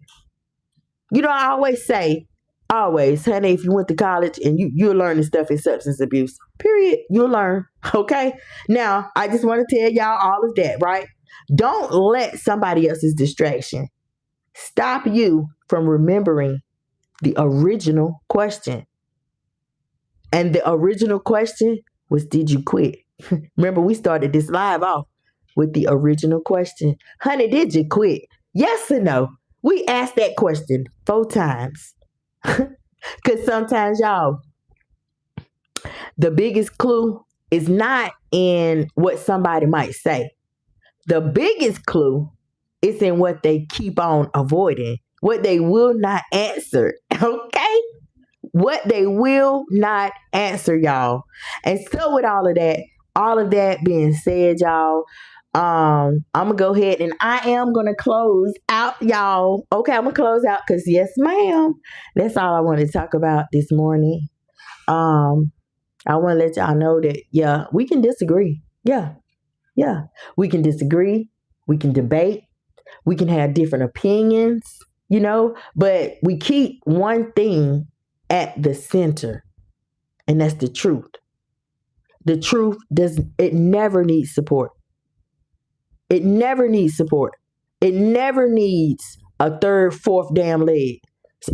You know, I always say, honey, if you went to college and you're learning stuff in substance abuse, period, you'll learn. Okay? Now, I just want to tell y'all all of that, right? Don't let somebody else's distraction stop you from remembering the original question. And the original question was, did you quit? Remember, we started this live off with the original question. Honey, did you quit? Yes or no? We asked that question 4 times. Because sometimes, y'all, the biggest clue is not in what somebody might say. The biggest clue It's in what they keep on avoiding, what they will not answer. Okay? What they will not answer, y'all. And so with all of that being said, y'all, I'm gonna go ahead and I am gonna close out, y'all. Okay, I'm gonna close out because yes, ma'am. That's all I want to talk about this morning. Um, I want to let y'all know that yeah, we can disagree. Yeah, yeah. We can disagree. We can debate. We can have different opinions, but we keep one thing at the center, and that's the truth. The truth it never needs support. It never needs support. It never needs a third, fourth damn leg.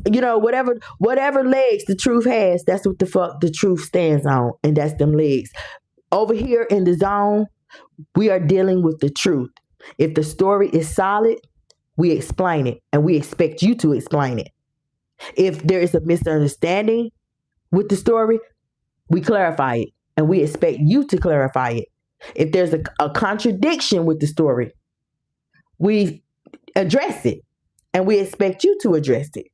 Whatever legs the truth has, that's what the fuck the truth stands on, and that's them legs. Over here in the zone, we are dealing with the truth. If the story is solid, we explain it, and we expect you to explain it. If there is a misunderstanding with the story, we clarify it, and we expect you to clarify it. If there's a contradiction with the story, we address it, and we expect you to address it.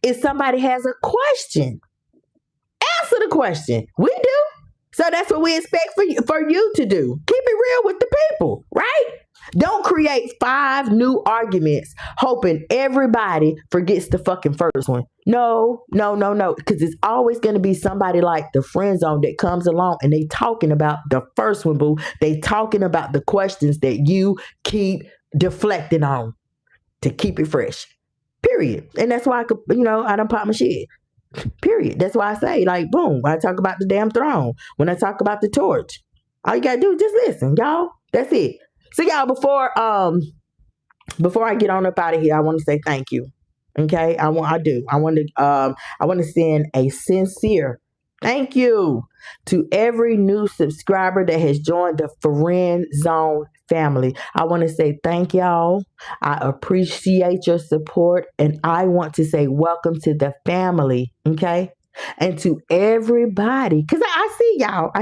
If somebody has a question, answer the question. We do. So that's what we expect for you to do. Keep it real with the people, right? Don't create 5 new arguments hoping everybody forgets the fucking first one. No. Because it's always going to be somebody like the friend zone that comes along and they talking about the first one, boo. They talking about the questions that you keep deflecting on to keep it fresh. Period. And that's why I don't pop my shit. Period. That's why I say, like, boom, when I talk about the damn throne, when I talk about the torch, all you gotta do is just listen, y'all. That's it. So y'all, before I get on up out of here, I want to say thank you. Okay, I want to send a sincere thank you to every new subscriber that has joined the Friend Zone family. I want to say thank y'all. I appreciate your support, and I want to say welcome to the family. Okay. And to everybody, because I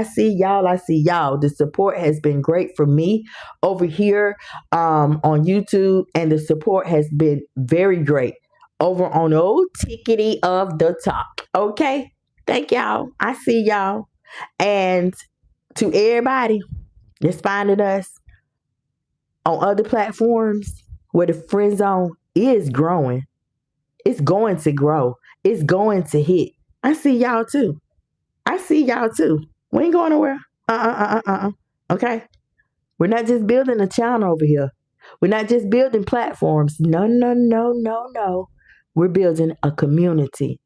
see y'all. The support has been great for me over here on YouTube, and the support has been very great over on old Tickety of the Talk. Okay? Thank y'all. I see y'all. And to everybody that's finding us on other platforms where the friend zone is growing, it's going to grow. It's going to hit. I see y'all too. We ain't going nowhere. Okay? We're not just building a channel over here. We're not just building platforms. No. We're building a community.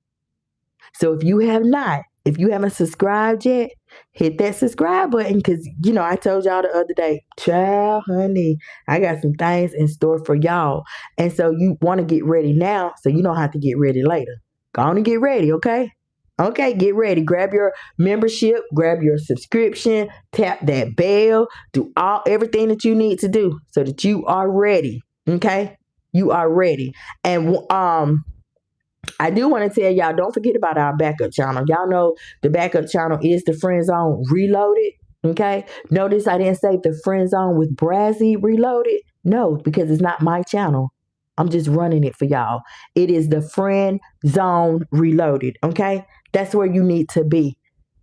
So if you haven't subscribed yet, hit that subscribe button because, I told y'all the other day, child, honey, I got some things in store for y'all. And so you want to get ready now so you don't have to get ready later. Go on and get ready, okay? Okay, get ready. Grab your membership, grab your subscription, tap that bell, do everything that you need to do so that you are ready. Okay? You are ready. And I do want to tell y'all, don't forget about our backup channel. Y'all know the backup channel is the Friend Zone Reloaded. Okay? Notice I didn't say the Friend Zone with Brazi Reloaded. No, because it's not my channel. I'm just running it for y'all. It is the Friend Zone Reloaded. Okay? That's where you need to be.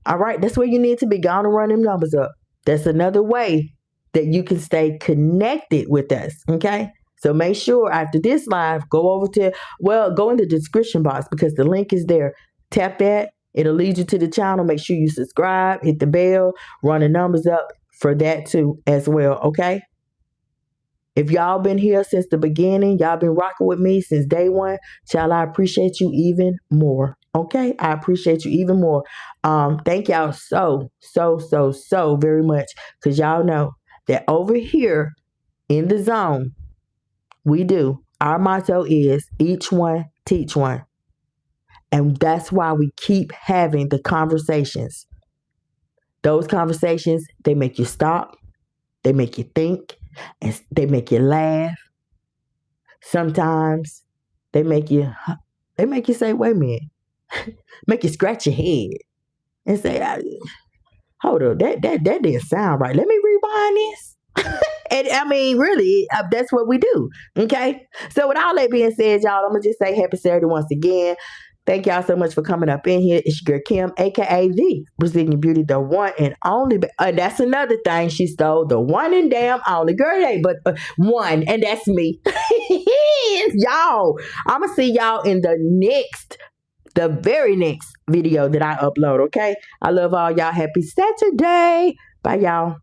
All right? That's where you need to be. Go on and run them numbers up. That's another way that you can stay connected with us. Okay? So make sure after this live, go in the description box because the link is there. Tap that. It'll lead you to the channel. Make sure you subscribe, hit the bell, run the numbers up for that too as well. Okay? If y'all been here since the beginning, y'all been rocking with me since day one, child, I appreciate you even more. Okay? I appreciate you even more. Thank y'all so very much because y'all know that over here in the zone, we do. Our motto is each one, teach one. And that's why we keep having the conversations. Those conversations, they make you stop. They make you think. And they make you laugh. Sometimes they make you say, wait a minute. Make you scratch your head and say, hold on, that didn't sound right. Let me rewind this. And I mean, really, that's what we do. Okay. So with all that being said, y'all, I'm gonna just say happy Saturday once again. Thank y'all so much for coming up in here. It's your girl Kim, aka the Brazilian Beauty, the one and only. That's another thing she stole, the one and damn only. Girl, it ain't but one, and that's me. Y'all, I'm gonna see y'all in the very next video that I upload. Okay, I love all y'all. Happy Saturday. Bye, y'all.